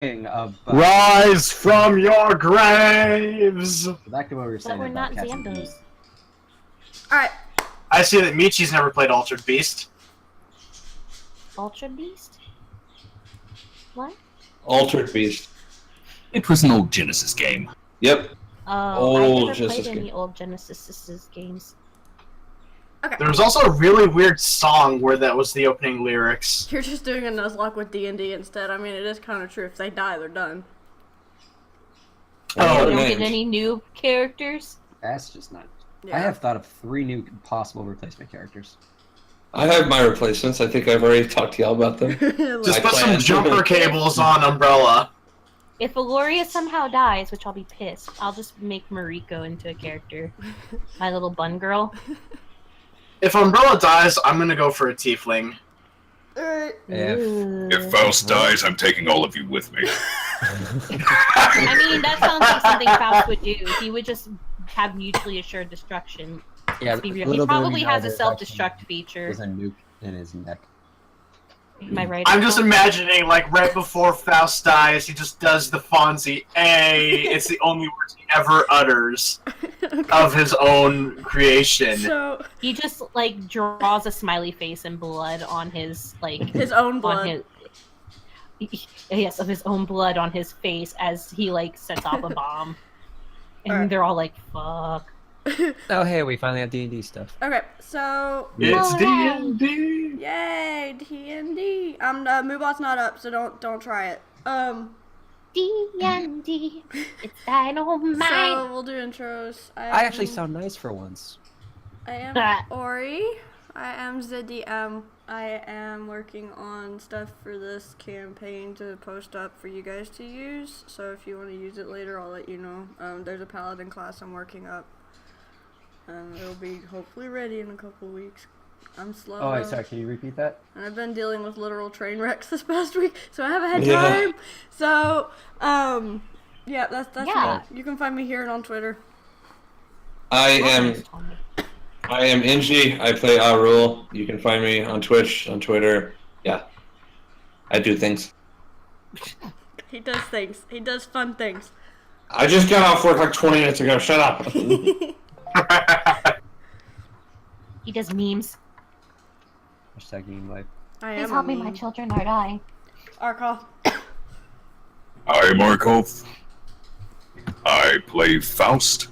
of Rise from your graves! back to what we were saying But we're about not cats and Zambos. bees. Alright. I see that Michi's never played Altered Beast. Ultra Beast? What? Altered Beast. It was an old Genesis game. Yep. Oh, Old I never Genesis played any game. old Genesis games. Okay. There was also a really weird song where that was the opening lyrics. You're just doing a Nuzlocke with D&D instead. I mean, it is kind of true. If they die, they're done. Oh, You don't names? get any new characters? That's just not. Yeah. I have thought of 3 new possible replacement characters. I have my replacements. I think I've already talked to y'all about them. Just I put some plan. jumper cables on Umbrella. If Aloria somehow dies, which I'll be pissed, I'll just make Mariko into a character. My little bun girl. If Umbrella dies, I'm gonna go for a tiefling. If Faust dies, I'm taking all of you with me. I mean, that sounds like something Faust would do. He would just have mutually assured destruction. Yeah, Let's be real. He probably has a self-destruct feature. There's a nuke in his neck. Am I right? I'm just imagining, like, right before Faust dies, he just does the Fonzie. Hey, it's the only words he ever utters of his own creation. So, He just, like, draws a smiley face and blood on his, like... his own blood. On his, yes, of his own blood on his face as he, like, sets off a bomb. And Alright. they're all like, fuck. Oh, hey, we finally have D&D stuff. Okay, so... It's Alright. D&D! Yay, D&D. Moobot's not up, so don't try it. D&D, it's dynamite. So, we'll do intros. I actually sound nice for once. I am Ori. I am the DM. I am working on stuff for this campaign to post up for you guys to use. So if you want to use it later, I'll let you know. There's a paladin class I'm working up. It'll be hopefully ready in a couple weeks. I'm slow. Oh, wait, sorry, can you repeat that? And I've been dealing with literal train wrecks this past week, so I haven't had Yeah. time. So, yeah, that's Yeah. me. You can find me here and on Twitter. I am Inji. I play Arul. You can find me on Twitch, on Twitter. Yeah. I do things. He does things. He does fun things. I just got off work like 20 minutes ago. Shut up. He does memes. Hashtag meme life. I Please am help a me, my meme. children are dying. Arkov. I'm Markov. I play Faust,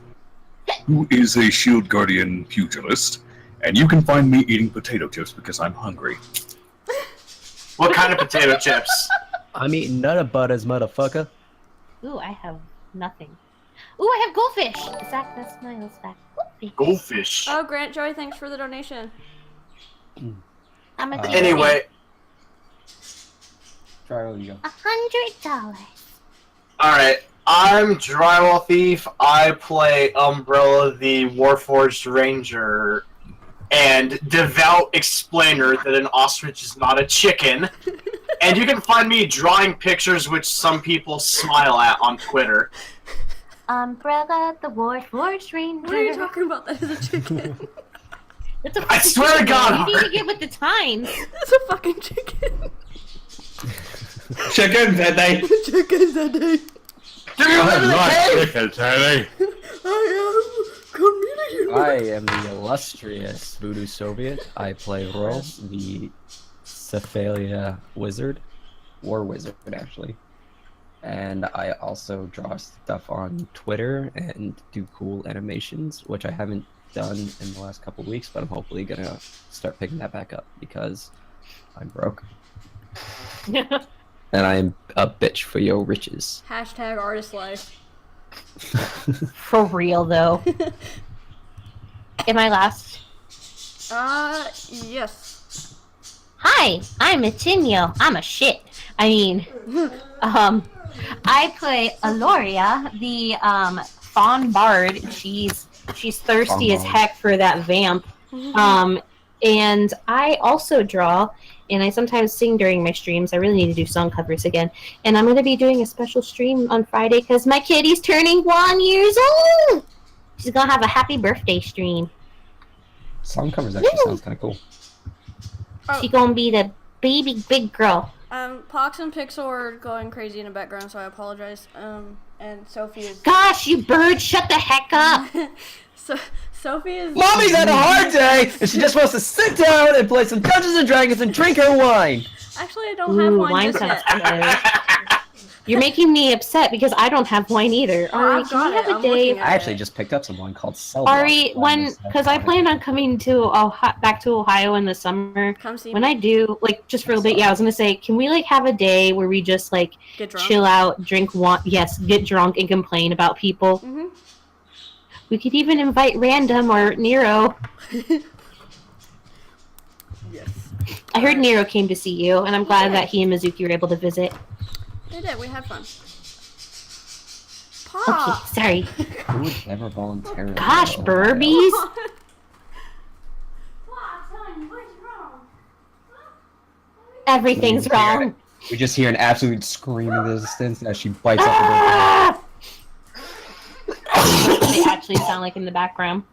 who is a shield guardian pugilist, and you can find me eating potato chips because I'm hungry. What kind of potato chips? I'm eating nut of butters, motherfucker. Ooh, I have nothing. Ooh, I have goldfish! Zach, that's my little back. Goldfish. Goldfish. Oh, Grant Joy, thanks for the donation. I'm a Anyway, Try what you go. $100. alright. I'm Drywall Thief. I play Umbrella the Warforged Ranger and devout explainer that an ostrich is not a chicken. And you can find me drawing pictures which some people smile at on Twitter. Umbrella, the Warforged Ranger. What are you talking about? That is a chicken. It's a I fucking swear to chicken, God, man. You need Hart. to get with the times. It's a fucking chicken. Chicken, Teddy. Chicken today. Do you live in the cave? chicken, Teddy. I am comedian. I am the illustrious Voodoo Soviet. I play Ross, the Cephalia wizard. War wizard, actually. And I also draw stuff on Twitter and do cool animations, which I haven't done in the last couple weeks, but I'm hopefully gonna start picking that back up because I'm broke. And I'm a bitch for your riches. Hashtag artist life. For real, though. Am I last? Yes. Hi, I'm Atinio. I'm a shit. I mean, I play Aloria, the fawn bard. She's thirsty as heck for that vamp. And I also draw, and I sometimes sing during my streams. I really need to do song covers again. And I'm going to be doing a special stream on Friday because my kitty's turning 1 year old. She's going to have a happy birthday stream. Song covers actually sounds kind of cool. Oh. She's going to be the baby big girl. Pox and Pixel are going crazy in the background, so I apologize. And Sophie is. Gosh, you bird, shut the heck up! So Sophie is. Mommy's had a hard day, and she just wants to sit down and play some Dungeons and Dragons and drink her wine. Actually, I don't have wine wine just sounds yet. good. You're making me upset because I don't have wine either. Oh, Ari, I've can we got have it. a I'm day? looking at I actually just picked up some wine called Cell. Ari, because I plan on coming to back to Ohio in the summer. Come see When me. I do, like, just for a bit, yeah, I was gonna say, can we like have a day where we just like Get drunk. chill out, drink wine, yes, get drunk and complain about people. Mhm. We could even invite Random or Nero. Yes. I heard Nero came to see you, and I'm glad that he and Mizuki were able to visit. They did. We had fun. Okay, Pa. sorry. Who would ever voluntarily? Gosh, go? Burbies. Everything's wrong. We just hear an absolute scream in the distance as she bites off Ah! They actually sound like in the background.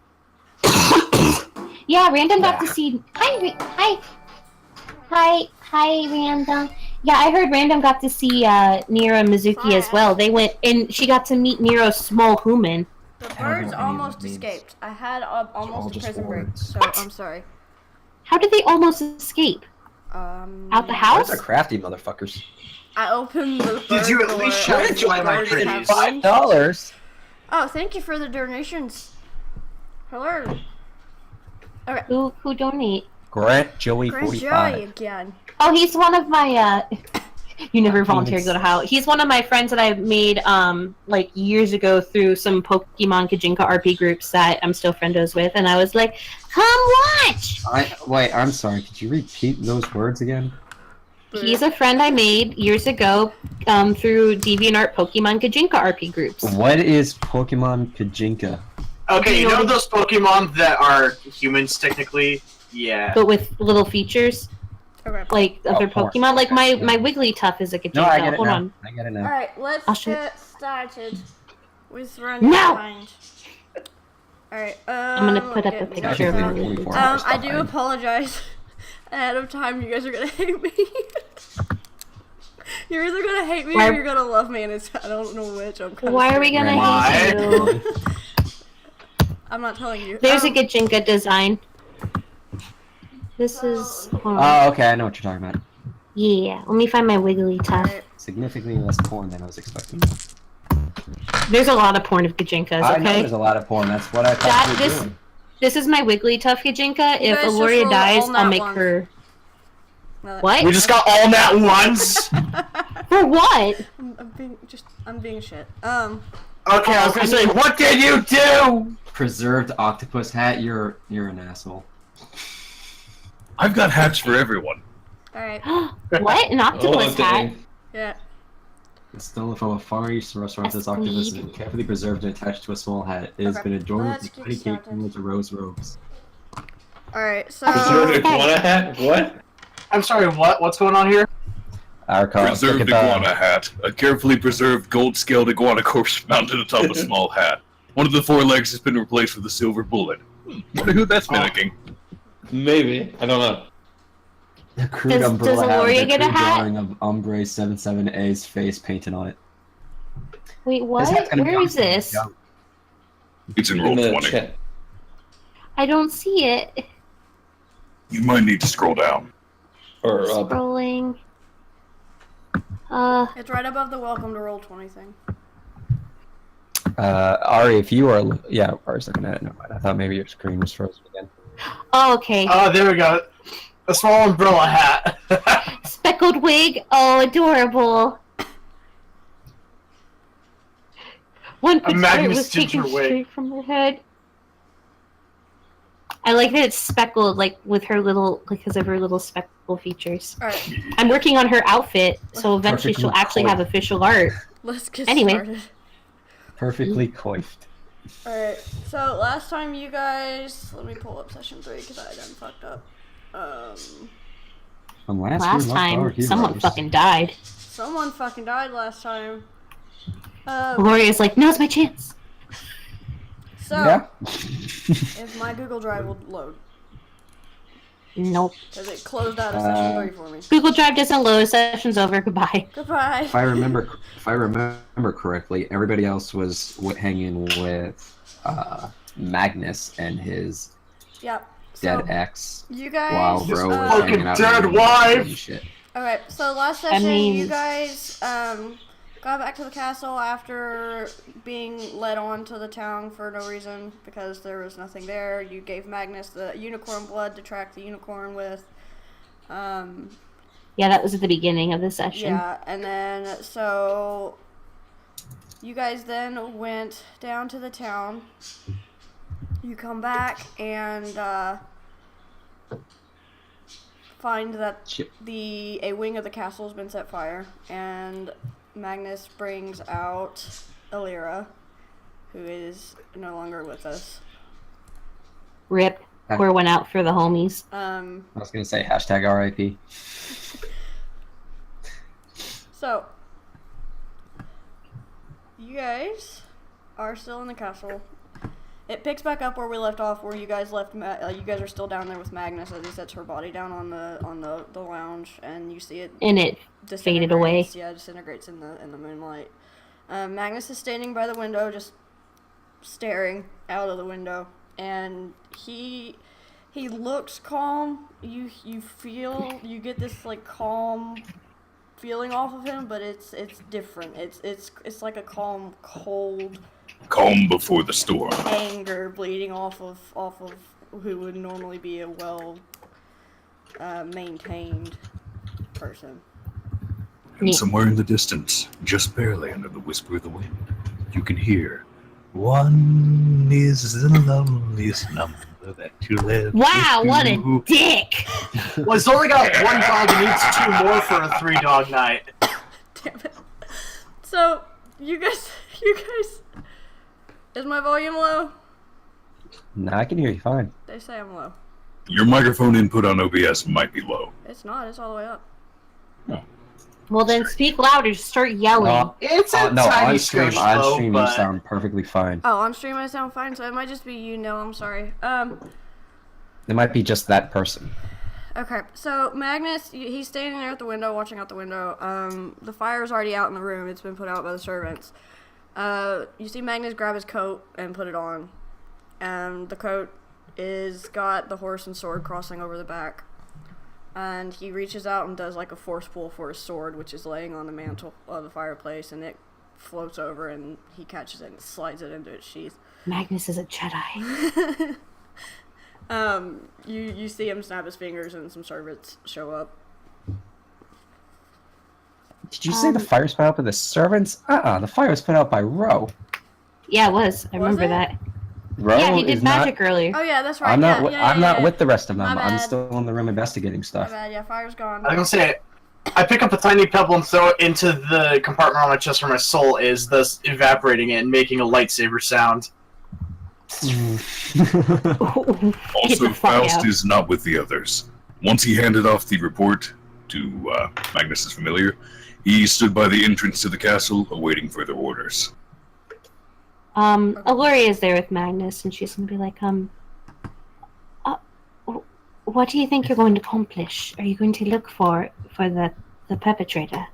Yeah, Random got to see. Hi, Random. Yeah, I heard Random got to see Nero and Mizuki as well. They went and she got to meet Nero's small human. The don't birds know any of almost these names. escaped. I had all almost a just prison break, words. so What? I'm sorry. How did they almost escape? Out the house? Those are crafty motherfuckers. I opened the bird Did you at door least show and enjoy the my birds pretties? have wings. $5. Oh, thank you for the donations. Hello. Who donate? Grant Joey Chris 45. Joey again. Oh, he's one of my you never volunteered to go to how. He's one of my friends that I made like years ago through some Pokemon Kajinka RP groups that I'm still friendos with, and I was like, "Come watch." Wait, I'm sorry. Could you repeat those words again? He's a friend I made years ago through DeviantArt Pokemon Kajinka RP groups. What is Pokemon Kajinka? Okay, you You know know those Pokemon that are humans technically? Yeah. But with little features Okay. like other porn. Pokemon. Like my Wigglytuff is a Kajinka. No, I get it Hold now. on. I get it now. Alright, let's I'll show- get started with running No! behind. Alright, I'm gonna put up a getting picture of Technically, my I'm 44 Wigglytuff. hours I do behind. apologize ahead of time. You guys are gonna hate me. You're either gonna hate me Why- or you're gonna love me, and it's I don't know which. I'm kind Why are we gonna hate you? I'm not telling you. There's a Kajinka design. This is. Hold on. Oh, okay. I know what you're talking about. Yeah, let me find my Wigglytuff. Alright, Significantly less porn than I was expecting. There's a lot of porn of Kajinkas, I know okay? there's a lot of porn. That's what I thought That- you were this- doing. This is my Wigglytuff Kajinka. You If guys just Aloria roll dies, all I'll nat make ones. her. now that- What? We just got all that once. For what? I'm being shit. Okay, I was gonna say, what did you do? Preserved octopus hat. You're an asshole. I've got hats for everyone. Alright, What? An octopus hat? yeah. It's stolen from a Far East restaurant. This That's octopus weed. is carefully preserved and attached to a small hat. It has Okay, been adorned let's with get tiny cake started. to rose robes. Alright, so. Preserved iguana hat? What? I'm sorry, what? What's going on here? Our car. Preserved iguana hat. A carefully preserved gold-scaled iguana corpse mounted atop a small hat. One of the four legs has been replaced with a silver bullet. Wonder who that's mimicking. Maybe. I don't know. The crude Does umbrella hat with Aloria a get a crude hat? drawing of Ombre 77A's face painted on it. Wait, This what? hat's gonna be Where is awesome. this? Yeah. It's in In roll the 20. chat. I don't see it. You might need to scroll down. Or up. Scrolling. It's right above the welcome to Roll20 thing. Ari, if you are, yeah, Ari's looking at it. Never mind. I thought maybe your screen was frozen again. Oh, okay. Oh, there we go. A small umbrella hat. Speckled wig. Oh, adorable. One picture Magnus was taken ginger wig. straight from her head. I like that it's speckled, like with her little, because of her little speckle features. Alright, I'm working on her outfit, so eventually she'll Perfectly actually have coiffed. official art. let's get Anyway. started. Perfectly coiffed. Alright, so last time you guys. Let me pull up session 3 because I done fucked up. From last Last year, time, Lost Our someone Heroes. fucking died. Someone fucking died last time. Gloria's like, now's my chance. So, Yeah. if my Google Drive will load. Nope. Because it closed out of session 3 for me. Google Drive doesn't load. Session's over. Goodbye. Goodbye. If I remember correctly, everybody else was hanging with Magnus and his Yep. dead ex, You guys. while Ro was fucking hanging out dead in the wife! and shit. Okay, so last session, mean- you guys got back to the castle after being led on to the town for no reason because there was nothing there. You gave Magnus the unicorn blood to track the unicorn with. Yeah, that was at the beginning of the session. Yeah, and then so you guys then went down to the town. You come back and find that a wing of the castle has been set fire, and Magnus brings out Alira, who is no longer with us. Rip. Or went out for the homies. I was gonna say #RIP. So you guys are still in the castle. It picks back up where we left off, where you guys left. You guys are still down there with Magnus as he sets her body down on the lounge, and you see it. And it faded away. Yeah, it disintegrates in the moonlight. Magnus is standing by the window, just staring out of the window, and he looks calm. You get this like calm feeling off of him, but it's different. It's like a calm, cold. Calm before the storm. Anger bleeding off of who would normally be a well maintained person. And somewhere in the distance, just barely under the whisper of the wind, you can hear, "One is the loveliest number that you'll ever Wow, what a do." dick! Well, it's only got one dog and needs 2 more for a 3-dog night. Damn it. So, you guys, is my volume low? No, I can hear you fine. They say I'm low. Your microphone input on OBS might be low. It's not, it's all the way up. Well, then speak louder. Just start yelling. No, It's a no, tiny on stream, skosh low, you but sound perfectly fine. Oh, on stream I sound fine, so it might just be you. No, I'm sorry. It might be just that person. Okay, so Magnus, he's standing there at the window, watching out the window. The fire's already out in the room. It's been put out by the servants. You see Magnus grab his coat and put it on. The coat is got the horse and sword crossing over the back. And he reaches out and does like a force pull for his sword, which is laying on the mantle of the fireplace, and it floats over, and he catches it and slides it into its sheath. Magnus is a Jedi. You see him snap his fingers, and some servants show up. Did you say the fire was put out by the servants? The fire was put out by Ro. Yeah, it was. I remember it? that. Ro Yeah, he did is magic earlier. Oh yeah, that's right. I'm not. yeah, I'm not with the rest of them. My I'm bad. still in the room investigating My stuff. bad, yeah, fire's gone. I was gonna say, I pick up a tiny pebble and throw it into the compartment on my chest where my soul is, thus evaporating it and making a lightsaber sound. Get Also, the fuck Faust out. is not with the others. Once he handed off the report to Magnus's familiar, he stood by the entrance to the castle, awaiting further orders. Aloria is there with Magnus, and she's gonna be like, what do you think you're going to accomplish? Are you going to look for the perpetrator?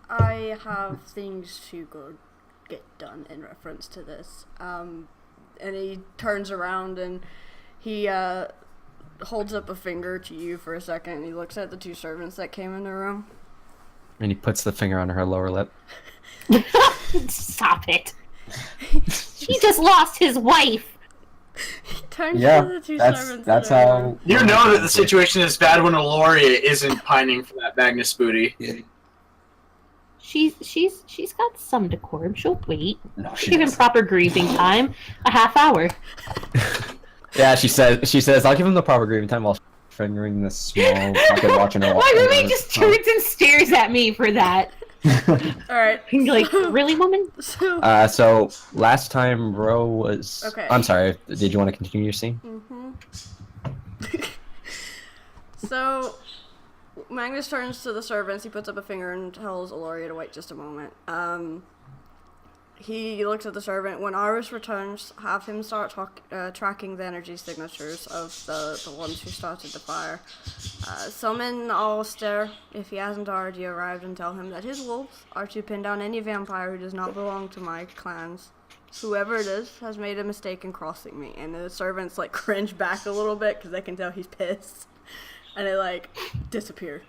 I have things to go get done in reference to this. And he turns around and he holds up a finger to you for a second, and he looks at the 2 servants that came in the room. And he puts the finger on her lower lip. Stop it. He just lost his wife. He turns Yeah, to the 2 servants. that's that are in the room. how. You know that the situation is bad when Aloria isn't pining for that Magnus booty. She's got some decorum. She'll wait. No, she Give him doesn't. proper grieving time. A half hour. Yeah, she says, I'll give him the proper grieving time while fingering this small pocket watch in her My roommate just turns and stares at me for that. Alright. Like, really, woman? So, So last time Ro was. Okay. I'm sorry. Did you want to continue your scene? so Magnus turns to the servants. He puts up a finger and tells Aloria to wait just a moment. he looks at the servant. When Iris returns, have him start tracking the energy signatures of the ones who started the fire. Summon Alistair if he hasn't already arrived, and tell him that his wolves are to pin down any vampire who does not belong to my clans. Whoever it is has made a mistake in crossing me. And the servants like cringe back a little bit because they can tell he's pissed, and they like disappear.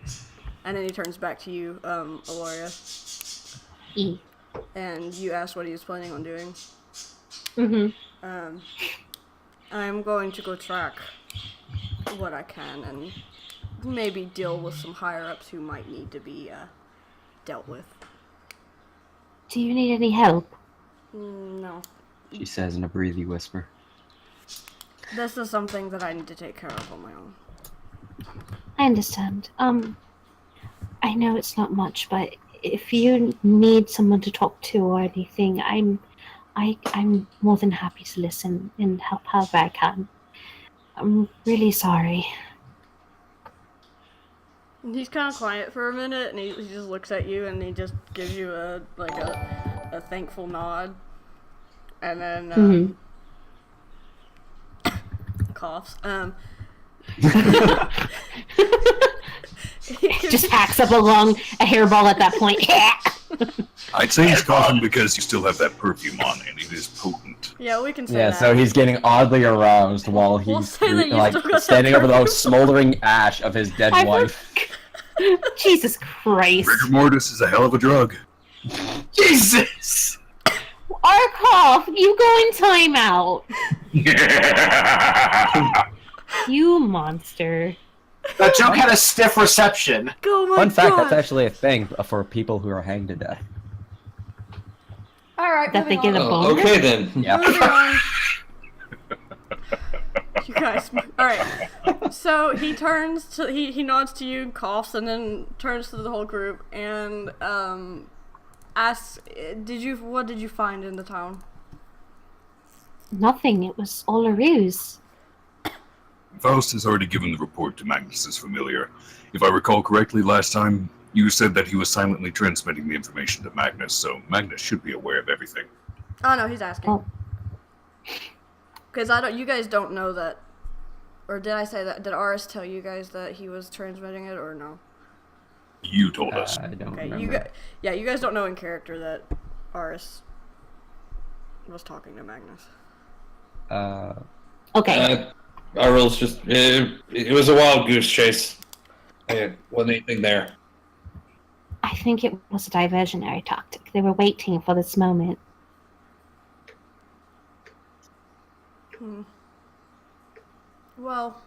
And then he turns back to you, Aloria. And you asked what he was planning on doing. I'm going to go track what I can and maybe deal with some higher-ups who might need to be dealt with. Do you need any help? No. She says in a breathy whisper. This is something that I need to take care of on my own. I understand. I know it's not much, but if you need someone to talk to or anything, I'm more than happy to listen and help however I can. I'm really sorry. He's kind of quiet for a minute, and he just looks at you, and he just gives you a thankful nod, and then coughs. Just hacks up a hairball at that point. I'd say he's coughing because you still have that perfume on, and it is potent. Yeah, we can say Yeah, that. so he's getting oddly aroused while We'll he's say that you like still got that standing over the perfume. smoldering ash of his dead wife. Jesus Christ. Rigor mortis is a hell of a drug. Jesus! Arkoff, you go in timeout. You monster. That joke had a stiff reception. Oh my Fun fact, God. that's actually a thing for people who are hanged to death. Alright, That they get a Oh, bonus? okay then. Yeah. moving on. You guys, alright. So he turns to, he nods to you, coughs, and then turns to the whole group and asks, what did you find in the town? Nothing. It was all a ruse. Faust has already given the report to Magnus's familiar. If I recall correctly, last time you said that he was silently transmitting the information to Magnus, so Magnus should be aware of everything. Oh no, he's asking. Oh. Because you guys don't know that, or did I say that? Did Aris tell you guys that he was transmitting it, or no? You told us. I don't Okay, remember. you guys don't know in character that Aris was talking to Magnus. Okay. Our rules just it was a wild goose chase. Wasn't anything there. I think it was a diversionary tactic. They were waiting for this moment. Well,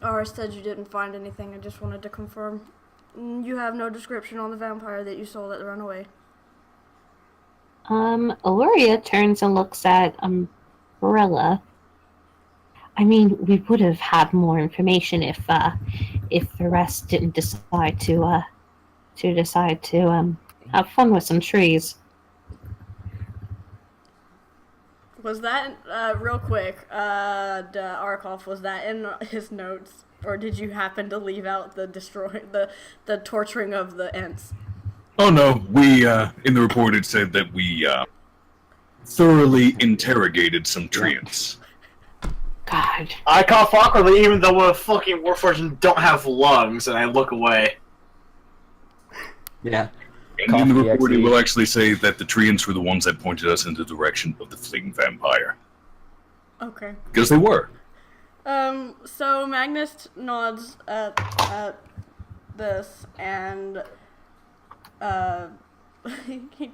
Aris said you didn't find anything. I just wanted to confirm. You have no description on the vampire that you saw that ran away. Aloria turns and looks at Umbrella. I mean, we would have had more information if the rest didn't decide to have fun with some trees. Was that real quick? Arkov, was that in his notes, or did you happen to leave out the torturing of the Ents? Oh no, we, in the report it said that we, thoroughly interrogated some treants. God. I cough awkwardly even though we're fucking Warforged don't have lungs, and I look away. Yeah. And in the Coffee report it XE. will actually say that the treants were the ones that pointed us in the direction of the fleeing vampire. Okay. Because they were. So Magnus nods at this, and he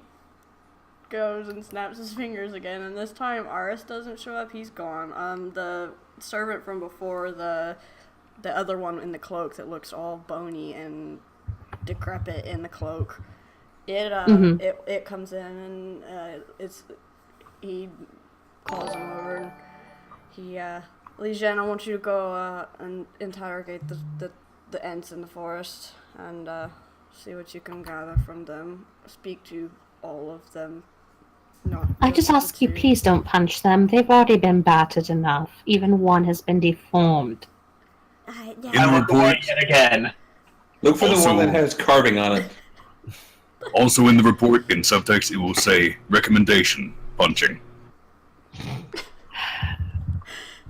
goes and snaps his fingers again, and this time Aris doesn't show up, he's gone. The servant from before, the other one in the cloak that looks all bony and decrepit in the cloak, it comes in, and he calls him over, and he, Lijian, I want you to go and interrogate the Ents in the forest, and see what you can gather from them. Speak to all of them. I just ask you, please don't punch them. They've already been battered enough. Even one has been deformed. In the I look away report, yet again. Look for the Also- one that has carving on it. Also in the report, in subtext, it will say recommendation punching.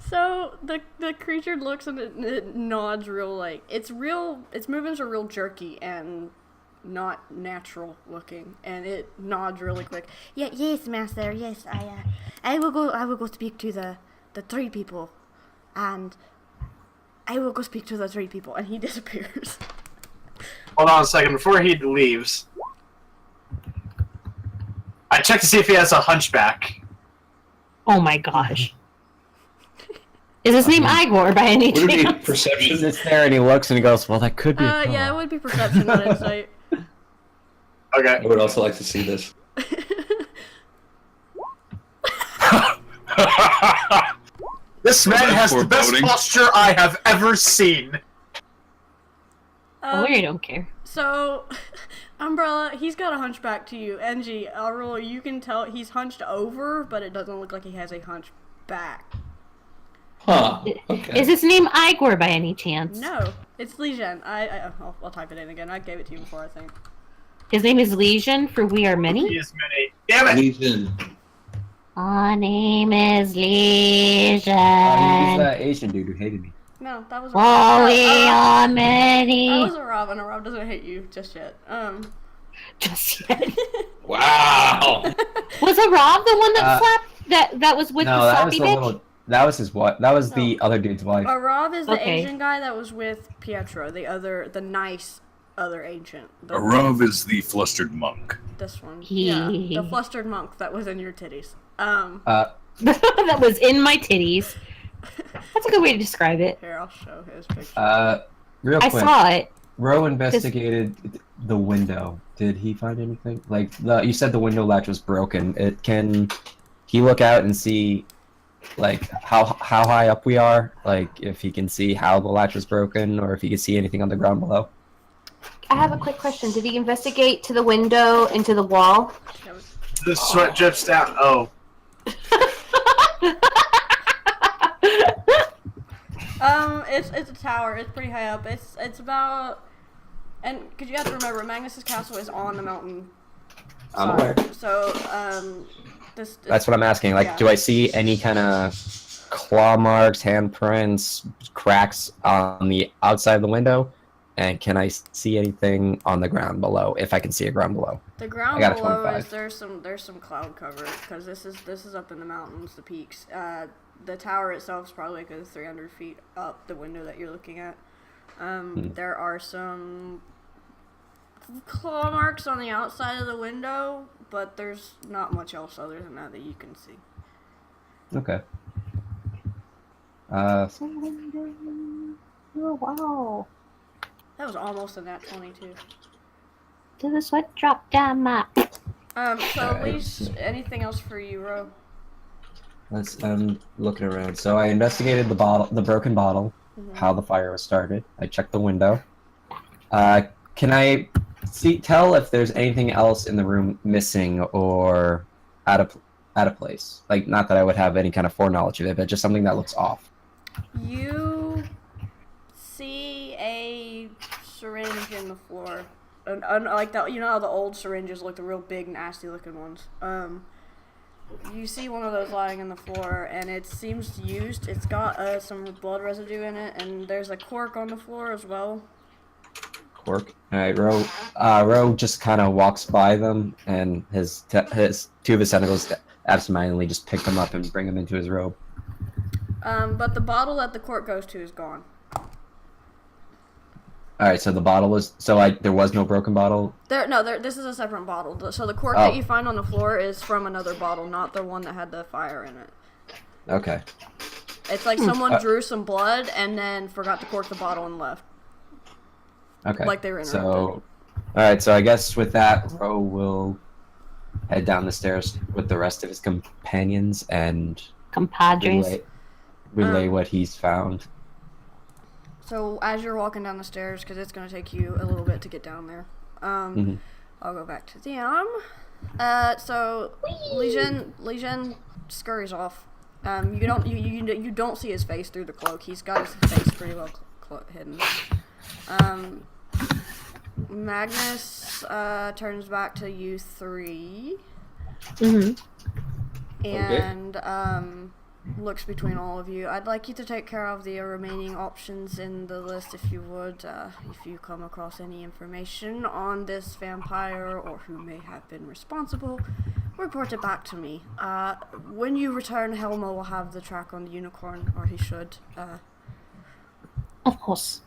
So the creature looks and it nods real like its movements are real jerky and not natural looking, and it nods really quick. Yeah, yes, master. Yes, I will go speak to the three people, and I will go speak to the three people, and he disappears. Hold on a second. Before he leaves, I check to see if he has a hunchback. Oh my gosh. Is his name Igor by any Would it be chance? He perception? sits there and he looks and he goes, "Well, that could be." Yeah, it would be perception on insight. Okay. I would also like to see this. This man has the best foreboding. posture I have ever seen. Oh, you don't care. So, Umbrella, he's got a hunchback to you. NG, Aurora, you can tell he's hunched over, but it doesn't look like he has a hunchback. Huh. Okay. Is his name Igor by any chance? No, it's Legion. I'll type it in again. I gave it to you before, I think. His name is Legion for We Are He Many? is many. Damn it! Legion. Our name is Legion. He's that Asian dude who hated me. No, that was a Oh, we are That many. was a Rob, and a Rob doesn't hate you just yet. Just yet. Wow. Was a Rob the one that Uh, slapped that was with No, the that was slappy the bitch? little. That was his wife. That was the other dude's wife. A Rob is the Okay. Asian guy that was with Pietro, the nice other ancient. The, Arav is the flustered monk. This one. Yeah, He- the flustered monk that was in your titties. That was in my titties. That's a good way to describe it. Here, I'll show his picture. Real I quick. saw it. Roe investigated the window. Did he find anything? Like you said, the window latch was broken. Can he look out and see, like how high up we are? Like if he can see how the latch was broken, or if he can see anything on the ground below? I have a quick question. Did he investigate to the window and to the wall? The sweat drips down. Oh. It's a tower. It's pretty high up. It's about, and because you have to remember, Magnus's castle is on the mountain. I'm aware. So this. That's what I'm asking. Like, yeah. do I see any kind of claw marks, handprints, cracks on the outside of the window? And can I see anything on the ground below? If I can see a ground below. The ground I got a below 25. is there's some cloud cover because this is up in the mountains, the peaks. The tower itself is probably a good 300 feet up the window that you're looking at. There are some claw marks on the outside of the window, but there's not much else other than that you can see. Okay. Oh, wow. That was almost a nat 22. Did the sweat drop down my... So Alright. Leash, anything else for you, Ro? I'm looking around. So I investigated the broken bottle, how the fire was started. I checked the window. Can I tell if there's anything else in the room missing or out of place? Like, not that I would have any kind of foreknowledge of it, but just something that looks off. You see a syringe in the floor. Like that, you know how the old syringes look, the real big, nasty-looking ones. You see one of those lying on the floor, and it seems used. It's got some blood residue in it, and there's a cork on the floor as well. Cork. All right, Ro just kind of walks by them, and his two of his tentacles absentmindedly just pick them up and bring them into his robe. But the bottle that the cork goes to is gone. All right, so the bottle was there was no broken bottle. This is a separate bottle. So the cork Oh. that you find on the floor is from another bottle, not the one that had the fire in it. Okay. It's like someone drew some blood and then forgot to cork the bottle and left. Okay. Like they were interrupted. So, all right. So I guess with that, Ro will head down the stairs with the rest of his companions and Compadres. relay what he's found. So as you're walking down the stairs, because it's going to take you a little bit to get down there, I'll go back to them. So Legion scurries off. You don't see his face through the cloak. He's got his face pretty well hidden. Magnus turns back to you three Mm-hmm. and looks between all of you. I'd like you to take care of the remaining options in the list if you would. If you come across any information on this vampire or who may have been responsible, report it back to me. When you return, Helma will have the track on the unicorn, or he should. Of course.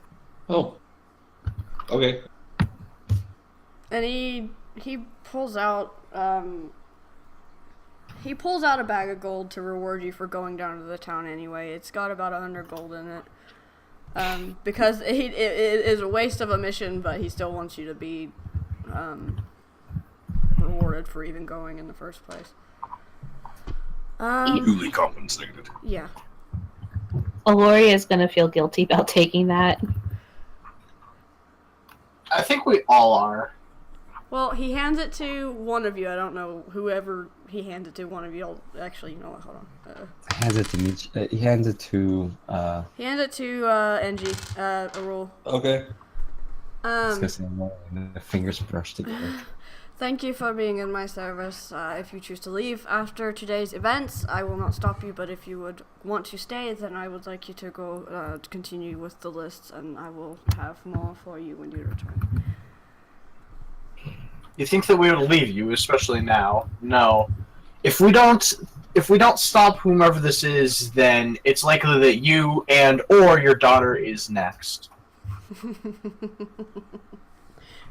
Oh. Okay. And he pulls out a bag of gold to reward you for going down to the town anyway. It's got about 100 gold in it. Because it is a waste of a mission, but he still wants you to be rewarded for even going in the first place. Duly compensated. Yeah. Aloria is gonna feel guilty about taking that. I think we all are. Well, he hands it to one of you. I don't know whoever he hands it to. One of you. Actually, you know what? Hold on. Hands it to me. He hands it to. He hands it to NG. Arul. Okay. The fingers brushed together. Thank you for being in my service. If you choose to leave after today's events, I will not stop you, but if you would want to stay, then I would like you to go to continue with the lists, and I will have more for you when you return. You think that we would leave you, especially now? No. If we don't stop whomever this is, then it's likely that you or your daughter is next.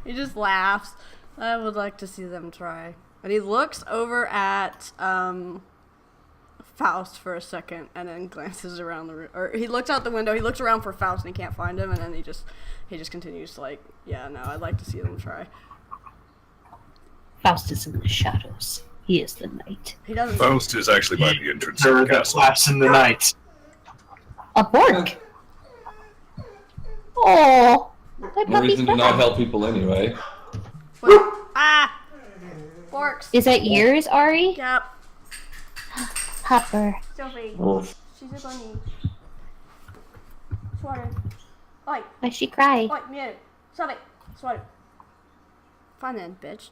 He just laughs. I would like to see them try. And he looks over at Faust for a second, and then glances around the room. Or he looks out the window. He looks around for Faust, and he can't find him. And then he just continues like, yeah, no, I'd like to see them try. Faust is in the shadows. He is the night. He doesn't. Faust is actually by the entrance to They're the the castle. class in the night. A Bork. Oh, my No puppy's reason to back. not help people anyway. Wait. Ah! Forks. Is that yours, Ari? Yep. Hopper. Sophie. Oh. She's a bunny. Swatter. Oi. Why she cry? Oi, mute. Sophie. Swatter. Fine then, bitch.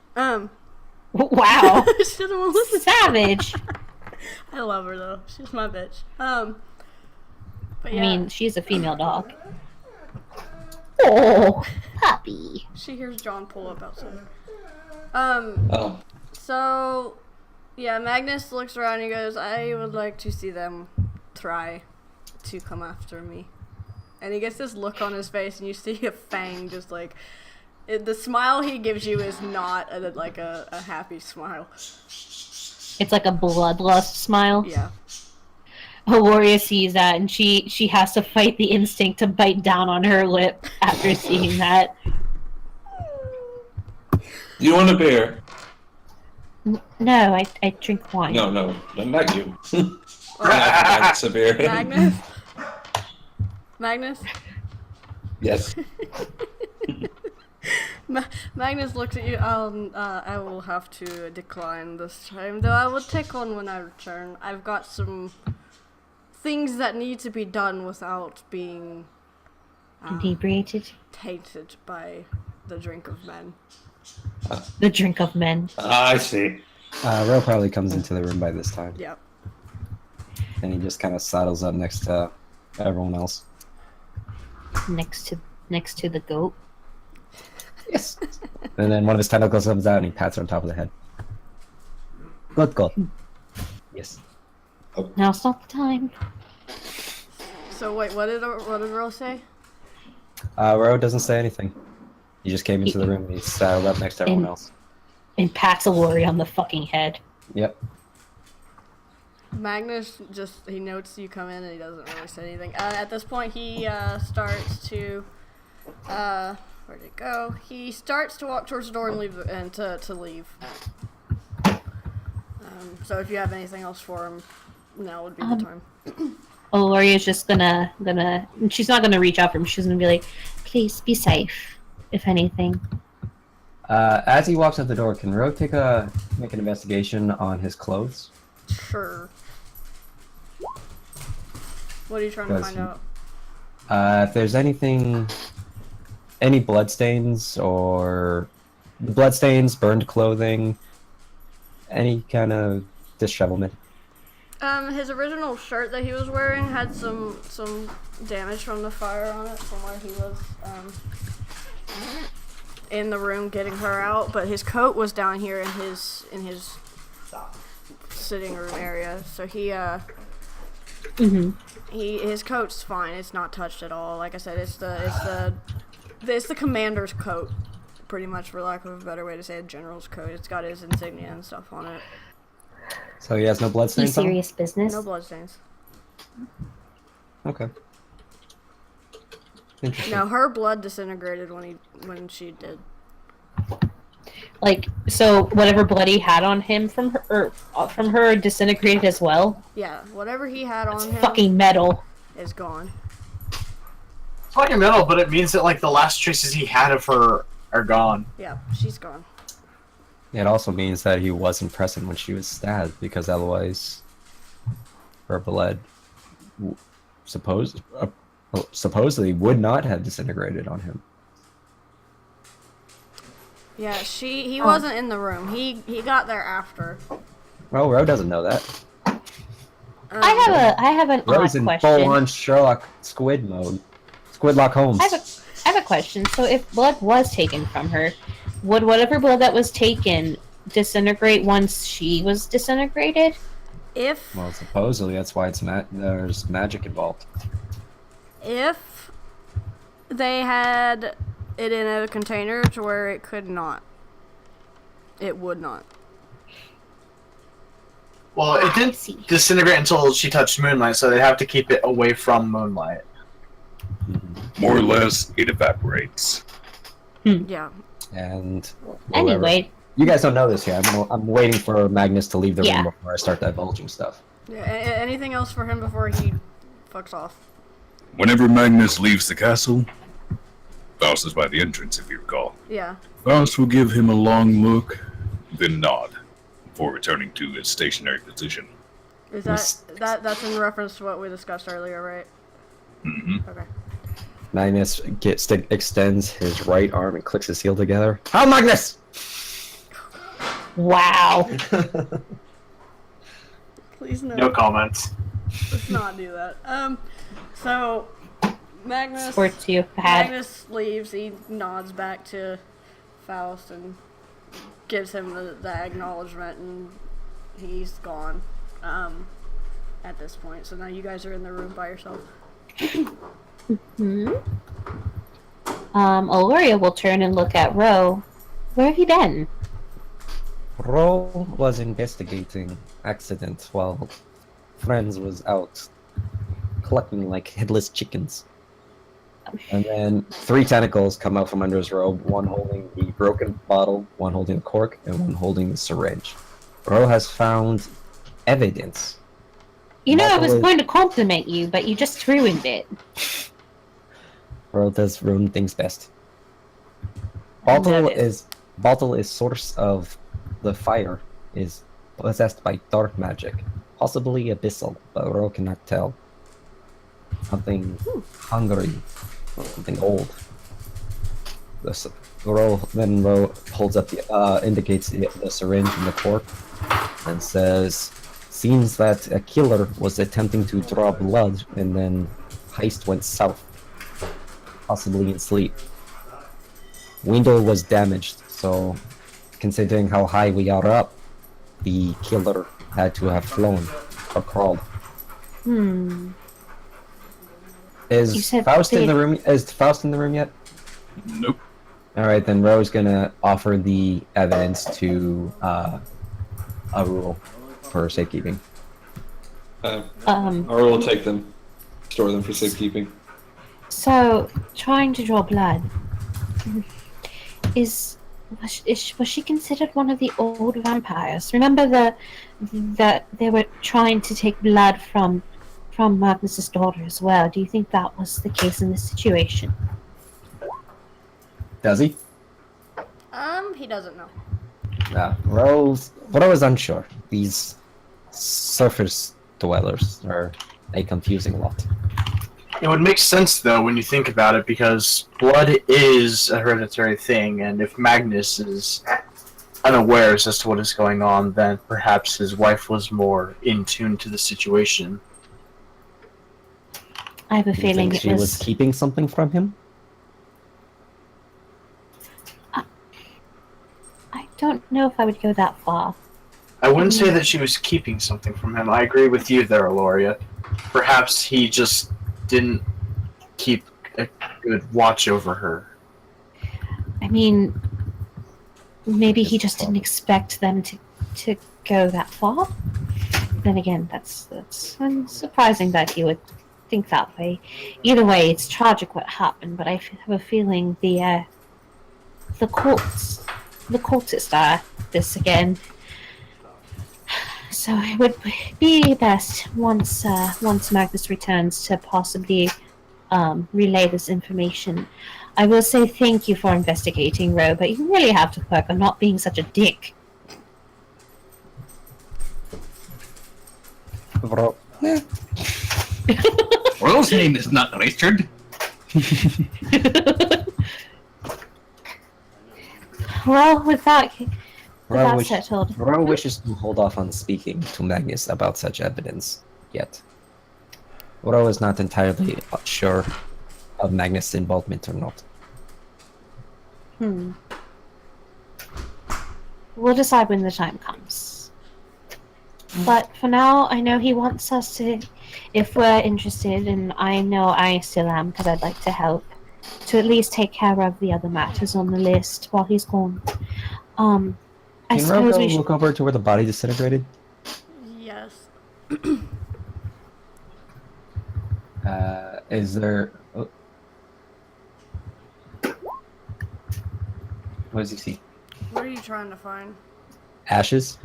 Wow. She doesn't want to listen. Savage. I love her though. She's my bitch. But I yeah. mean, she's a female dog. Oh, puppy. She hears John pull up outside. Oh. So, yeah, Magnus looks around and he goes, I would like to see them try to come after me. And he gets this look on his face, and you see a fang just like... the smile he gives you is not a happy smile. It's like a bloodlust smile. Yeah. Aloria sees that, and she has to fight the instinct to bite down on her lip after seeing that. You want a beer? No, I drink wine. No, not you. Magnus a beer. Magnus? Magnus? Yes. Magnus looks at you. I will have to decline this time, though I will take one when I return. I've got some things that need to be done without being Inebriated? tainted by the drink of men. The drink of men. I see. Ro probably comes into the room by this time, Yep. and he just kind of saddles up next to everyone else. Next to the goat. Yes. And then one of his tentacles comes out and he pats her on top of the head. Good. Yes. Now's not the time. So wait, what did Ro say? Ro doesn't say anything. He just came into the room and he saddled up next to everyone else. And pats Aloria on the fucking head. Yep. Magnus he notes you come in and he doesn't really say anything. At this point, he starts to where'd it go? He starts to walk towards the door and leave to leave. So if you have anything else for him, now would be the time. Aloria's just gonna she's not gonna reach out for him. She's gonna be like, please be safe, if anything. As he walks out the door, can Ro make an investigation on his clothes? Sure. What are you trying to find out? If there's anything any bloodstains or bloodstains, burned clothing, any kind of dishevelment? His original shirt that he was wearing had some damage from the fire on it from where he was in the room getting her out, but his coat was down here in his sitting room area. So his coat's fine. It's not touched at all. Like I said, it's the commander's coat, pretty much, for lack of a better way to say it. General's coat. It's got his insignia and stuff on it. So he has no You bloodstains on him? serious business? No bloodstains. Okay. Interesting. No, her blood disintegrated when she did. Like, so whatever blood he had on him from her disintegrated as well? Yeah, whatever he had on him Fucking metal. is gone. It's fucking metal, but it means that like the last traces he had of her are gone. Yeah, she's gone. It also means that he wasn't present when she was stabbed, because otherwise her blood supposedly would not have disintegrated on him. Yeah, he wasn't in the room. He got there after. Well, Ro doesn't know that. I have an odd Ro's in question. full-on Sherlock Squid mode. Squidlock Holmes. I have a question. So if blood was taken from her, would whatever blood that was taken disintegrate once she was disintegrated? Well, supposedly that's why there's magic involved. If they had it in a container to where it could not, it would not. Well, it didn't disintegrate until she touched moonlight, so they have to keep it away from moonlight. More or less, it evaporates. Yeah. And Anyway, you guys don't know this yet. I'm waiting for Magnus to leave the Yeah. room before I start divulging stuff. Yeah. Anything else for him before he fucks off? Whenever Magnus leaves the castle, Faust is by the entrance, if you recall. Yeah. Faust will give him a long look, then nod, before returning to his stationary position. Is that's in reference to what we discussed earlier, right? Mm-hmm. Okay. Magnus extends his right arm and clicks his heel together. How, Magnus? wow. Please no. No comments. Let's not do that. So Magnus Sports you had. Magnus leaves. He nods back to Faust and gives him the acknowledgement, and he's gone. At this point, so now you guys are in the room by yourself. Aloria will turn and look at Ro. Where have you been? Ro was investigating accident while Friends was out clucking like headless chickens. And then 3 tentacles come out from under his robe, one holding the broken bottle, one holding the cork, and one holding the syringe. Ro has found evidence. You know, I was Bottle is- going to compliment you, but you just ruined it. Ro does ruin things best. Bottle is source of the fire, is possessed by dark magic, possibly abyssal, but Ro cannot tell. Something hungry, something old. Ro holds up indicates the syringe and the cork, and says, "Seems that a killer was attempting to draw blood, and then heist went south, possibly in sleep. Window was damaged, so considering how high we are up, the killer had to have flown or crawled." You Is said Faust in big. the room? Is Faust in the room yet? Nope. All right, then Ro's gonna offer the evidence to Arul for safekeeping. Or we'll take them, store them for safekeeping. So, trying to draw blood. Was she considered one of the old vampires? Remember that they were trying to take blood from Magnus's daughter as well. Do you think that was the case in this situation? Does he? He doesn't know. Ro is unsure. These surface dwellers are a confusing lot. It would make sense, though, when you think about it, because blood is a hereditary thing, and if Magnus is unaware as to what is going on, then perhaps his wife was more in tune to the situation. I have a You feeling think it she was keeping something from him? I don't know if I would go that far. I wouldn't say that she was keeping something from him. I agree with you there, Aloria. Perhaps he just didn't keep a good watch over her. I mean, maybe he just didn't expect them to go that far. Then again, that's surprising that he would think that way. Either way, it's tragic what happened, but I have a feeling the cultists are this again. So it would be best once Magnus returns to possibly relay this information. I will say thank you for investigating, Ro, but you really have to work on not being such a dick. Bro. Royal's name is not Richard. Well, with that Ro settled. wishes to hold off on speaking to Magnus about such evidence yet. Ro is not entirely sure of Magnus' involvement or not. We'll decide when the time comes. But for now, I know he wants us to, if we're interested, and I know I still am because I'd like to help, to at least take care of the other matters on the list while he's gone. I Can suppose Ro we go should. look over to where the body disintegrated? Yes. Is there... Oh. What does he see? What are you trying to find? Ashes?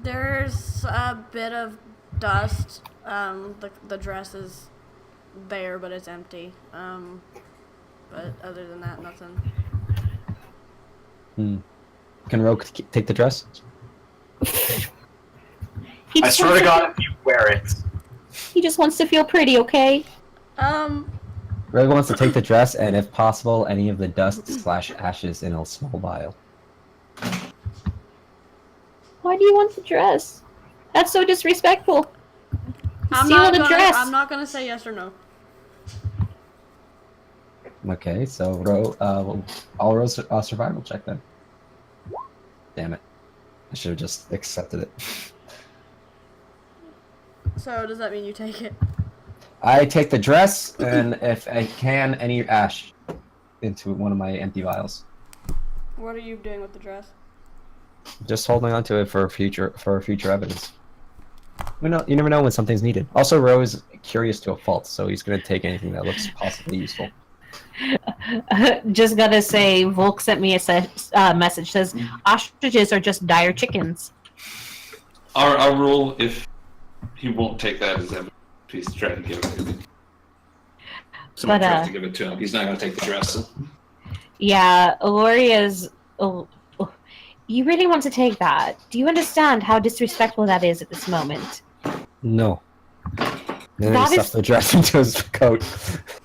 There's a bit of dust. The dress is there, but it's empty. But other than that, nothing. Can Ro take the dress? He I just swear wants to God, if you wear it. He just wants to feel pretty, okay? Ro wants to take the dress and, if possible, any of the dust/ashes in a small vial. Why do you want the dress? That's so disrespectful. I'm Steal the dress. not gonna say yes or no. Okay, so Ro, I'll roll a survival check then. Damn it. I should have just accepted it. So does that mean you take it? I take the dress, and if I can, any ash into one of my empty vials. What are you doing with the dress? Just holding on to it for future evidence. You never know when something's needed. Also, Ro is curious to a fault, so he's going to take anything that looks possibly useful. Just gotta say, Volk sent me a message. Says ostriches are just dire chickens. Our rule, if he won't take that as evidence, he's trying to give it to him. Someone tries to give it to him. He's not going to take the dress. Yeah, Aloria's. You really want to take that? Do you understand how disrespectful that is at this moment? No. Then That he stuffed the dress into his coat.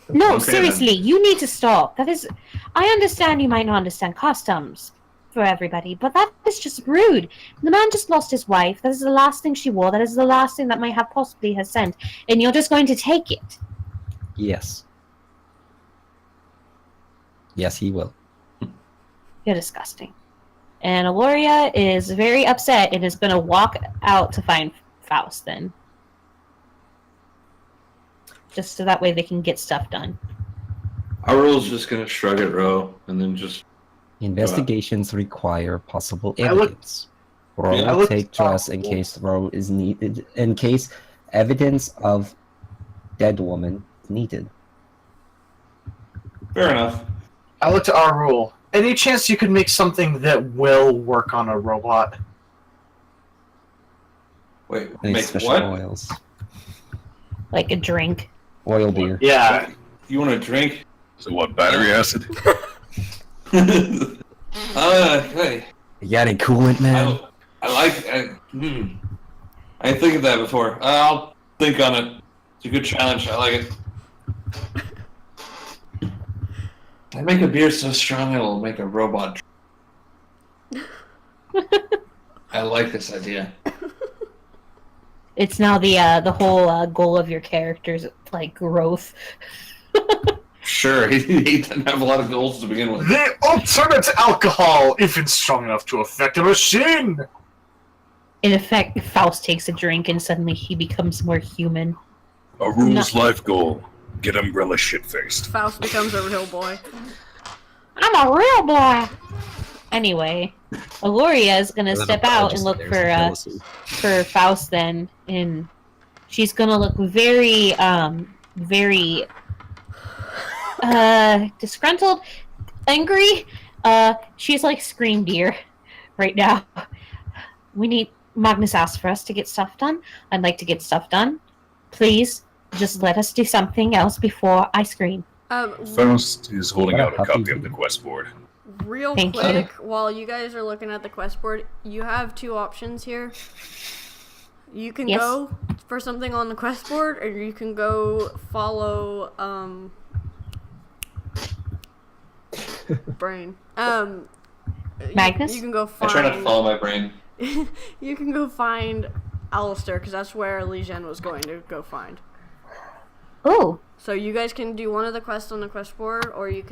No, Okay, seriously, you need to stop. That is. I understand you might not understand customs for everybody, but that is just rude. The man just lost his wife. That is the last thing she wore. That is the last thing that might have possibly have sent, and you're just going to take it. Yes. Yes, he will. You're disgusting. And Aloria is very upset and is going to walk out to find Faust then. Just so that way they can get stuff done. Our rule's just going to shrug at Ro and then just... Investigations require possible I look- evidence. Ro Yeah, I will look- take dress in case Ro is needed. In case evidence of dead woman is needed. Fair enough. I looked at our rule. Any chance you could make something that will work on a robot? Wait, Any make special what? oils. Like a drink. Oil beer. Yeah. You want a drink? So what, battery acid? Hey. You got any coolant, man? I didn't think of that before. I'll think on it. It's a good challenge. I like it. I make a beer so strong it'll make a robot. I like this idea. It's now the whole goal of your character's like growth. Sure, he doesn't have a lot of goals to begin with. The ultimate alcohol, if it's strong enough to affect a machine! In effect, Faust takes a drink and suddenly he becomes more human. A rules life goal. Get Umbrella shit-faced. Faust becomes a real boy. I'm a real boy! Anyway, Aloria is gonna step out and look for Faust then, and she's gonna look very, very disgruntled, angry. She's like Scream Deer right now. Magnus asked for us to get stuff done. I'd like to get stuff done. Please, just let us do something else before I scream. Faust is holding out a copy of the quest board. Real quick, while you guys are looking at the quest board, you have two options here. You can go for something on the quest board, or you can go follow, brain. Magnus? You can go find... I try not to follow my brain. You can go find Alistair, because that's where Legion was going to go find. Oh. So you guys can do one of the quests on the quest board, or you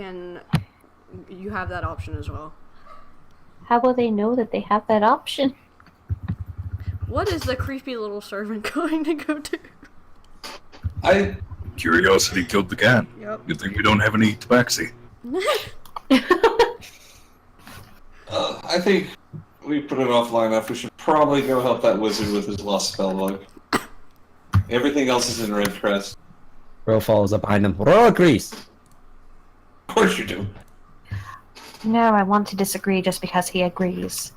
have that option as well. How will they know that they have that option? What is the creepy little servant going to go do? Curiosity killed the cat. Yep. Good thing we don't have any tabaxi. I think we put it off long enough. We should probably go help that wizard with his lost spell book. Everything else is in red crest. Ro follows up behind him. Ro agrees. Of course you do. No, I want to disagree just because he agrees.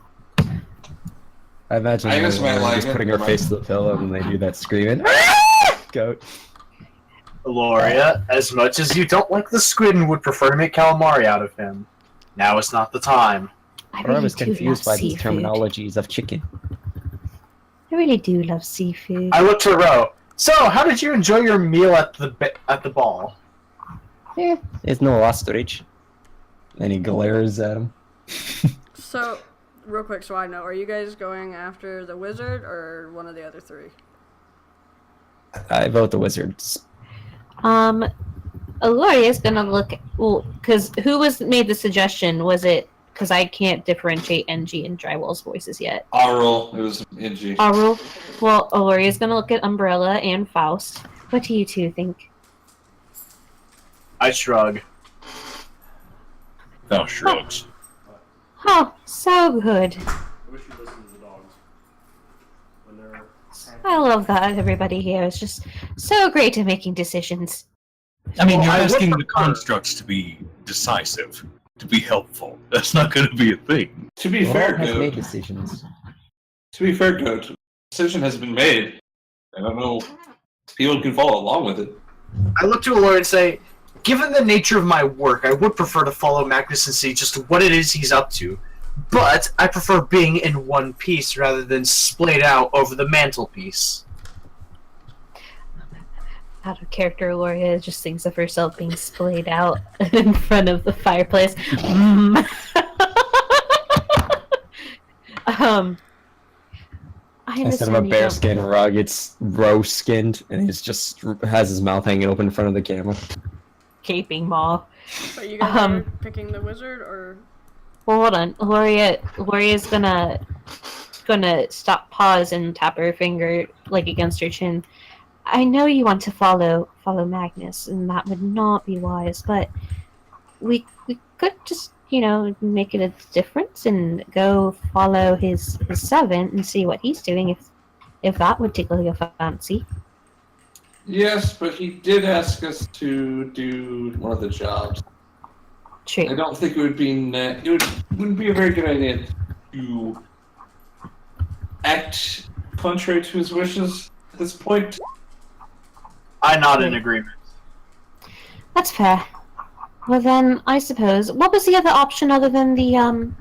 I imagine Agnes might like just it. putting her face to the pillow and they do that screaming. Goat. Gloria, as much as you don't like the squid and would prefer to make calamari out of him, now is not the time. I was confused by these terminologies of chicken. I really do love seafood. I looked to Ro. So, how did you enjoy your meal at the ball? Yeah, it's no ostrich. And he glares at him. So, real quick, so I know, are you guys going after the wizard or one of the other three? I vote the wizards. Aloria's gonna look. Well, because who made the suggestion? Was it? Because I can't differentiate NG and Drywall's voices yet. Aurel, it was NG. Aurel. Well, Aloria's gonna look at Umbrella and Faust. What do you two think? I shrug. Faust shrugs. Oh, so good. I wish you listened to the dogs. When they're I love that everybody here is just so great at making decisions. I mean, you're I would asking the prefer- constructs to be decisive, to be helpful. That's not going to be a thing. To be fair, has made Goat. decisions. To be fair, Goat. Decision has been made. I don't know if people can follow along with it. I look to Aloria and say, given the nature of my work, I would prefer to follow Magnus and see just what it is he's up to. But I prefer being in one piece rather than splayed out over the mantelpiece. Out of character, Aloria just thinks of herself being splayed out in front of the fireplace. I Instead of a bearskin rug, it's rose skinned, and he's just has his mouth hanging open in front of the camera. Gaping maw. But you guys are picking the wizard, or? Well, hold on. Gloria's gonna stop, pause, and tap her finger like against her chin. I know you want to follow Magnus, and that would not be wise. But we could just make it a difference and go follow his servant and see what he's doing if that would tickle your fancy. Yes, but he did ask us to do one of the jobs. True. I don't think it would be wouldn't be a very good idea to act contrary to his wishes at this point. I'm not in agreement. That's fair. Well then, I suppose. What was the other option other than the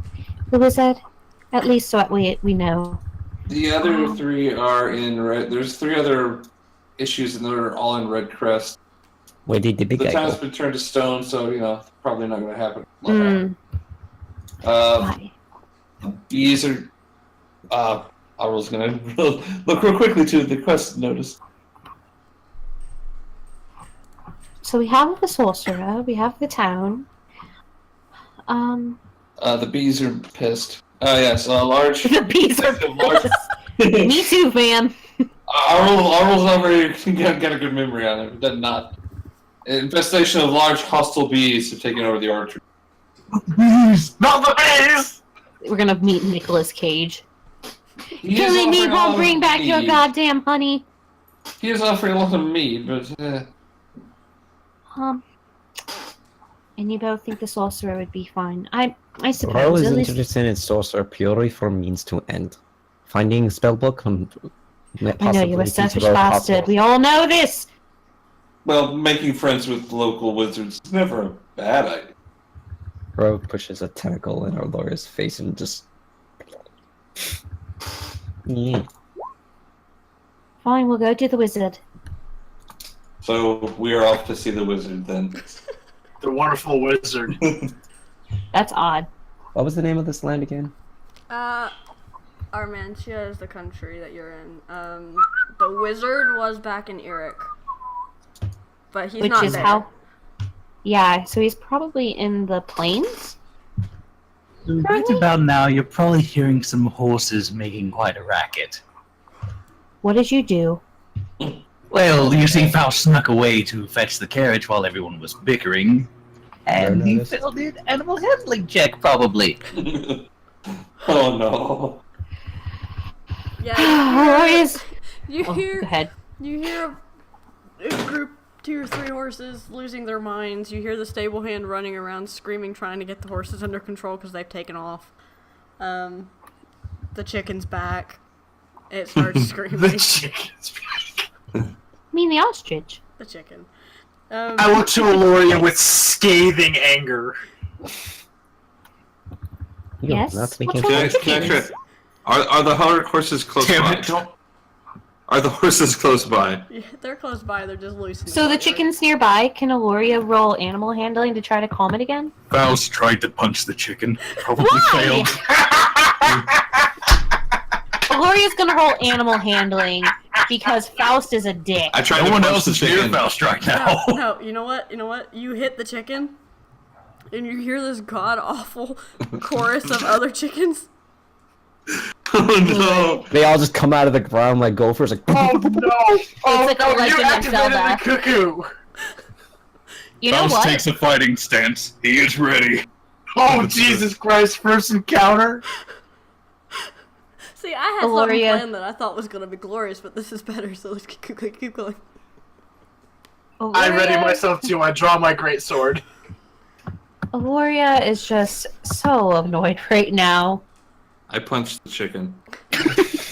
wizard? At least so that we know. The other three are in red. There's three other issues, and they're all in Red Crest. Where did the big The guy town's go? been turned to stone, so probably not going to happen. Why? Bees are. I was going to look real quickly to the quest notice. So we have the sorcerer, we have the town. The bees are pissed. Yes, large. The bees are large. Me too, fam. Arnold's not very got a good memory on it. It does not. Infestation of large hostile bees have taken over the orchard. Bees! Not the bees! We're gonna meet Nicolas Cage. He is Killing me offering a lot won't of bring back your mead. goddamn honey. He is offering a lot of mead, but And you both think the sorcerer would be fine. I Ro suppose. is At least interested in sorcerer purely for means to end. Finding spellbook I know you're a selfish bastard. We all know this. well, making friends with local wizards is never a bad idea. Ro pushes a tentacle in our lawyer's face and just. Yeah. Fine, we'll go to the wizard. So we are off to see the wizard then. The wonderful wizard. That's odd. What was the name of this land again? Armantia is the country that you're in. The wizard was back in Eric. But he's Which not is there. how. Yeah, so he's probably in the plains? Right about now, you're probably hearing some horses making quite a racket. What did you do? Well, you see, Faust snuck away to fetch the carriage while everyone was bickering, and he noticed. failed an animal handling check, probably. Oh no. Yeah, Is you oh, hear go ahead. you hear a group 2 or 3 horses losing their minds. You hear the stable hand running around screaming, trying to get the horses under control because they've taken off. The chicken's back. It starts screaming. The chicken's I mean the ostrich. The chicken. I look to Aloria with scathing anger. Yes? Not speaking What's wrong French. with Can I chickens? try? Are the horses close Damn by? it, don't. Are the horses close by? Yeah, they're close by. They're just loose. In So the courtyard. chicken's nearby. Can Aloria roll animal handling to try to calm it again? Faust tried to punch the chicken, probably Why? failed. Aloria's gonna roll animal handling because Faust is a dick. I tried No to one punch else the is near chicken. Faust right now. No, you know what? You know what? You hit the chicken, and you hear this god awful chorus of other chickens. Oh no! They all just come out of the ground like gophers, like. Oh no! Oh like no! a Legend You of activated Zelda. the cuckoo! You know Faust what? takes a fighting stance. He is ready. Oh Jesus Christ! First encounter. See, I had something Aloria. planned that I thought was gonna be glorious, but this is better. So let's keep going. I ready Aloria- myself too. I draw my great sword. Aloria is just so annoyed right now. I punched the chicken.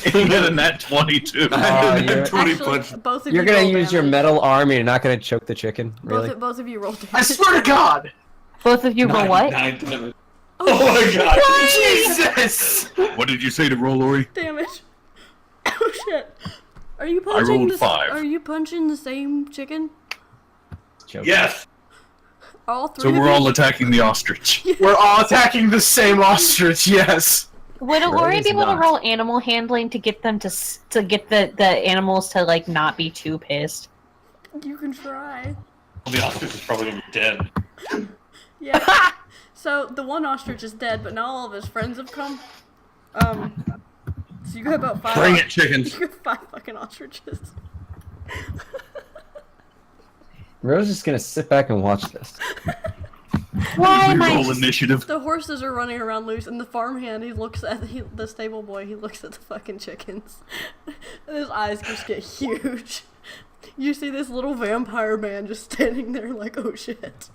He got a nat 22. Oh, you're- 20 Actually, punch. both of You're you gonna roll use your damage. metal arm and you're not gonna choke the chicken? Really? Both of you roll damage. I swear to God! Both of you roll what? 9 damage. Oh my god! Jesus! What did you say to roll, Lori? Damage. Oh shit. Are you punching rolled the 5. Are you punching the same chicken? Choke. Yes! All 3 So of we're you? all attacking the ostrich. We're all attacking the same ostrich. Yes. Would Aloria is be able to not. roll animal handling to get them to get the animals to like not be too pissed? You can try. The ostrich is probably gonna be dead. Yeah. So the one ostrich is dead, but now all of his friends have come. So you got about 5. Bring it, chickens! You got 5 fucking ostriches. Rose is gonna sit back and watch this. Why am Roll I? initiative. The horses are running around loose, and the farmhand, he looks at the stable boy, he looks at the fucking chickens. And his eyes just get huge. You see this little vampire man just standing there like, oh shit.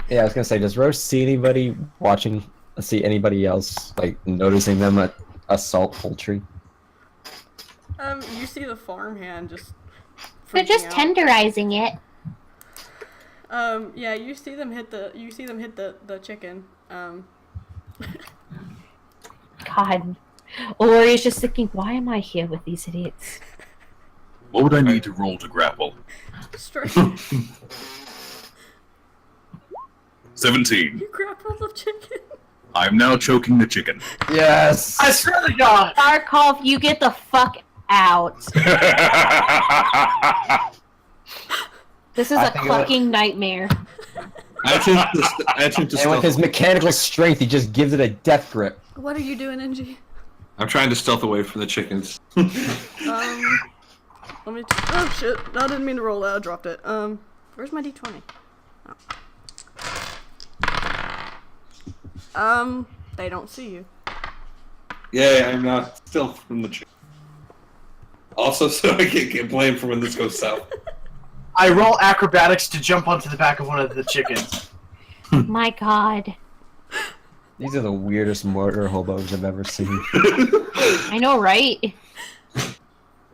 Yeah, I was gonna say, does Rose see anybody watching? See anybody else like noticing them assault poultry? You see the farmhand just They're just freaking out. tenderizing it. Yeah, you see them hit the chicken. God, Aloria's just thinking, why am I here with these idiots? What would I need to roll to grapple? Straight. 17. You grapple the chicken. I'm now choking the chicken. Yes. I swear to God. Tarkov, you get the fuck out. This is I a think fucking nightmare. I attempt to And with stealth. his mechanical strength, he just gives it a death grip. What are you doing, NG? I'm trying to stealth away from the chickens. Let me. Oh shit! I didn't mean to roll that. I dropped it. Where's my d20? Oh. They don't see you. Yeah, I'm not stealth from the chicken. Also, so I can't get blamed for when this goes south. I roll acrobatics to jump onto the back of one of the chickens. My God. These are the weirdest murder hobos I've ever seen. I know, right?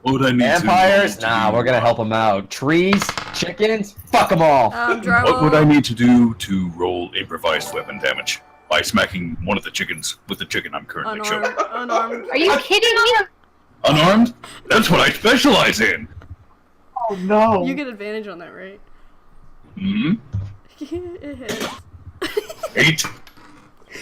What would I need Vampires? to Nah, do? we're gonna help them out. Trees? Chickens? Fuck them all. Drywall. What would I need to do to roll improvised weapon damage? By smacking one of the chickens with the chicken I'm currently choking. Unarmed. Are you kidding me? Unarmed? That's what I specialize in! Oh no! You get advantage on that, right? Hmm? It hits. 8.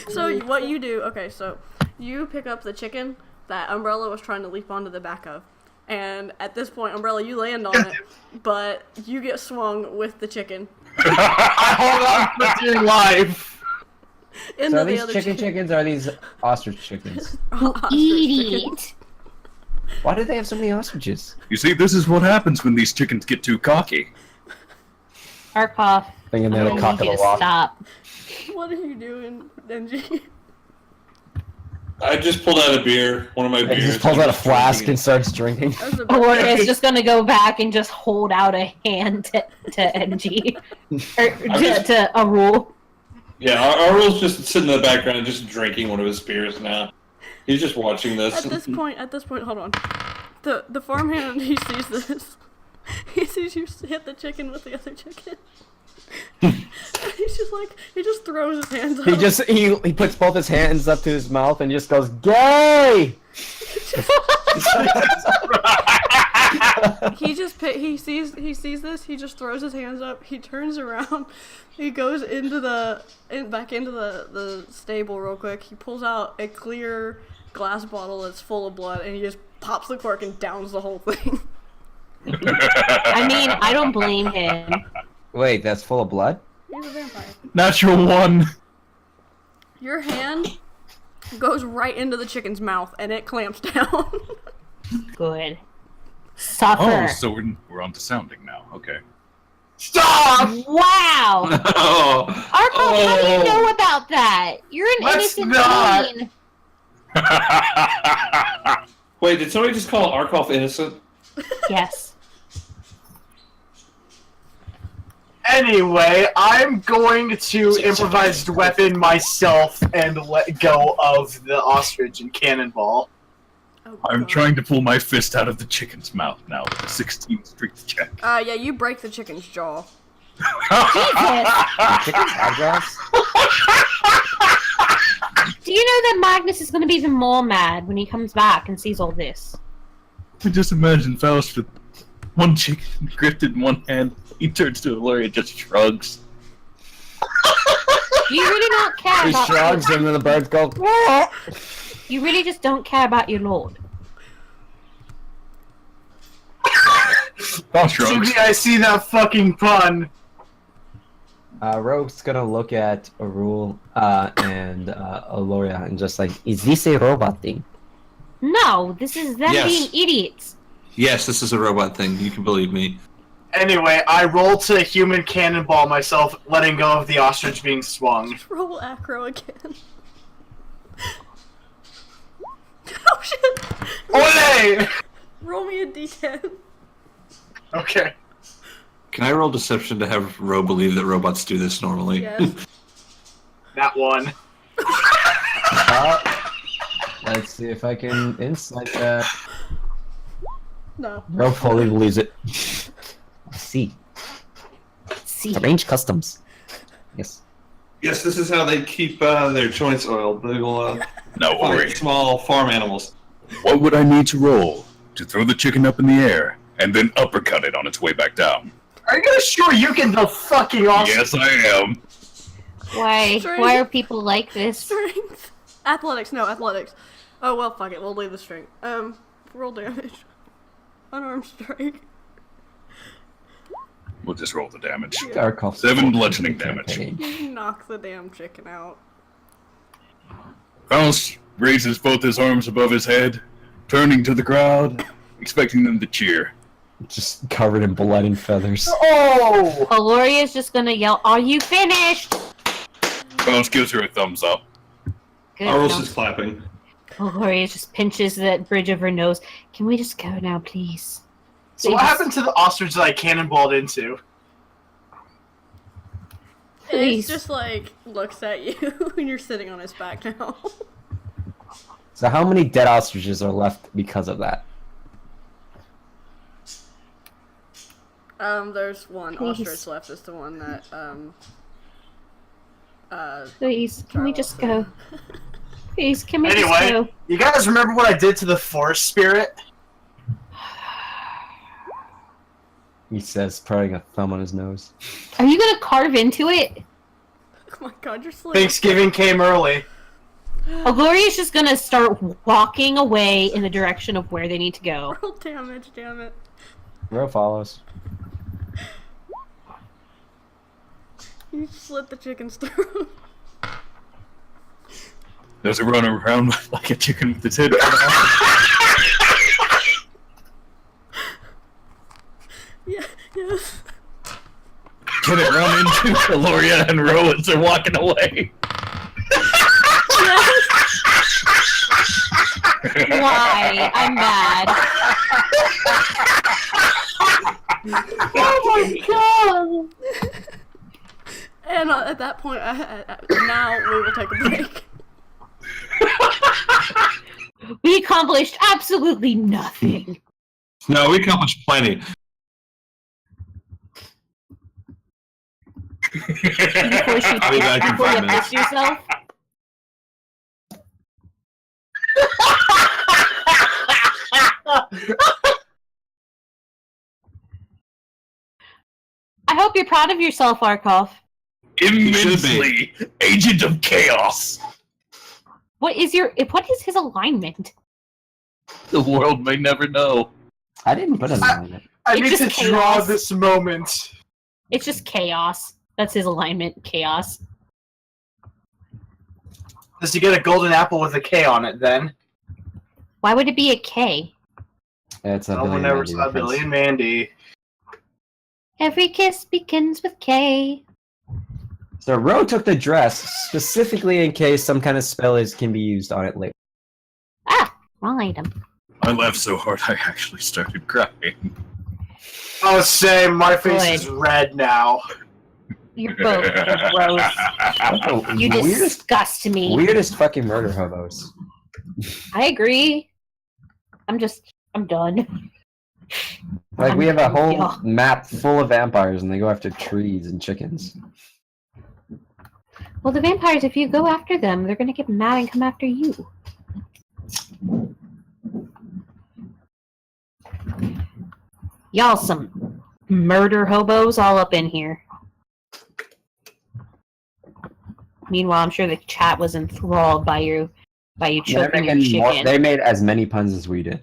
So what you do? Okay, so you pick up the chicken that Umbrella was trying to leap onto the back of, and at this point, Umbrella, you land on it, but you get swung with the chicken I hold on for dear life. into So are the these other chicken chickens or are these ostrich chickens? Eat it. Why do they have so many ostriches? You see, this is what happens when these chickens get too cocky. Tarkov, Thinking I'm they're the gonna cock need of you the to walk. stop. What are you doing, Denji? I just pulled out a beer, one of my He beers. just pulls out a flask and starts drinking. That's a Or is just gonna go back and just hold out a hand to NG. Or to a rule. Yeah, our rule's just sitting in the background and just drinking one of his beers now. He's just watching this. At this point, hold on. The farmhand, he sees this. He sees you hit the chicken with the other chicken. He's just like, he just throws his hands up. He puts both his hands up to his mouth and just goes, "Gay!" He sees this. He just throws his hands up. He turns around. He goes into back into the stable real quick. He pulls out a clear glass bottle that's full of blood, and he just pops the cork and downs the whole thing. I mean, I don't blame him. Wait, that's full of blood? He's a vampire. Natural 1! Your hand goes right into the chicken's mouth, and it clamps down. Good. Suffer. Oh, so we're on to sounding now. Okay. Stop! Wow! Oh, Arco, how do you know about that? You're an Let's innocent not. teen. wait, did somebody just call Arkoff innocent? Yes. Anyway, I'm going to improvised weapon myself and let go of the ostrich and cannonball. Oh, I'm God. trying to pull my fist out of the chicken's mouth now with a 16 strength check. Yeah, you break the chicken's jaw. Chickens have jaws? Do you know that Magnus is going to be even more mad when he comes back and sees all this? I just imagine Faust with one chicken gripped in one hand. He turns to Illyria and just shrugs. Do you really not care He about shrugs and then the birds go, "Wah!" You really just don't care about your lord. Faust shrugs. Sugi, I see that fucking pun. Rogue's gonna look at Arul and Aloria and just like, is this a robot thing? No, this is them Yes. being idiots. Yes, this is a robot thing. You can believe me. Anyway, I roll to human cannonball myself, letting go of the ostrich being swung. Roll acro again. Oh shit! Ole! Roll me a d10. Okay. Can I roll deception to have Ro believe that robots do this normally? Yes. That one. Let's see if I can insight that. No. Rogue fully believes it. See. See. Arrange customs. Yes. Yes, this is how they keep their joints oiled. They will No find worry. small farm animals. What would I need to roll to throw the chicken up in the air and then uppercut it on its way back down. Are you gonna Shoryuken the fucking ostrich? Yes, I am. Why? Strength. Why are people like this? Strength. Athletics. No, athletics. Oh, well, fuck it. We'll leave the strength. Roll damage. Unarmed strike. We'll just roll the damage. Darkoff 7 bludgeoning damage. You knock the damn chicken out. Faust raises both his arms above his head, turning to the crowd, expecting them to cheer. Just covered in blood and feathers. Oh! Valoria's just gonna yell, "Are you finished?" Faust gives her a thumbs up. Good. Arlos no. is clapping. Valoria just pinches that bridge of her nose. Can we just go now, please? So what happened to the ostrich that I cannonballed into? Please. It's just like, looks at you, and you're sitting on his back now. So how many dead ostriches are left because of that? There's one Please. ostrich left. It's the one that, Please, can we just go? Please, can we just Anyway, go? you guys remember what I did to the forest spirit? He says, putting a thumb on his nose. Are you gonna carve into it? oh my god, you're sleeping. Thanksgiving came early. Valoria's just gonna start walking away in the direction of where they need to go. Roll damage, damn it. Row follows. You slit the chicken's throat. Does it run around like a chicken with its head? Yeah, yes. Can it run into Valoria and Ro as they're walking away? Yes. Why? I'm mad. Oh my god! And at that point, now we will take a break. We accomplished absolutely nothing. No, we accomplished plenty. Before she I'll be back in before 5 you minutes. piss yourself. I hope you're proud of yourself, Arkoff. Immensely! Agent of Chaos! What is his alignment? The world may never know. I didn't put him on it. I It's need to just draw chaos. this moment. It's just chaos. That's his alignment, chaos. Does he get a golden apple with a K on it then? Why would it be a K? It's a No one billion ever Mandy saw reference. Billy and Mandy. Every kiss begins with K. So Ro took the dress specifically in case some kind of spell can be used on it later. Ah, wrong item. I laughed so hard I actually started crying. Oh, same. My face Good. is red now. You're both gross. You disgust me. Weirdest fucking murder hobos. I agree. I'm done. Like, we have a whole Yeah. map full of vampires and they go after trees and chickens. Well, the vampires, if you go after them, they're gonna get mad and come after you. Y'all some murder hobos all up in here. Meanwhile, I'm sure the chat was enthralled by you They're choking your making more, chicken. they made as many puns as we did.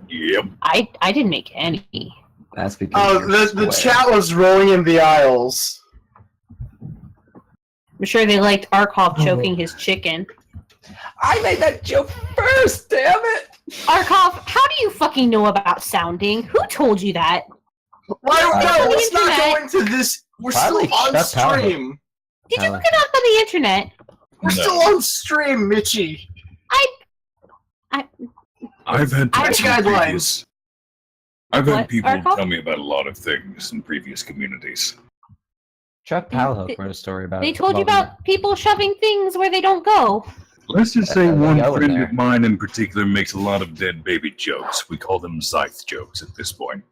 Yep. I didn't make any. That's because Oh, you're the square. chat was rolling in the aisles. I'm sure they liked Arkoff choking his chicken. I made that joke first, damn it! Arkoff, how do you fucking know about sounding? Who told you that? Why? on No, the let's not go internet. into this. We're Probably still on shut down. stream. Did you Tyler. look it up on the internet? We're still on stream, Mitchie. I've had I- some Guidelines. previous- I've had What, people Arkoff? tell me about a lot of things in previous communities. Chuck Palahniuk wrote a story about They it. told you about people shoving things where they don't go. Let's just say That's one yelling friend there. of mine in particular makes a lot of dead baby jokes. We call them Zyth jokes at this point.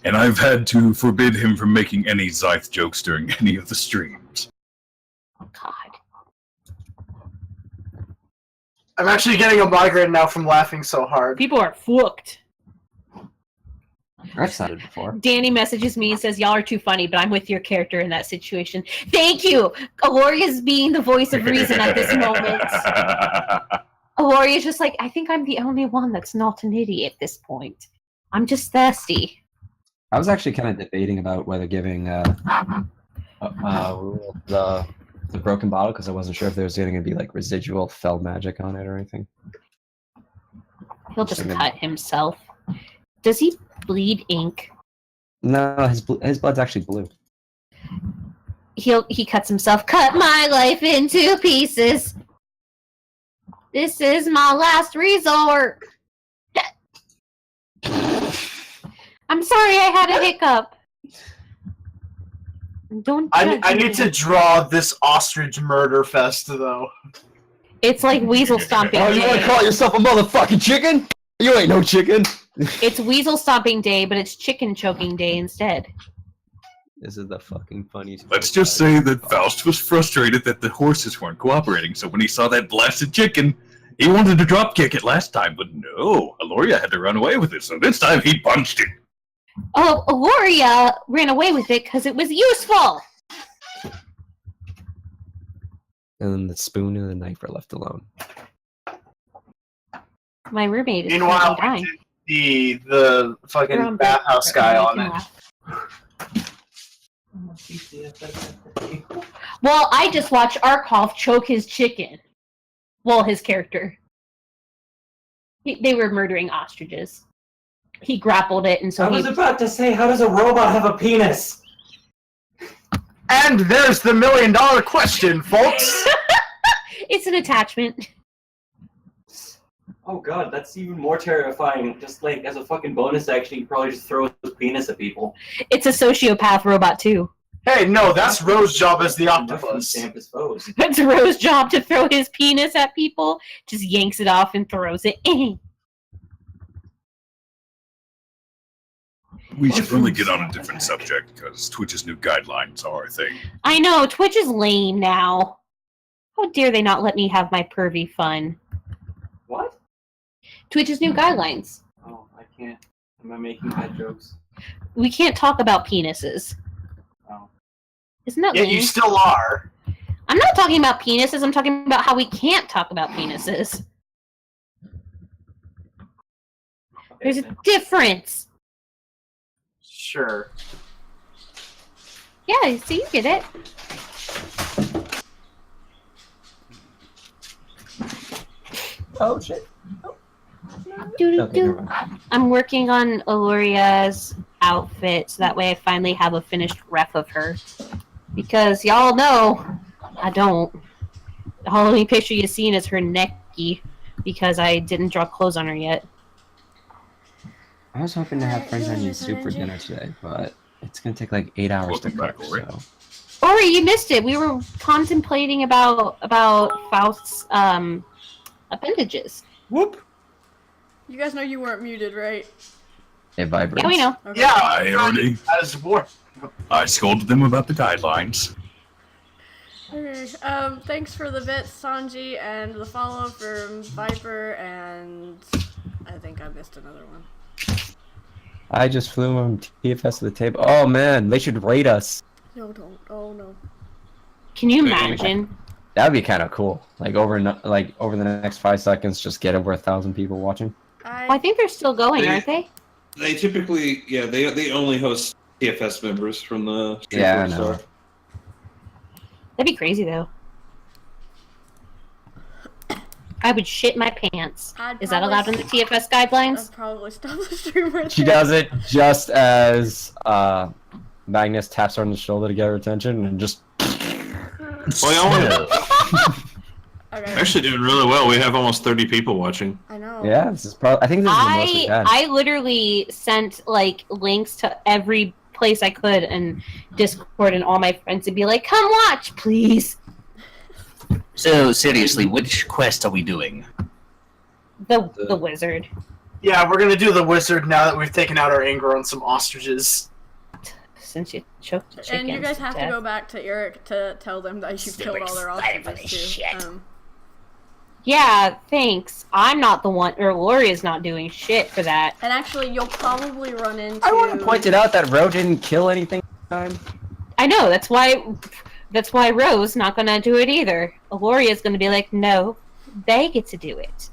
And I've had to forbid him from making any Zyth jokes during any of the streams. Oh, God. I'm actually getting a migraine now from laughing so hard. People are fucked. I've said it before. Danny messages me and says, "Y'all are too funny, but I'm with your character in that situation." Thank you! Aloria's being the voice of reason at this moment. Aloria's just like, I think I'm the only one that's not an idiot at this point. I'm just thirsty. I was actually kind of debating about whether giving the broken bottle, because I wasn't sure if there was going to be like residual fell magic on it or anything. He'll just cut himself. Does he bleed ink? No, his blood's actually blue. He cuts himself. Cut my life into pieces. This is my last resort. I'm sorry, I had a hiccup. Don't. I need to draw this ostrich murder fest though. It's like weasel stomping. Oh, you want to call yourself a motherfucking chicken? You ain't no chicken. It's weasel stomping day, but it's chicken choking day instead. This is the fucking funniest. Let's just say that Faust was frustrated that the horses weren't cooperating, so when he saw that blasted chicken, he wanted to drop kick it last time, but no, Aloria had to run away with it, so this time he punched it. Oh, Aloria ran away with it because it was useful! And then the spoon and the knife are left alone. My roommate is Meanwhile, dying. the fucking bathhouse guy on it. Well, I just watched Arkhov choke his chicken. Well, his character. They were murdering ostriches. He grappled it, and so I was about to say, how does a robot have a penis? And there's the $1 million question, folks. It's an attachment. Oh god, that's even more terrifying. Just like as a fucking bonus action, you probably just throw his penis at people. It's a sociopath robot too. Hey, no, that's Rose's job as the octopus. Stamp his foes. It's Rose's job to throw his penis at people. Just yanks it off and throws it. We should really get on a different subject, because Twitch's new guidelines are a thing. I know, Twitch is lame now. How dare they not let me have my pervy fun? What? Twitch's new guidelines. Oh, I can't. Am I making bad jokes? We can't talk about penises. Oh. Isn't that Yeah, lame? you still are. I'm not talking about penises, I'm talking about how we can't talk about penises. There's a difference. Sure. Yeah, see, you get it. Oh shit. Doo-doo-doo. I'm working on Aloria's outfit, so that way I finally have a finished ref of her. Because y'all know, I don't. The only picture you've seen is her necky, because I didn't draw clothes on her yet. I was hoping to have friends onion soup for dinner today, but it's gonna take like 8 hours to cook. So. Ori, you missed it. We were contemplating about Faust's appendages. Whoop. You guys know you weren't muted, right? It vibrates. Yeah, we know. Okay. Yeah, I scolded them about the guidelines. Okay, thanks for the bits, Sanji, and the follow from Viper, and I think I missed another one. I just flew from TFS to the table. Oh man, they should rate us. No, don't. Oh no. Can you imagine? That'd be kind of cool. Like over the next 5 seconds, just get over 1,000 people watching. I think they're still going, aren't they? They typically, yeah, they only host TFS members from the Yeah, I know. That'd be crazy though. I would shit my pants. Is that allowed in the TFS guidelines? I'd probably stop the stream right She there. does it just as Magnus taps her on the shoulder to get her attention and just. Well, Okay. actually doing really well. We have almost 30 people watching. I know. Yeah, this is probably. I think this is the most we've had. I literally sent like links to every place I could in Discord and all my friends to be like, "Come watch, please." So, seriously, which quest are we doing? The wizard. Yeah, we're gonna do the wizard now that we've taken out our anger on some ostriches. Since you choked the chicken. And you guys have to death. go back to Eric to tell them that you killed all their ostriches too. Yeah, thanks. I'm not the one, or Loria's not doing shit for that. And actually, you'll probably run into. I want to point it out that Ro didn't kill anything this time. I know, that's why Ro's not gonna do it either. Loria's gonna be like, no, they get to do it.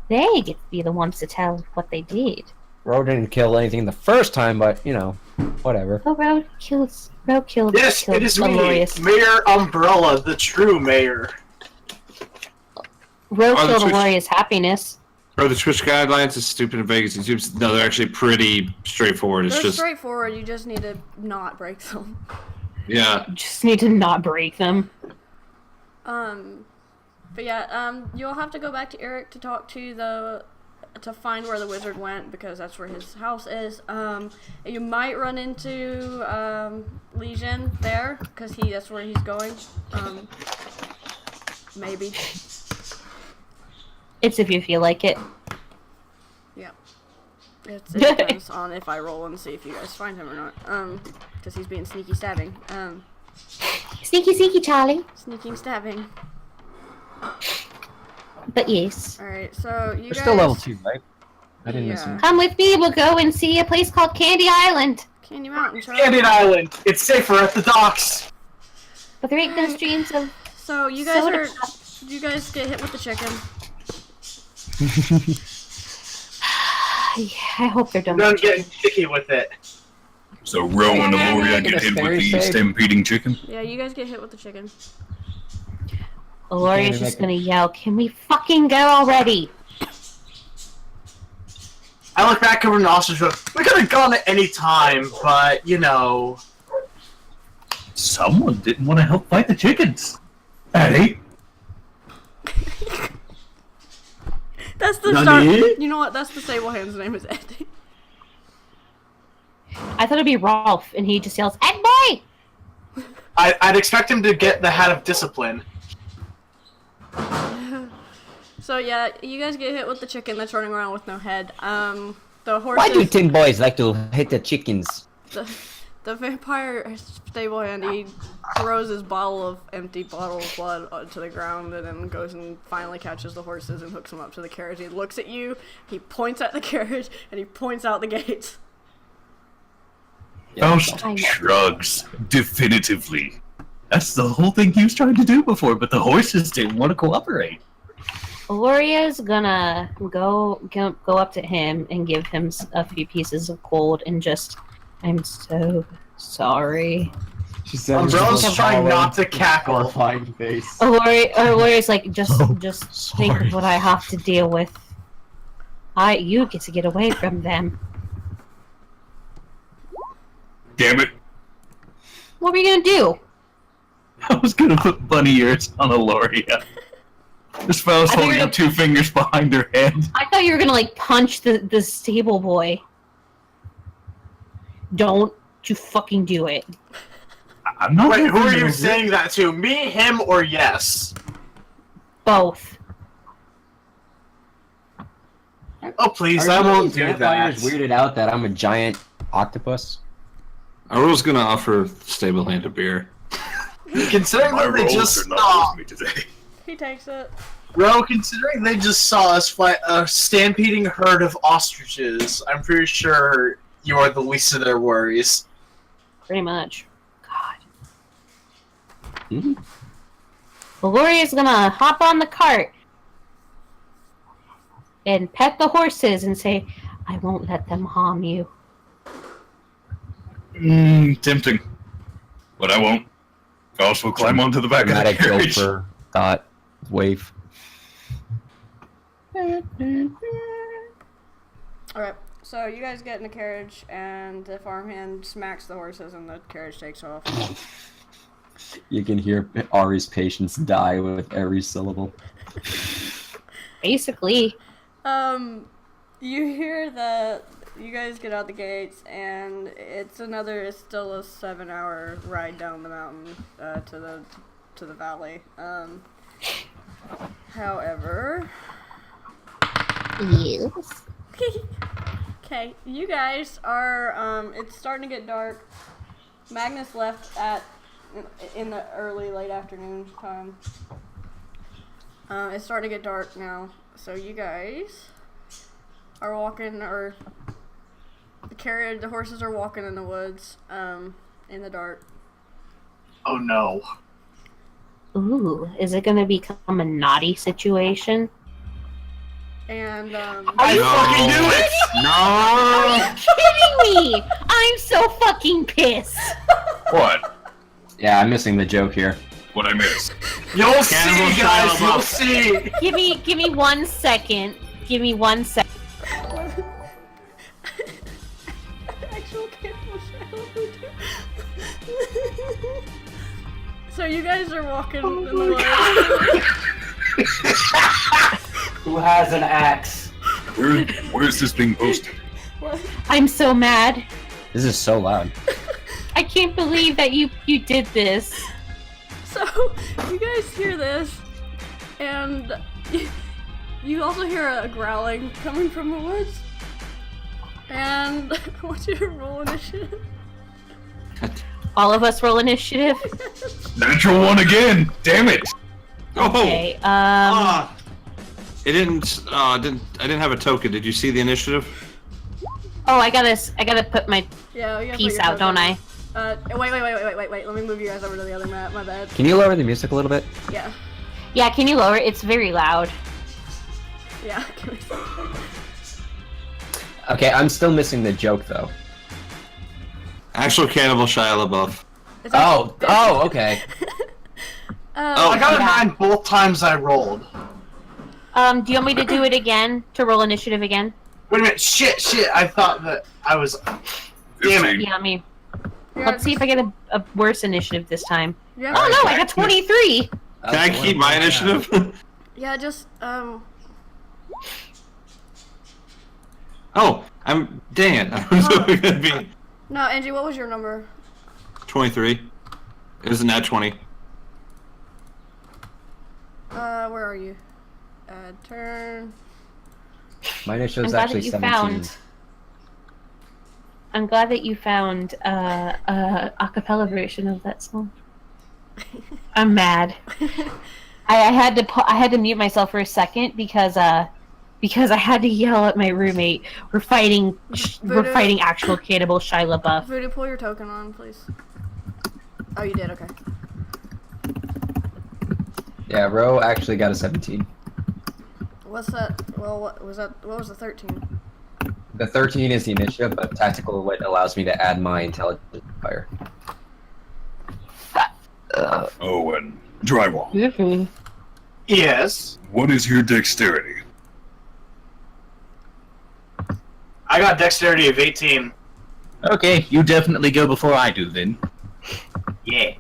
They get to be the ones to tell what they did. Ro didn't kill anything the first time, but, you know, whatever. Oh, Ro killed Yes, killed it is me, Valorius. Mayor Umbrella, the true mayor. Ro Oh, the killed Twitch- Valorius' happiness. Bro, the Twitch guidelines is stupid in Vegas. YouTube's, no, they're actually pretty straightforward. It's They're just, straightforward. You just need to not break them. yeah. Just need to not break them. But yeah, you'll have to go back to Eric to talk to find where the wizard went, because that's where his house is. You might run into Legion there, because that's where he's going. Maybe. It's if you feel like it. Yeah. It depends on if I roll and see if you guys find him or not. Because he's being sneaky stabbing. Sneaky, Charlie. Sneaking stabbing. But yes. Alright, so you We're guys... still level 2, right? I didn't Yeah. listen. Come with me, we'll go and see a place called Candy Island. Candy Mountain, Charlie. Candy Island. It's safer at the docks. But there ain't no streams of So you guys soda are... pop. You guys get hit with the chicken. I hope they're done. Don't get picky with it. So Ro and Aloria get hit with the stampeding chicken. Yeah, you guys get hit with the chicken. Lori's just gonna yell, can we fucking go already? I look back over an ostrich. We could have gone at any time, but you know. Someone didn't want to help fight the chickens. Eddie? That's the Nani? start. You know what? That's the stable hand's name is Eddie. I thought it'd be Rolf, and he just yells, Ed boy! I'd expect him to get the hat of discipline. So yeah, you guys get hit with the chicken that's running around with no head. The horses. Why do tin boys like to hit the chickens? The vampire stable hand, he throws his empty bottle of blood onto the ground, and then goes and finally catches the horses and hooks them up to the carriage. He looks at you, he points at the carriage, and he points out the gates. Faust shrugs definitively. That's the whole thing he was trying to do before, but the horses didn't want to cooperate. Loria's gonna go up to him and give him a few pieces of gold and just, I'm so sorry. She said, Umbrella's trying not to cackle. Horrifying face. Loria's like, just think sorry. of what I have to deal with. You get to get away from them. Damn it. What were you gonna do? I was gonna put bunny ears on Aloria. This fellow's I think holding you're up 2 fingers behind her head. I thought you were gonna like punch the stable boy. Don't you fucking do it. I'm not. Wait, who are you gonna- saying that to? Me, him, or yes? Both. Oh please, Are I you won't do vampires that. weirded out that I'm a giant octopus? Aurel's gonna offer Stable Hand a beer. Considering My that they rolls just are not saw, with me today. He takes it. bro, considering they just saw us fight a stampeding herd of ostriches, I'm pretty sure you are the least of their worries. Pretty much. God. Mhm. Valoria's gonna hop on the cart and pet the horses and say, I won't let them harm you. Tempting. But I won't. Faust will climb onto the back of the Dramatic carriage. gopher thought wave. Alright, so you guys get in the carriage, and the farmhand smacks the horses, and the carriage takes off. You can hear Ari's patience die with every syllable. Basically. You hear that you guys get out the gates, and it's still a 7-hour ride down the mountain to the valley. However, Yes. okay, you guys are. It's starting to get dark. Magnus left in the late afternoon time. It's starting to get dark now, so you guys are walking, or the horses are walking in the woods, in the dark. Oh no. Ooh, is it gonna become a naughty situation? And I fucking knew it! Are No. you kidding me? I'm so fucking pissed. What? Yeah, I'm missing the joke here. What I miss? You'll Cannibal see, guys. Shia You'll LaBeouf. see. Give me 1 second. Give me 1 second. actual cannibal Shia. So you guys are walking in the woods. Who has an axe? Where's this being posted? What? I'm so mad. This is so loud. I can't believe that you did this. So you guys hear this, and you also hear a growling coming from the woods. And I want you to roll initiative. All of us roll initiative. Natural one again. Damn it. Okay. It didn't. I didn't have a token. Did you see the initiative? Oh, I gotta put my Yeah, you gotta piece put your out, don't I? Wait. Let me move you guys over to the other map. My bad. Can you lower the music a little bit? Yeah. Yeah, can you lower it? It's very loud. Yeah. Give me a second. Okay, I'm still missing the joke though. Actual cannibal Shia LaBeouf. It's Oh, okay. I got a Yeah. 9 both times I rolled. Do you want me to do it again? To roll initiative again? Wait a minute. Shit. I thought that I was. Damn it. Yeah, me. Yeah, Let's see if I get a worse initiative this time. Yeah. Oh no, I got 23! Can I keep my initiative? Yeah, just Oh, dang it. I was hoping it'd be No, Angie, what was your number? 23. It was a nat 20. Where are you? Turn. My initiative I'm is glad actually that you 17. found. I'm glad that you found a acapella version of that song. I'm mad. I had to mute myself for a second because I had to yell at my roommate. We're fighting actual cannibal Shia LaBeouf. Voodoo, pull your token on, please. Oh, you did. Okay. Yeah, Ro actually got a 17. What's that? Well, what was that? What was the 13? The 13 is the initiative, but tactical wit allows me to add my intelligence fire. Oh, and drywall. Yes. What is your dexterity? I got dexterity of 18. Okay, you definitely go before I do then. Yeah.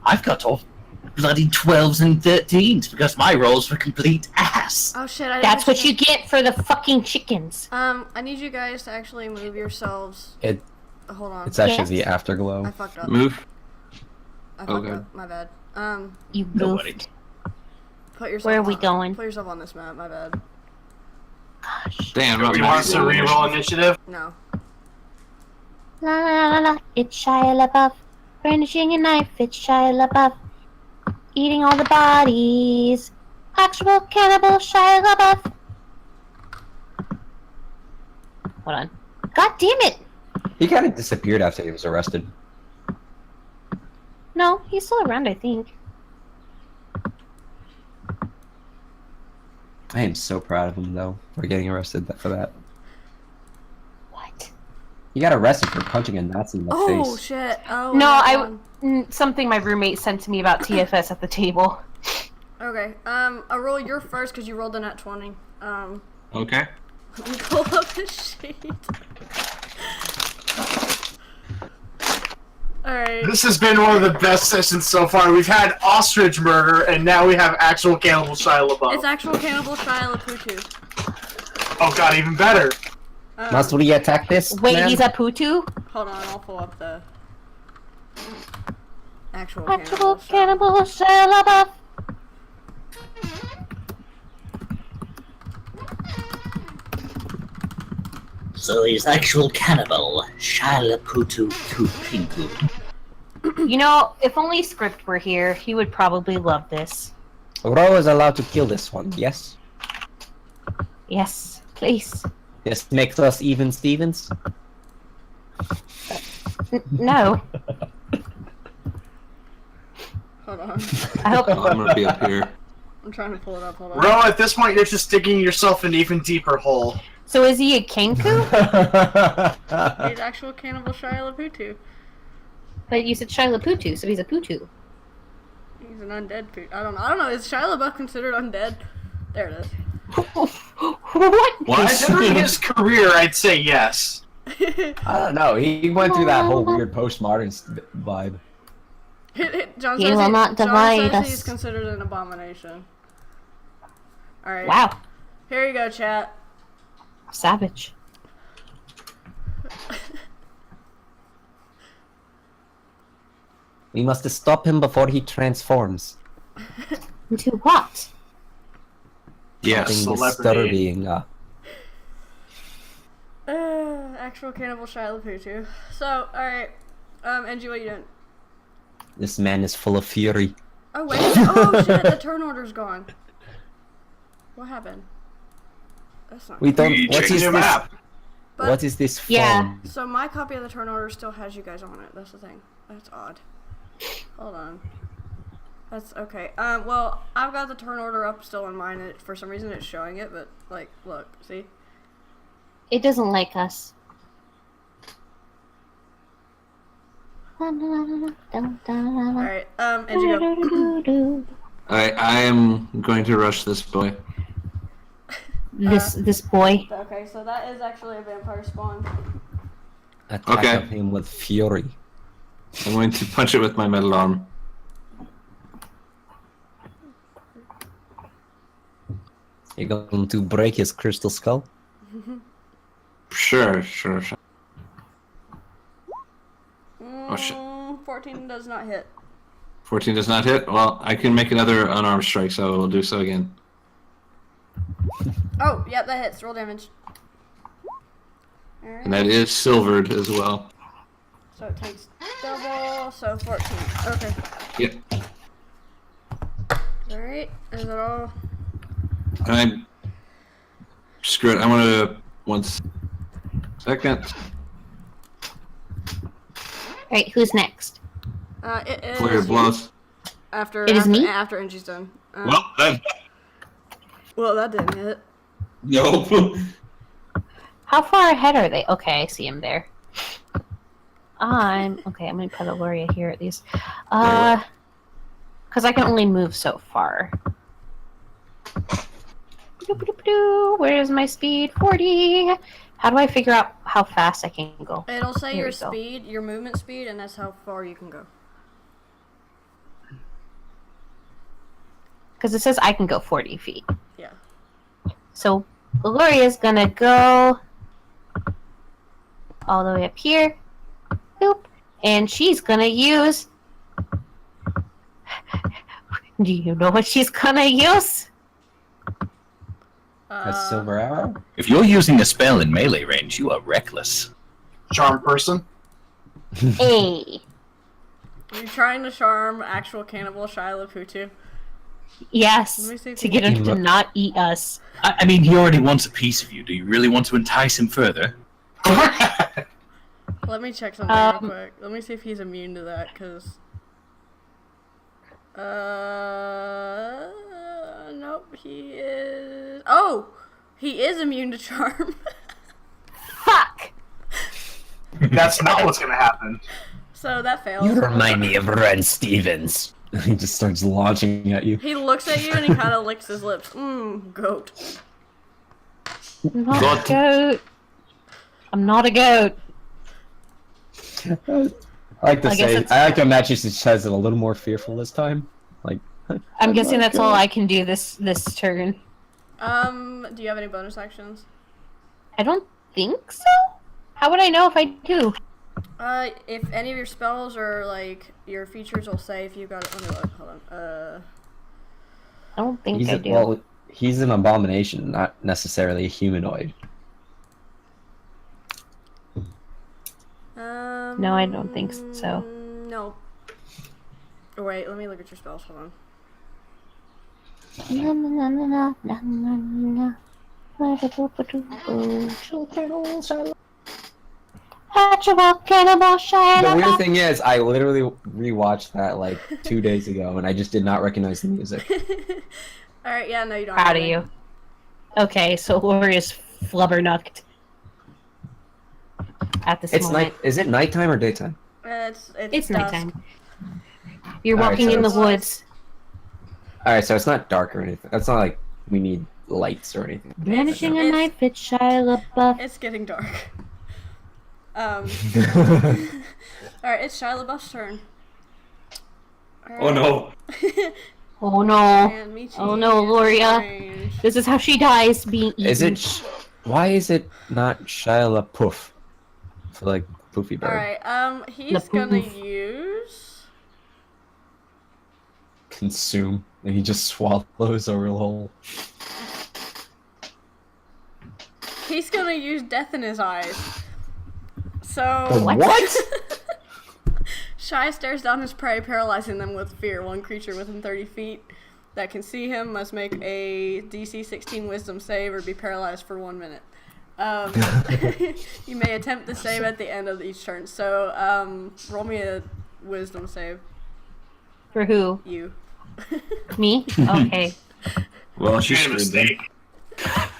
I've got all bloody 12s and 13s because my rolls were complete ass. Oh shit! I That's didn't what you get for the fucking chickens. I need you guys to actually move yourselves. Hold on. It's actually Yes. the afterglow. I fucked up. Move. I fucked Okay. up. My bad. You Nobody. goofed. Put yourself. Where are we on- going? Put yourself on this map. My bad. Gosh. Damn, Do you want us to reroll initiative? No. La la la la, it's Shia LaBeouf. Brandishing a knife, it's Shia LaBeouf. Eating all the bodies. Actual cannibal Shia LaBeouf. Hold on. God damn it! He kind of disappeared after he was arrested. No, he's still around, I think. I am so proud of him, though, for getting arrested for that. What? He got arrested for punching a Nazi in the Oh face. shit! Oh. No, that one. something my roommate sent to me about TFS at the table. Okay. I roll your first because you rolled a nat 20. Okay. Let me pull up the sheet. Alright. This has been one of the best sessions so far. We've had ostrich murder, and now we have actual cannibal Shia LaBeouf. It's actual cannibal Shia LaPutu. Oh god, even better. Must we attack this? Wait, man? he's a Putu? Hold on, I'll pull up the actual Actual cannibal Shia. cannibal Shia LaBeouf. So he's actual cannibal, Shia LaPutu Pinku. You know, if only Script were here, he would probably love this. Ro is allowed to kill this one, yes? Yes, please. This makes us even Stevens? No. Hold on. I hope. I'm gonna be up here. I'm trying to pull it up. Hold on. Ro, at this point, you're just digging yourself an even deeper hole. So is he a Kenku? He's actual cannibal Shia LaPutu. But you said Shia LaPutu, so he's a Putu. He's an undead Putu. I don't know. Is Shia LaBeouf considered undead? There it is. What? Considering his career, I'd say yes. I don't know, he went through that whole weird postmodern vibe. John He says, will not John divide says us. he's considered an abomination. Alright. Wow. Here you go, chat. Savage. We must stop him before he transforms. Into what? Yes. Something Celebrity. disturbing. Actual cannibal Shia LaPutu. So, alright. Angie, what you doing? This man is full of fury. Oh, wait. Oh, shit. The turn order's gone. What happened? That's not We don't. We What changed is the this? map. But- What is this Yeah. form? So my copy of the turn order still has you guys on it. That's the thing. That's odd. Hold on. That's okay. Well, I've got the turn order up still on mine. And for some reason, it's showing it. But like, look, see? It doesn't like us. All right. Angie, go. I am going to rush this boy. This boy. Okay, so that is actually a vampire spawn. Attack Okay. of him with fury. I'm going to punch it with my metal arm. You're going to break his crystal skull? Sure. Oh, shit. 14 does not hit. 14 does not hit. Well, I can make another unarmed strike, so I will do so again. Oh, yeah, that hits. Roll damage. Alright. And that is silvered as well. So it takes double, so 14. Okay. Yep. Alright, is that all? And screw it. I want to 1 second. Alright, who's next? It is Clear blows. after It is after, me? after Angie's done. Well, That didn't hit. no. How far ahead are they? Okay, I see him there. I'm gonna put Aloria here at least. Because I can only move so far. Where's my speed? 40. How do I figure out how fast I can go? It'll say Here your we go. speed, your movement speed, and that's how far you can go. Because it says I can go 40 feet. Yeah. So Aloria's gonna go all the way up here. Boop. And she's gonna use. Do you know what she's gonna use? A silver arrow? If you're using a spell in melee range, you are reckless. Charm person. Hey. Are you trying to charm actual cannibal Shia LaPutu? Yes. Let me see if To he- get him to not eat us. I mean, he already wants a piece of you. Do you really want to entice him further? Let me check something real quick. Let me see if he's immune to that, because... Nope, he is... Oh! He is immune to charm. Fuck! That's not what's gonna happen. So that fails. You remind me of Ren Stevens. He just starts launching at you. He looks at you and he kind of licks his lips. Goat. I'm not a goat. I'm not a goat. I like to I guess say, it's- I like to imagine she says it a little more fearful this time. Like, I'm guessing not that's all I can do this turn. Do you have any bonus actions? I don't think so. How would I know if I do? If any of your spells or, like, your features will say if you got it. Let me look. Hold on. I don't think he's I do. well, he's an abomination, not necessarily a humanoid. No, I don't think so. No. Oh, wait, let me look at your spells. Hold on. The weird thing is, I literally rewatched that like 2 days ago, and I just did not recognize the music. Alright, yeah, no, you don't. Proud of you. Okay, so Loria's flubbernucked at this It's moment. night. Is it nighttime or daytime? It's It's dusk. nighttime. You're Alright, walking so in the it's- woods. All right, so it's not dark or anything. It's not like we need lights or anything. Vanishing a It's- night fit Shia LaBeouf. It's getting dark. Alright, it's Shia LaBeouf's turn. Oh no. Oh no. And Michi Oh no, is Loria. range. This is how she dies, being eaten. Is it? Why is it not Shia LaPoof? For like poofy bird. Alright, he's gonna LaPoof. use... Consume, and he just swallows a real whole. He's gonna use death in his eyes. So... What? Shia stares down his prey, paralyzing them with fear. One creature within 30 feet that can see him must make a DC 16 Wisdom save or be paralyzed for 1 minute. You may attempt the save at the end of each turn. So, roll me a Wisdom save. For who? You. Me? Okay. Well, she Made a screwed them. mistake.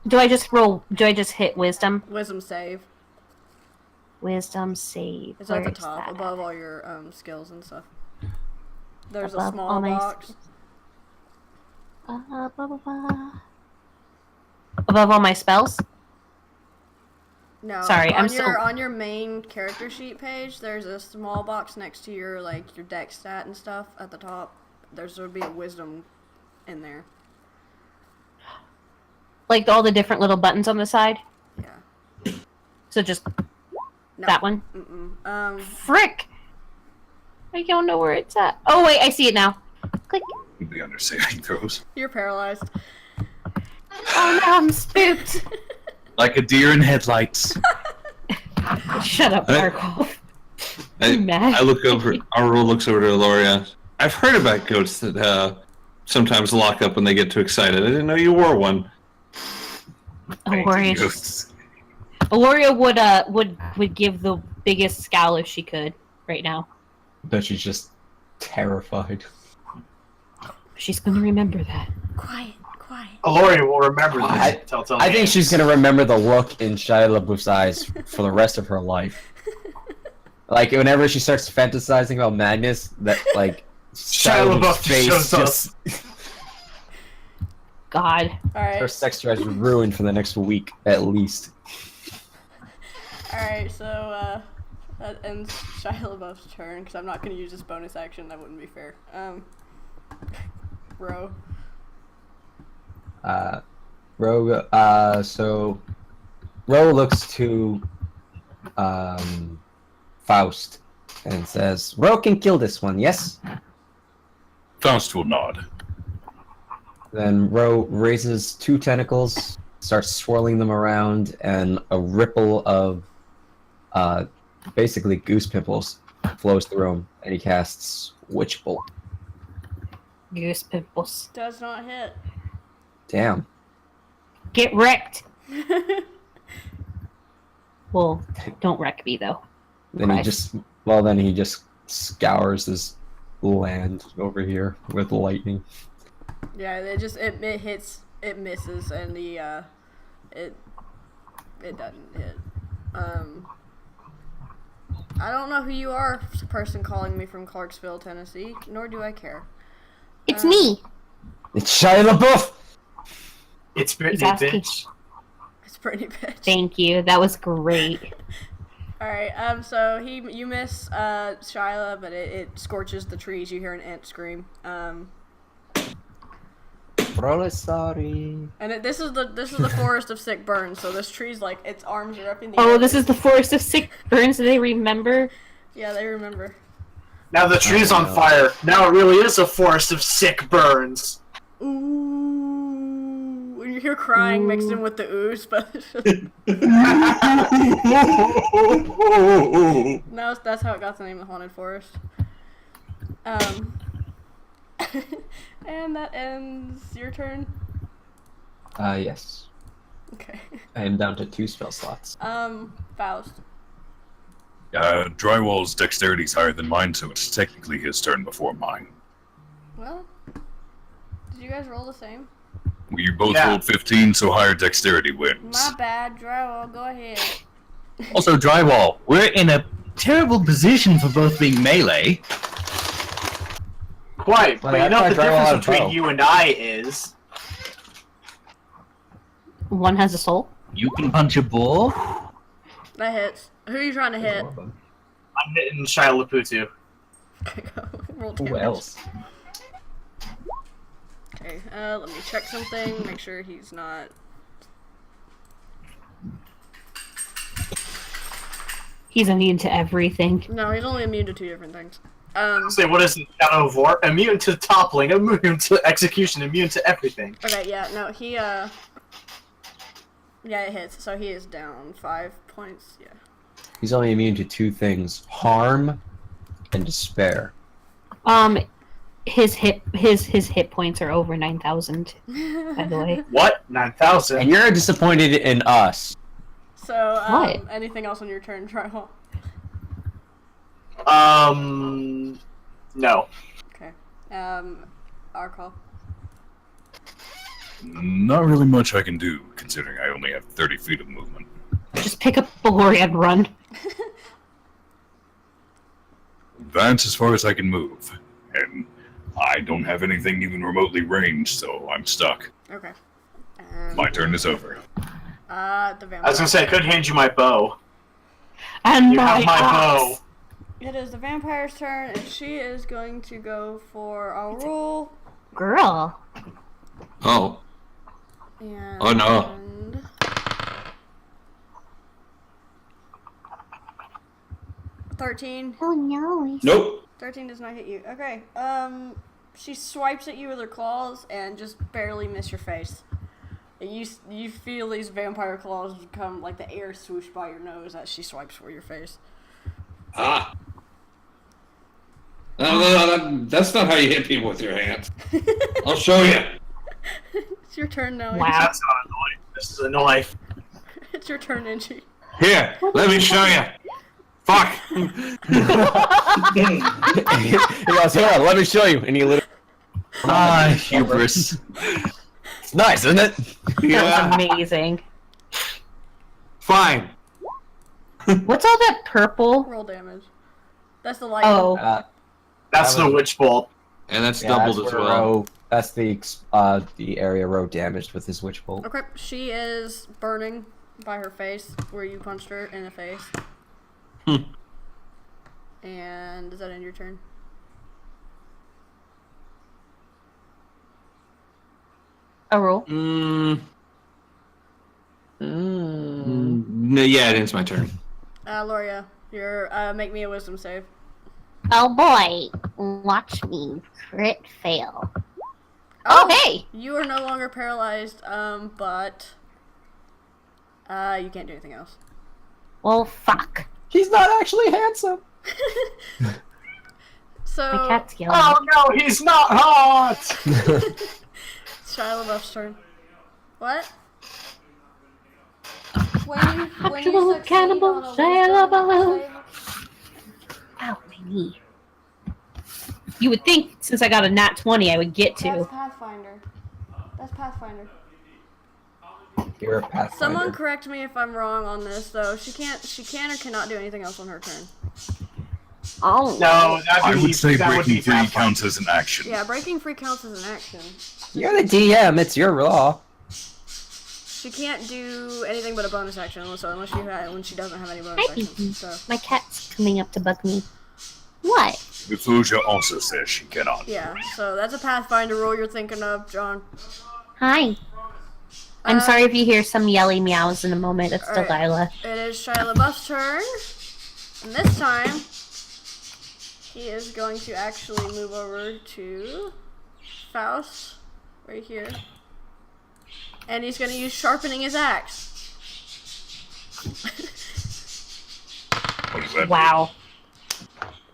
Do I just roll? Do I just hit wisdom? Wisdom save. Wisdom save. It's at the Where's top, that? above all your skills and stuff. There's a Above small all my box. Above all my spells? No. Sorry, on I'm your so- on your main character sheet page, there's a small box next to your your deck stat and stuff at the top. Would be a wisdom in there. Like all the different little buttons on the side? Yeah. So just No. that one? Mm-mm. Frick! I don't know where it's at. Oh wait, I see it now. Click. The under saving throws. You're paralyzed. Oh no, I'm spooked. Like a deer in headlights. Shut up, Markov. I look over. Aurora looks over to Aloria. I've heard about goats that sometimes lock up when they get too excited. I didn't know you wore one. Aloria would give the biggest scowl if she could right now. But she's just terrified. She's gonna remember that. Quiet, quiet. Aloria will remember this. I think she's gonna remember the look in Shia LaBeouf's eyes for the rest of her life. Like whenever she starts fantasizing about Magnus, that like Shia LaBeouf just shows up. God. Her Alright. sex drive is ruined for the next week at least. Alright, so that ends Shia LaBeouf's turn, because I'm not gonna use this bonus action, that wouldn't be fair. Ro. So Ro looks to Faust and says, Ro can kill this one, yes? Faust will nod. Then Ro raises 2 tentacles, starts swirling them around, and a ripple of basically goose pimples flows through him, and he casts Witch Bolt. Goose pimples. Does not hit. Damn. Get wrecked. Well, don't wreck me though. Then Christ. he just scours his land over here with lightning. Yeah, it hits, it misses, and it doesn't hit. I don't know who you are, person calling me from Clarksville, Tennessee, nor do I care. It's me. It's Shia LaBeouf! It's Britney, He's asking- bitch. It's pretty bitch. Thank you. That was great. Alright, so you miss Shyla, but it scorches the trees. You hear an ant scream. Really sorry. And this is the forest of sick burns. So this tree's like its arms are up in the air. Oh, this is the forest of sick burns. Do they remember? Yeah, they remember. Now the tree's on fire. Now it really is a forest of sick burns. Ooh, and you hear crying mixed in with the ooze, but no, that's how it got the name of the haunted forest. And that ends your turn. Yes. Okay. I am down to 2 spell slots. Faust. Drywall's dexterity is higher than mine, so it's technically his turn before mine. Well, did you guys roll the same? We both rolled 15, so higher dexterity wins. My bad, Drywall. Go ahead. Also, Drywall, we're in a terrible position for both being melee. Quite, Well, but you know I what the tried Drywall difference out of between bow. you and I is? One has a soul. You can punch a bull. That hits. Who are you trying to hit? I'm hitting Shia LaPutu. Okay, go. Roll Who damage. else? Okay, let me check something. Make sure he's not. He's immune to everything. No, he's only immune to 2 different things. Say, what is it? Shadow of War? Immune to toppling, immune to execution, immune to everything. Okay, yeah, no, he, yeah, it hits, so he is down 5 points, yeah. He's only immune to 2 things: harm and despair. His hit points are over 9,000. By the way. What? 9,000? And you're disappointed in us. So, What? anything else on your turn, Trial? No. Okay. Our call. Not really much I can do, considering I only have 30 feet of movement. Just pick up the lorry and run. That's as far as I can move. And I don't have anything even remotely ranged, so I'm stuck. Okay. My turn is over. The vampire. I was gonna say, I could hand you my bow. And You my have my bow. axe. It is the vampire's turn, and she is going to go for a roll. Girl. Oh. And Oh, no. 13. Oh no. Nope. 13 does not hit you. Okay. She swipes at you with her claws and just barely miss your face. And you feel these vampire claws come like the air swoosh by your nose as she swipes for your face. Ah. No, that's not how you hit people with your hands. I'll show you. It's your turn now. Wow. That's not a knife. This is a knife. It's your turn, Angie. Here, let me show you. Fuck. He goes, "Here, let me show you." And he literally. Ah, hubris. It's nice, isn't it? That Yeah. was amazing. Fine. What's all that purple? Roll damage. That's the light. Oh. That's That the was- witch bolt. And that's Yeah, doubled that's as where well. Ro- that's the area Ro damaged with his witch bolt. Okay, she is burning by her face where you punched her in the face. And is that end your turn? A roll. No, yeah, it ends my turn. Loria, you're make me a wisdom save. Oh boy, watch me crit fail. Oh hey! You are no longer paralyzed, but you can't do anything else. Well, fuck. He's not actually handsome. So My cat's yelling. Oh no, he's not hot! it's Shia LaBeouf's turn. What? When Actual succeed cannibal on a Shia wisdom LaBeouf. save- Ow, my knee. You would think since I got a nat 20 I would get That's to. Pathfinder. That's Pathfinder. You're a pathfinder. Someone correct me if I'm wrong on this though. She can or cannot do anything else on her turn. Oh No, I would say that would be breaking free Pathfinder. counts as an action. Yeah, breaking free counts as an action. You're the DM. It's your law. She can't do anything but a bonus action, so unless when she doesn't have any bonus Hi, actions. Piggy. So My cat's coming up to bug me. What? Methuselah also says she cannot. yeah, so that's a Pathfinder rule you're thinking of, John. Hi. I'm sorry if you hear some yelly meows in a moment. It's alright. Delilah. It is Shia LaBeouf's turn, and this time he is going to actually move over to Faust, right here, and he's going to use sharpening his axe. What does that Wow.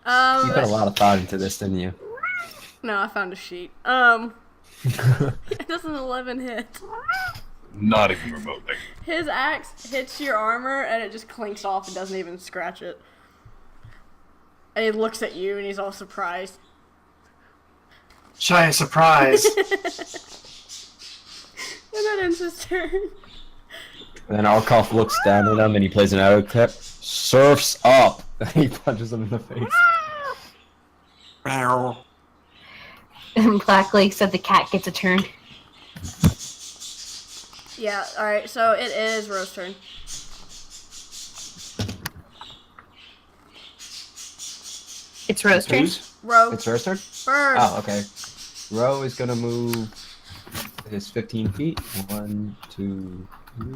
You put a lot of thought into this, didn't you? No, I found a sheet. It doesn't 11 hit. Not even remotely. His axe hits your armor and it just clinks off and doesn't even scratch it. And he looks at you and he's all surprised. Giant surprise. And that ends his turn. And then Arkoff looks down at him and he plays an auto clip. Surfs up! And he punches him in the face. And Black Lake said the cat gets a turn. Yeah, alright, so it is Rose's turn. It's Rose's turn. Ro. It's Rose's turn? Bird. Oh, okay. Ro is gonna move his 15 feet. 1, 2, 3.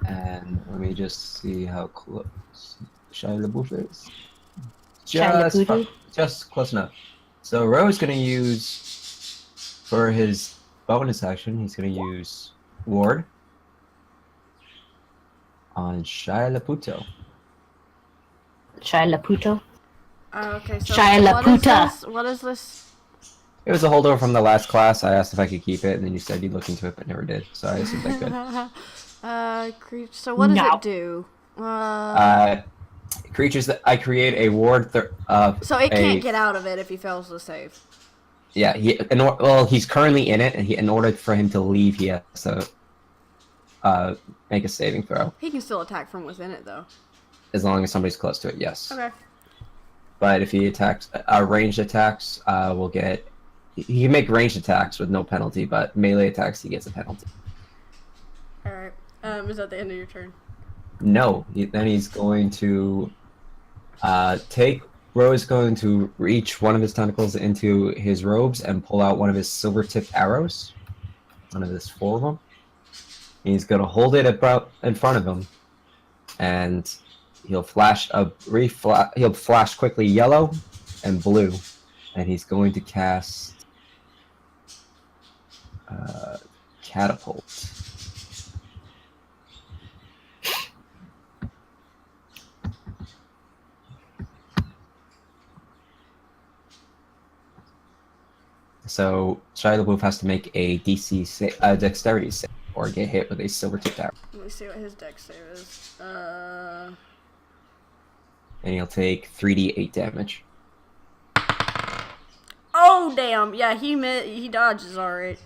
And let me just see how close Shia LaBeouf is. Just close enough. So Ro is gonna use, for his bonus action, he's gonna use Ward on Shia LaPuto. Shia LaPuto. Okay, so Shia LaPuta. What is this? It was a holdover from the last class. I asked if I could keep it, and then you said you'd look into it, but never did. So I assumed I could. So what does it do? Creatures that I create a ward. So it can't get out of it if he fails to save. Yeah, he's currently in it, and in order for him to leave, he has to make a saving throw. He can still attack from within it, though. As long as somebody's close to it, yes. Okay. But if he attacks, ranged attacks, will get. He can make ranged attacks with no penalty, but melee attacks he gets a penalty. All right. Is that the end of your turn? No. Then he's going to take. Ro is going to reach one of his tentacles into his robes and pull out one of his silver-tipped arrows. One of his 4 of them. He's going to hold it about in front of him, and he'll flash he'll flash quickly yellow and blue, and he's going to cast catapult. So Shia LaBeouf has to make a dexterity save or get hit with a silver-tipped arrow. Let me see what his dex save is. And he'll take 3d8 damage. Oh damn! Yeah, he dodges alright.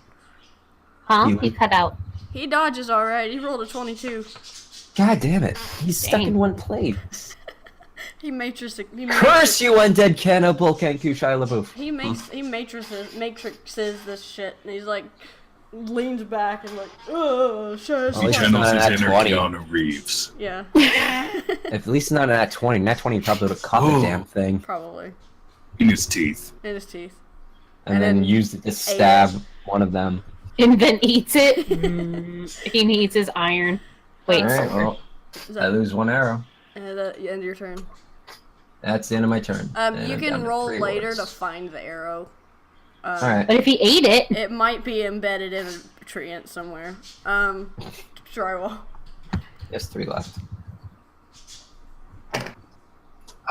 Huh? He cut out. He dodges alright. He rolled a 22. God damn it! He's stuck in one place. He matrices. Curse you, undead cannibal Kenku Shia LaBeouf. He matrices this shit, and he's like leans back and like, oh, shit. Well, Channels his inner 20. Keanu Reeves. Yeah. At least not in that 20. That 20 probably would have caught the damn thing. Probably. In his teeth. In his teeth. And then used it to stab one of them. And then eats it. He needs his iron. Wait, Alright, well, I lose 1 arrow. And at the end of your turn. That's the end of my turn. You can roll later to find the arrow. Alright. But if he ate it... It might be embedded in a treant somewhere. Drywall. There's 3 left.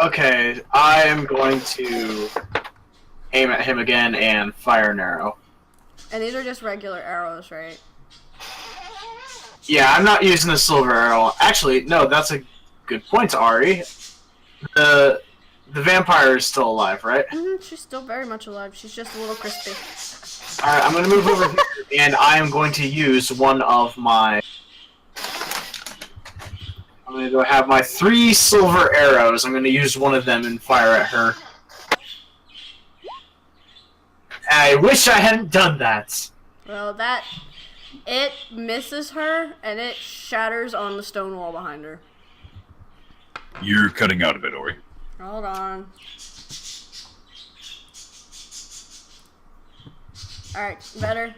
Okay, I am going to aim at him again and fire an arrow. And these are just regular arrows, right? Yeah, I'm not using the silver arrow. Actually, no, that's a good point, Ari. The vampire is still alive, right? She's still very much alive. She's just a little crispy. Alright, I'm going to move over here, and I am going to use one of my... I'm going to go have my 3 silver arrows. I'm going to use one of them and fire at her. I wish I hadn't done that. Well, it misses her, and it shatters on the stone wall behind her. You're cutting out of it, Ori. Hold on. Alright, better?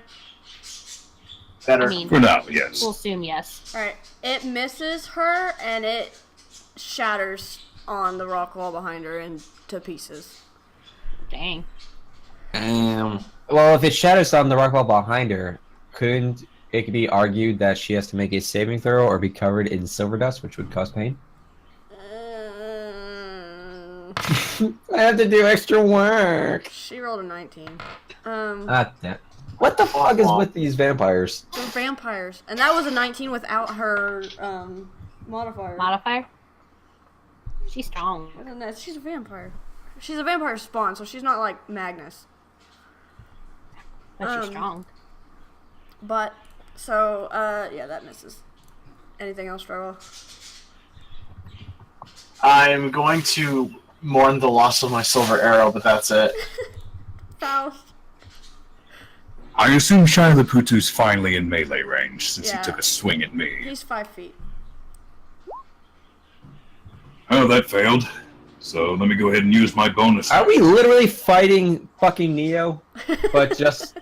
Better. I mean, For now, yes. We'll assume yes. Alright, it misses her, and it shatters on the rock wall behind her into pieces. Dang. Well, if it shatters on the rock wall behind her, couldn't it be argued that she has to make a saving throw or be covered in silver dust, which would cause pain? I have to do extra work. She rolled a 19. Ah, damn. What the fuck is with these vampires? They're vampires. And that was a 19 without her, modifier. Modifier? She's strong. Isn't that? She's a vampire. She's a vampire spawn, so she's not like Magnus. But she's strong. But, so, yeah, that misses. Anything else, Trevor? I'm going to mourn the loss of my silver arrow, but that's it. Faust. I assume Shia LaPutu's finally in melee range since Yeah. he took a swing at me. He's 5 feet. Oh, that failed. So let me go ahead and use my bonus. Are we literally fighting fucking Neo? But just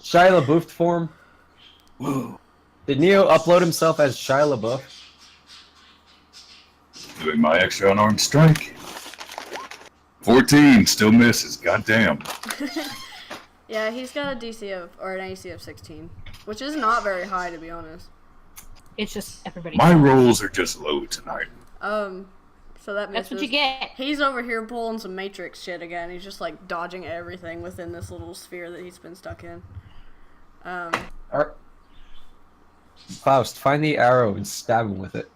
Shia LaBeouf form? Whoa. Did Neo upload himself as Shia LaBeouf? Doing my extra unarmed strike. 14, still misses, goddamn. Yeah, he's got a DC of, or an AC of 16, which is not very high, to be honest. It's just everybody. My rolls are just low tonight. So that misses. That's what you get. He's over here pulling some Matrix shit again. He's just like dodging everything within this little sphere that he's been stuck in. Faust, find the arrow and stab him with it.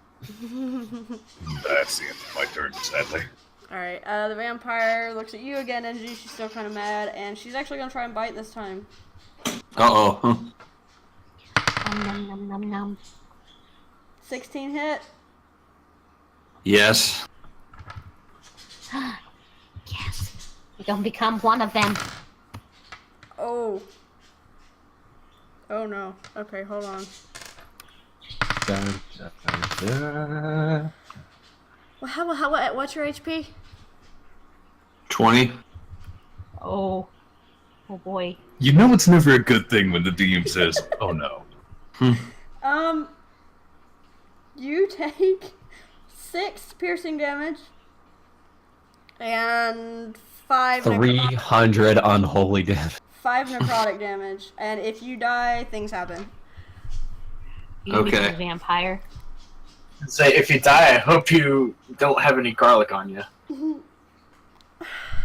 That's the end of my turn, sadly. Alright, the vampire looks at you again, Engie. She's still kind of mad, and she's actually gonna try and bite this time. Uh-oh. Nom, nom, nom, nom. 16 hit. Yes. Yes. You're gonna become one of them. Oh. Oh no. Okay, hold on. Dun, dun, dun. Well, what's your HP? 20. Oh. Oh boy. You know it's never a good thing when the DM says, oh no. You take 6 piercing damage and 5 300 unholy damage. 5 necrotic damage, and if you die, things happen. You Okay. become a vampire. Say, if you die, I hope you don't have any garlic on you.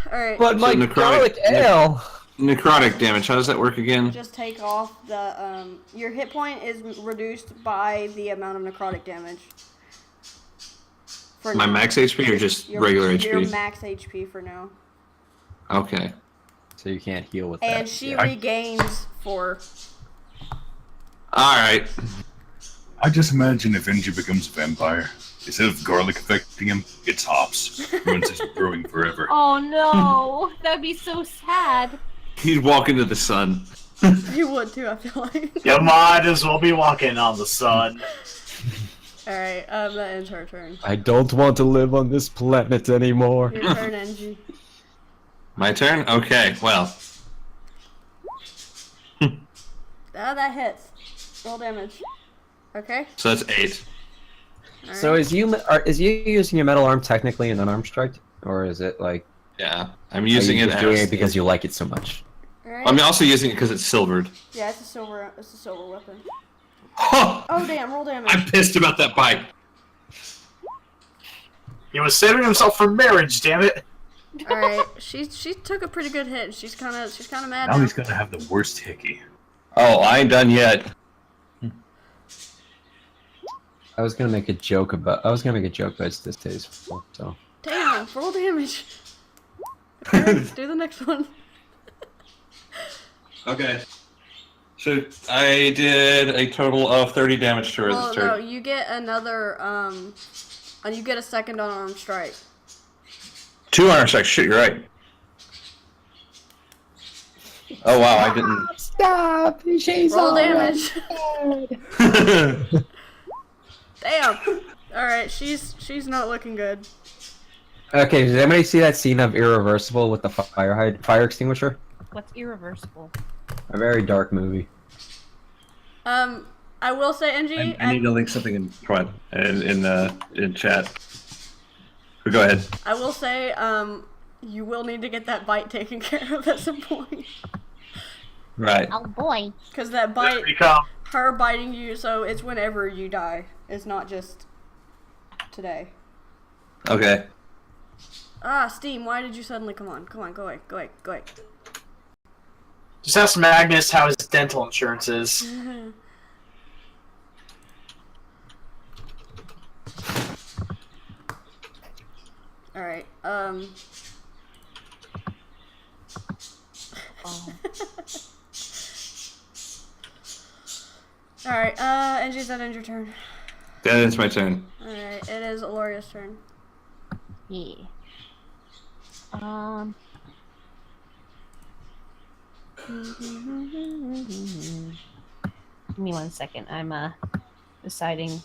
Alright, But my necrotic- garlic ale. Necrotic damage, how does that work again? just take off the, your hit point is reduced by the amount of necrotic damage. For My now. max HP or just regular Your HP? max HP for now. Okay. So you can't heal with that. And she Yeah. regains 4. Alright. I just imagine if Engie becomes a vampire, instead of garlic affecting him, it's hops. Ruins his brewing forever. Oh no. That'd be so sad. He'd walk into the sun. You would too, I feel like. You might as well be walking on the sun. Alright, that ends her turn. I don't want to live on this planet anymore. Your turn, Engie. My turn? Okay, well. Oh, that hits. Roll damage. Okay? So that's 8. Alright. So is you using your metal arm technically an unarmed strike, or is it like Yeah. I'm are using you it just doing as... it because you like it so much? Alright. I'm also using it because it's silvered. Yeah, it's a silver weapon. Huh! Oh damn, roll damage. I'm pissed about that bite. He was saving himself for marriage, damn it. Alright, she took a pretty good hit, and she's kinda mad Now now. he's gonna have the worst hickey. Oh, I ain't done yet. I was gonna make a joke, but it's distasteful. So Damn, roll damage. Okay, do the next one. Okay. So I did a total of 30 damage to her Well, this turn. no, you get another, you get a second unarmed strike. 2 iron strikes. Shit, you're right. Oh wow, I didn't. stop. She's Roll damage. Damn. Alright, she's not looking good. Okay, did anybody see that scene of Irreversible with the fire extinguisher? What's irreversible? A very dark movie. I will say, Engie, I need to link something in in chat. But go ahead. I will say, you will need to get that bite taken care of at some point. Right. Oh boy. Because that There bite, we come. her biting you, so it's whenever you die. It's not just today. Okay. Ah, Steam, why did you suddenly come on? Come on, go away, go away, go away. Just ask Magnus how his dental insurance is. Alright, Alright, Angie's that end your turn. Then it's my turn. Alright, it is Aloria's turn. Yeah. Give me 1 second. I'm deciding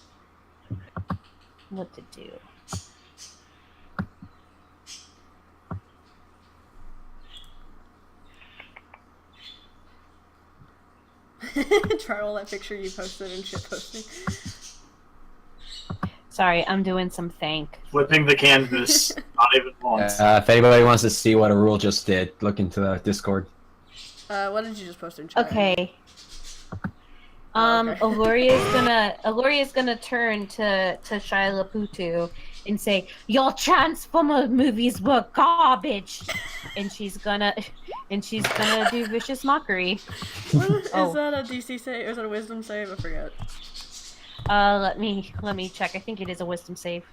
what to do. Try all that picture you posted and shit posting. Sorry, I'm doing some thank. Flipping the canvas. Not even once. If anybody wants to see what a rule just did, look into the Discord. What did you just post in chat? Okay. Okay. Aloria's gonna turn to Shia LaPutu and say, "Your Transformer movies were garbage," and she's gonna do vicious mockery. What is that a DC save? Or is that a wisdom save? I forget. Let me check. I think it is a wisdom save.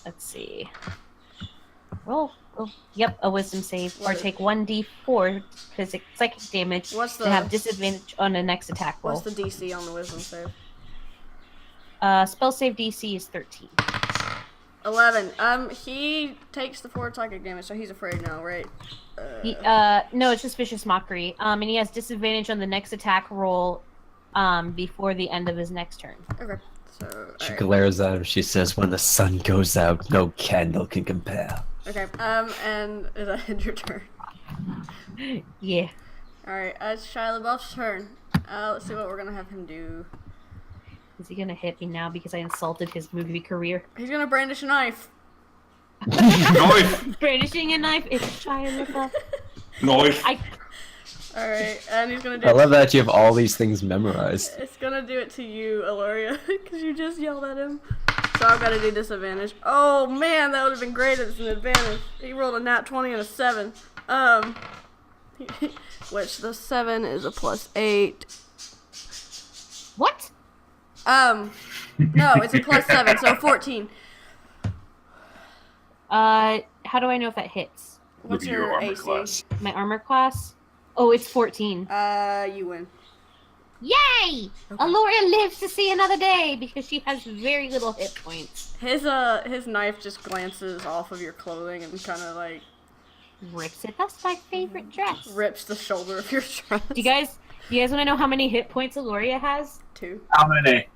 Let's see. Roll. Oh, yep, a wisdom save. Or take 1d4 psychic damage and have disadvantage on the next attack roll. What's the DC on the wisdom save? Spell save DC is 13. 11. He takes the 4 psychic damage, so he's afraid now, right? No, it's just vicious mockery. And he has disadvantage on the next attack roll before the end of his next turn. Okay. So, She glares at him. She says, "When the sun goes out, no candle can compare." Okay, and is that your turn? Yeah. Alright, it's Shia LaBeouf's turn. Let's see what we're gonna have him do. Is he gonna hit me now because I insulted his movie career? He's gonna brandish a knife. Knife! Brandishing a knife is Shia LaBeouf. Knife! Alright, and he's gonna do I love that you have all these things memorized. It's gonna do it to you, Aloria, because you just yelled at him. So I've got to do disadvantage. Oh man, that would have been great as an advantage. He rolled a nat 20 and a 7. Which the 7 is a +8. What? No, it's a +7, so 14. How do I know if that hits? What's your armor AC? class. My armor class? Oh, it's 14. You win. Yay! Okay. Aloria lives to see another day because she has very little hit points. His knife just glances off of your clothing and kind of like Rips it. That's my favorite dress. rips the shoulder of your dress. Do you guys want to know how many hit points Aloria has? 2. How many?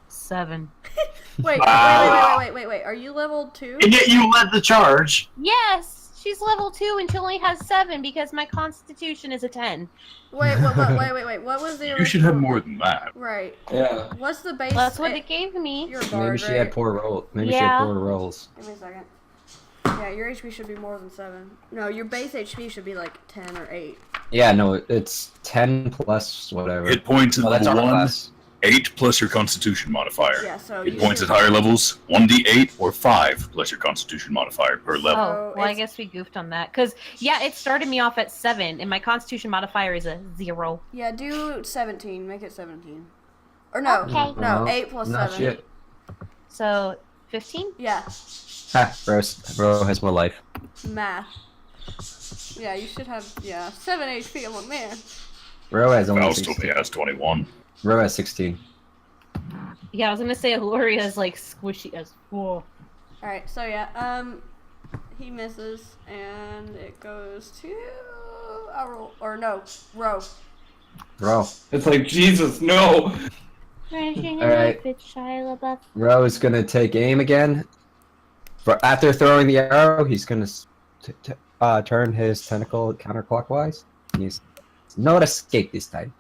7. Wait, Wow. wait. Are you level 2? And yet you led the charge. Yes, she's level 2 and she only has 7 because my constitution is a 10. Wait. What was the original? You should have more than that. Right. Yeah. What's the base? That's what it gave me. You're a bard, Maybe she right? had poor roll. Maybe she Yeah. had poor rolls. Give me a second. Yeah, your HP should be more than 7. No, your base HP should be like 10 or 8. Yeah, no, it's 10 plus whatever. Hit points at Oh, that's level armor 1, class. 8 plus your Constitution modifier. Yeah, so Hit you points should- at higher levels, 1d8 or 5 plus your Constitution modifier per level. Oh, well, I it's- guess we goofed on that. Because, yeah, it started me off at 7, and my constitution modifier is a 0. Yeah, do 17. Make it 17. Or no, Okay. no, 8 plus No 7. shit. So, 15? Yeah, Ha, bro has more life. math. Yeah, you should have, 7 HP. I'm like, man. Bro has only Faust 16. only has 21. Bro has 16. Yeah, I was gonna say Aloria is like squishy as fuck. Alright, so yeah, he misses, and it goes to Row. Bro. It's like, Jesus, no! Alright. Bro is gonna take aim again. After throwing the arrow, he's gonna turn his tentacle counterclockwise. He's not escape this time.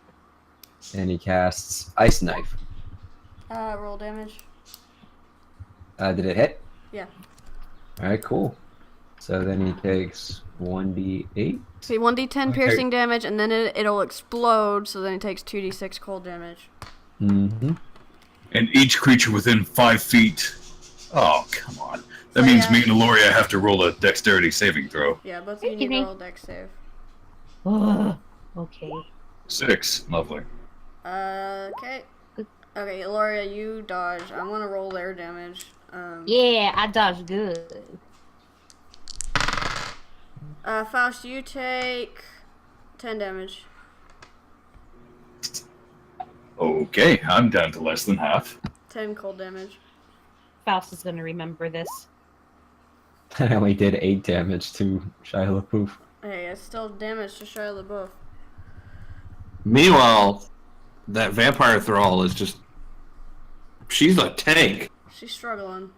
And he casts Ice Knife. Roll damage. Did it hit? Yeah. Alright, cool. So then he takes 1d8. See, 1d10 Okay. piercing damage, and then it'll explode, so then he takes 2d6 cold damage. Mm-hmm. And each creature within 5 feet Oh, come on. That So, means yeah. me and Aloria have to roll a dexterity saving throw. Yeah, both of you need to roll a dex save. Okay. 6. Lovely. Okay. Okay, Aloria, you dodge. I'm gonna roll air damage. Yeah, I dodged good. Faust, you take 10 damage. Okay, I'm down to less than half. 10 cold damage. Faust is gonna remember this. I only did 8 damage to Shia LaBeouf. Hey, it's still damage to Shia LaBeouf. Meanwhile, that vampire thrall is just. She's a tank. She's struggling.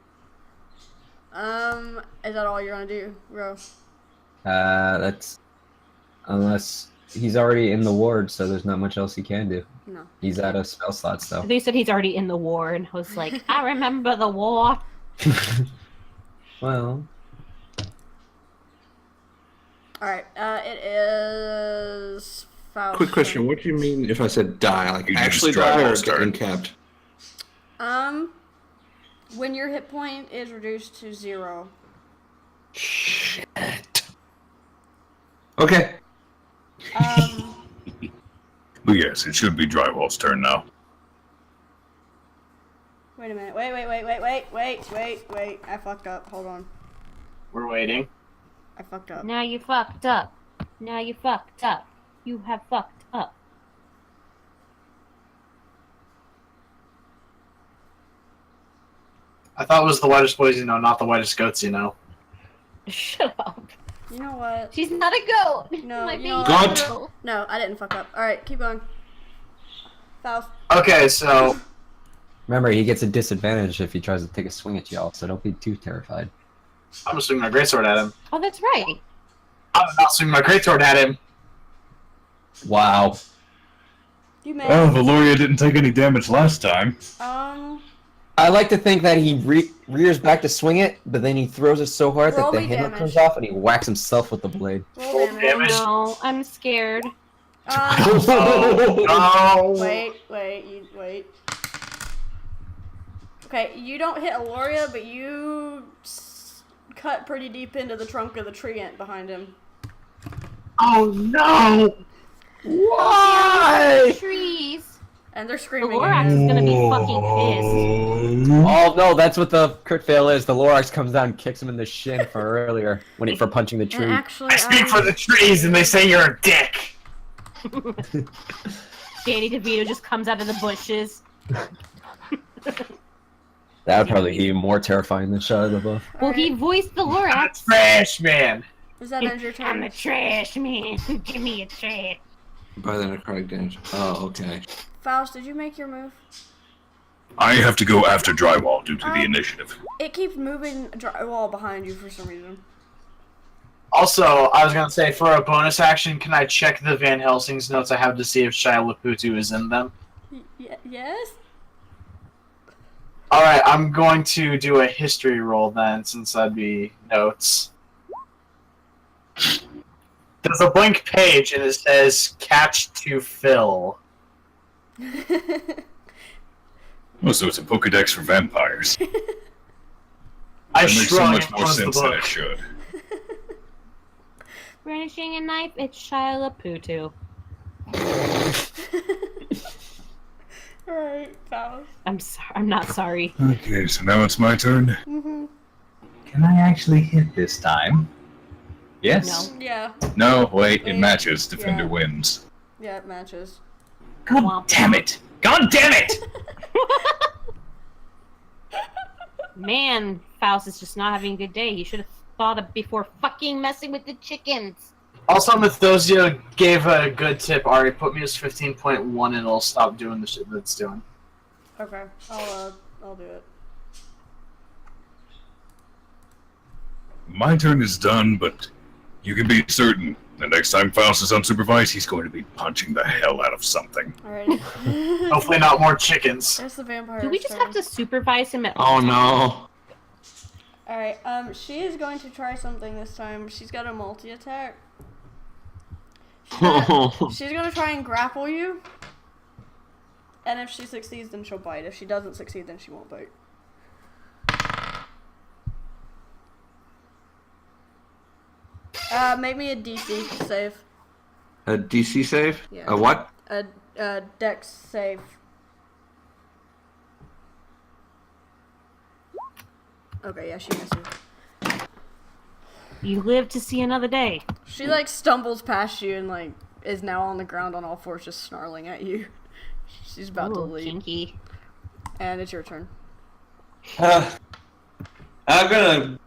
Is that all you're gonna do, Ro? That's unless he's already in the ward, so there's not much else he can do. No. He's out of spell slots though. They said he's already in the war, and I was like, I remember the war. Well, Alright, it is Faust. Quick question: what do you mean if I said die? Like You actually just die or drop get all uncapped? When your hit point is reduced to 0. Shit. Okay. But yes, it should be Drywall's turn now. Wait a minute. Wait. I fucked up. Hold on. We're waiting. I fucked up. Now you fucked up. Now you fucked up. You have fucked up. I thought it was the whitest boys, not the whitest goats, Shut up. You know what? She's not a goat. No, My you know baby what? Goat. No, I didn't fuck up. Alright, keep going. Faust. Okay, so remember he gets a disadvantage if he tries to take a swing at y'all, so don't be too terrified. I'm gonna swing my greatsword at him. Oh, that's right. I'm not swinging my greatsword at him. Wow. You may. Oh, Valoria didn't take any damage last time. I like to think that he rears back to swing it, but then he throws it so hard Roll that the me handle damage. comes off and he whacks himself with the blade. Roll damage. Damage. No, I'm scared. Oh, no. Wait. Okay, you don't hit Aloria, but you cut pretty deep into the trunk of the tree ant behind him. Oh, no. Why? Trees. And they're The screaming. Lorax is gonna be fucking pissed. Oh no, that's what the crit fail is. The Lorax comes down and kicks him in the shin for earlier for punching the And tree. actually, I speak for the trees and they say you're a dick. Danny DeVito just comes out of the bushes. That would probably be more terrifying than Shia LaBeouf. Well, he voiced the Lorax. Trash man. Does that end your I'm turn? a trash man. Give me a trash. By the necrotic damage. Oh, okay. Faust, did you make your move? I have to go after Drywall due to the initiative. It keeps moving drywall behind you for some reason. Also, I was gonna say, for a bonus action, can I check the Van Helsing's notes I have to see if Shia LaPutu is in them? Yes? Alright, I'm going to do a history roll then, since that'd be notes. There's a blank page and it says catch to fill. Oh, so it's a Pokedex for vampires. I That makes so shrug much and more close the sense than book. it should. Brandishing a knife, it's Shia LaPutu. Alright, Faust. I'm sorry. I'm not sorry. Okay, so now it's my turn. Can I actually hit this time? Yes? Yeah. No, wait, it matches. Defender Yeah. wins. Yeah, it matches. God damn it! God damn it! Man, Faust is just not having a good day. He should have thought of before fucking messing with the chickens. Also, Mythosia gave a good tip, Ari. Put me as 15.1 and it'll stop doing the shit that it's doing. Okay, I'll do it. My turn is done, but you can be certain the next time Faust is unsupervised, he's going to be punching the hell out of something. Alright. Hopefully not more chickens. That's the vampire. Do we just have to supervise him at Oh no. Alright, she is going to try something this time. She's got a multi-attack. She's gonna try and grapple you. And if she succeeds, then she'll bite. If she doesn't succeed, then she won't bite. Make me a DC save. A DC save? Yeah. A what? A Dex save. Okay, yeah, she misses. You live to see another day. She like stumbles past you and like is now on the ground on all fours, just snarling at you. She's about to leave. Kinky. And it's your turn. I'm gonna,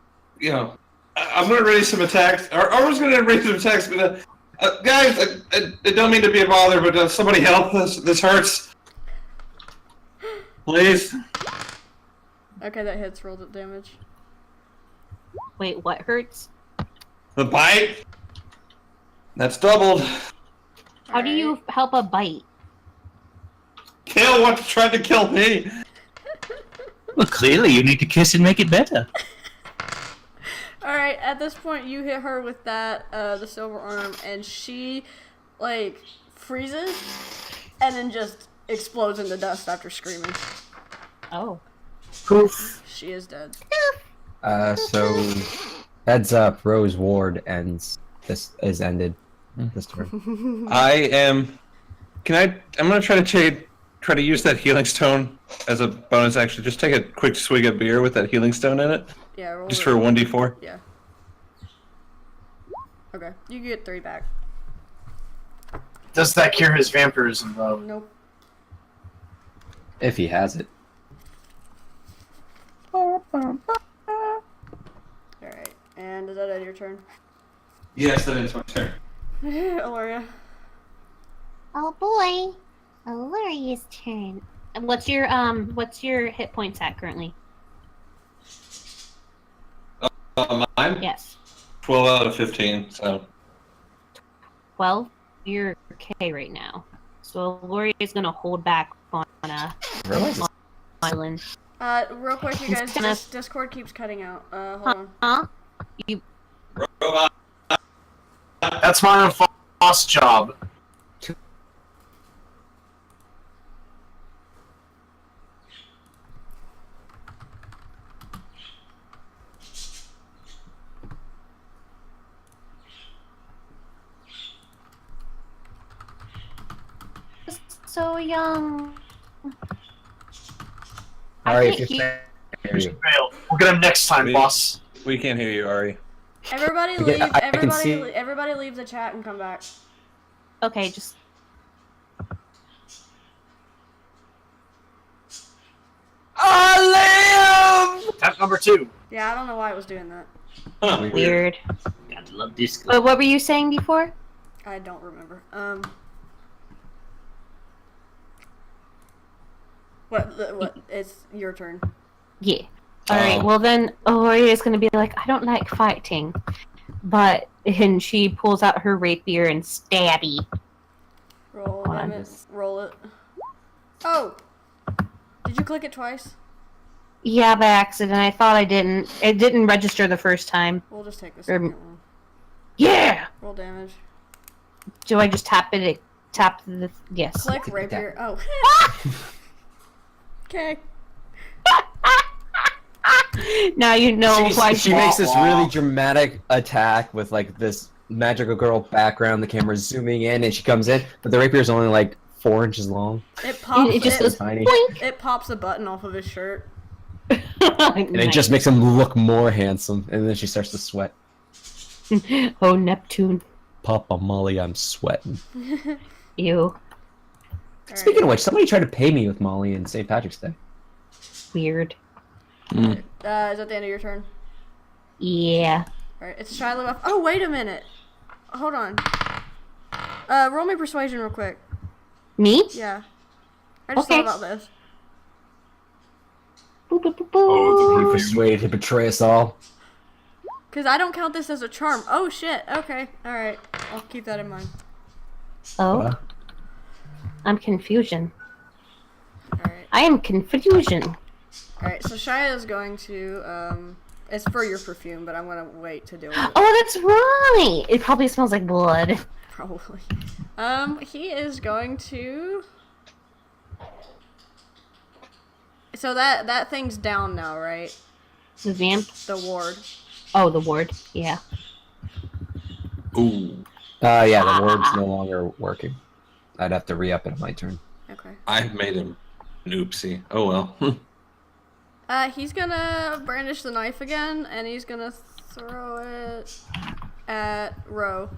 I'm gonna raise some attacks. Or I was gonna raise some attacks, but guys, I don't mean to be a bother, but somebody help us. This hurts. Please. Okay, that hits. Roll the damage. Wait, what hurts? The bite. That's doubled. How do you help a bite? Kill what tried to kill me. Well, clearly you need to kiss and make it better. Alright, at this point you hit her with that, the silver arm, and she, like, freezes, and then just explodes into dust after screaming. Oh. Poof. She is dead. So heads up, Rose Ward ends. This is ended. This turn. I'm gonna try to use that healing stone as a bonus action. Just take a quick swig of beer with that healing stone in it. Yeah, roll Just it. for 1d4. Yeah. Okay, you get 3 back. Does that cure his vampirism, though? Nope. If he has it. Alright, and is that end of your turn? Yes, that is my turn. Aloria. Oh boy. Aloria's turn. And what's your hit points at currently? Mine? Yes. 12 out of 15, so. 12? You're okay right now. So Aloria's gonna hold back on island. Real quick, you guys, Discord keeps cutting out. Hold on. Huh? You That's my boss job. so young. Alright, can't if you're Fail. We'll get him next time, boss. We can't hear you, Ari. Everybody Okay, leave. I can see- Everybody leave the chat and come back. Okay, just Tap number 2. Yeah, I don't know why it was doing that. weird. Gotta love disco. But what were you saying before? I don't remember. What? It's your turn. Yeah. Alright, well then Aloria's gonna be like, I don't like fighting. And she pulls out her rapier and stabby. Roll Hold on, damn it. just- Roll it. Oh! Did you click it twice? Yeah, by accident. I thought I didn't. It didn't register the first time. We'll just take the second one. Yeah! Roll damage. Do I just tap it? Tap the... Yes. Click rapier. Oh. Okay. Now you know why She makes this really dramatic attack with like this magical girl background. The camera's zooming in, and she comes in, but the rapier is only like 4 inches long. It pops. It just goes Tiny. boink. It pops a button off of his shirt. And it just makes him look more handsome, and then she starts to sweat. Oh, Neptune. Papa Molly, I'm sweating. Ew. Speaking of which, somebody tried to pay me with Molly in St. Patrick's Day. Weird. Is that the end of your turn? Yeah. Alright, it's Shiloh left. Oh, wait a minute. Hold on. Roll me persuasion real quick. Me? Yeah. I just Okay. thought about this. Boop, boop, boop, Oh, He boop. persuaded to betray us all. Because I don't count this as a charm. Oh, shit. Okay. Alright. I'll keep that in mind. Oh. I'm confusion. Alright. I am confusion. Alright, so Shia is going to, it's for your perfume, but I'm going to wait to deal with it. Oh, that's right. It probably smells like blood. Probably. He is going to... So that thing's down now, right? The vamp. The ward. Oh, the ward. Yeah. Ooh, Yeah, the ward's no longer working. I'd have to re-up it on my turn. Okay. I made him an oopsie. Oh well. He's gonna brandish the knife again, and he's gonna throw it at Ro.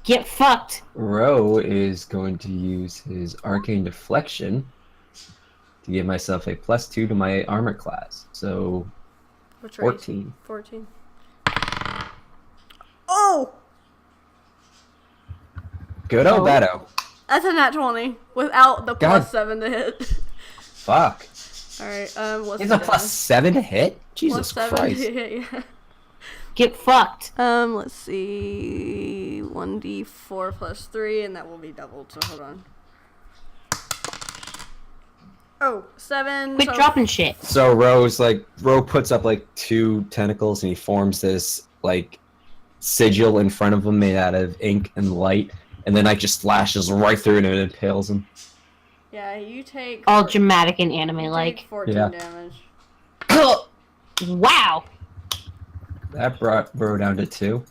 Get fucked. Ro is going to use his arcane deflection to give myself a +2 to my armor class. So Which 14. 14. Oh! Good old Beto. That's a nat 20 without the God. +7 to hit. Fuck. Alright, what's He's the a +7 to hit? Jesus +7 Christ. to hit, yeah. Get fucked. Let's see. 1d4 plus 3, and that will be doubled, so hold on. Oh, 7. Quit so dropping shit. So Ro puts up like 2 tentacles and he forms this like sigil in front of him made out of ink and light, and then I just slashes right through it and it impales him. Yeah, you take. All dramatic and anime you like. take 14 Yeah. damage. Wow. That brought Ro down to 2.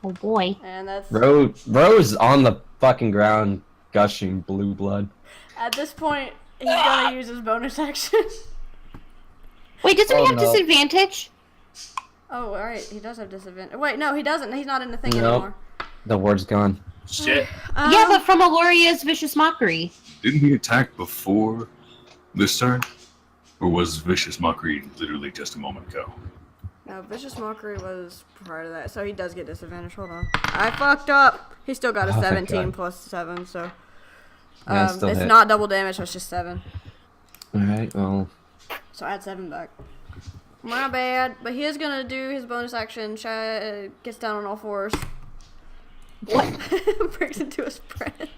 Oh boy. And that's. Ro's on the fucking ground gushing blue blood. At this point, he's gonna use his bonus action. Wait, doesn't Oh, he have no. disadvantage? Oh, alright, he does have disadvantage. Wait, no, he doesn't. He's not in the thing Nope. anymore. The ward's gone. Shit. Yeah, but from Aloria's Vicious Mockery. didn't he attack before this turn? Or was Vicious Mockery literally just a moment ago? No, Vicious Mockery was prior to that, so he does get disadvantage. Hold on. I fucked up! He still got a Oh, thank 17 God. plus 7, so. Yeah, it still it's hit. not double damage, so it's just 7. Alright, well. So add 7 back. My bad. But he is gonna do his bonus action. Gets down on all fours. What? Breaks into a sprint.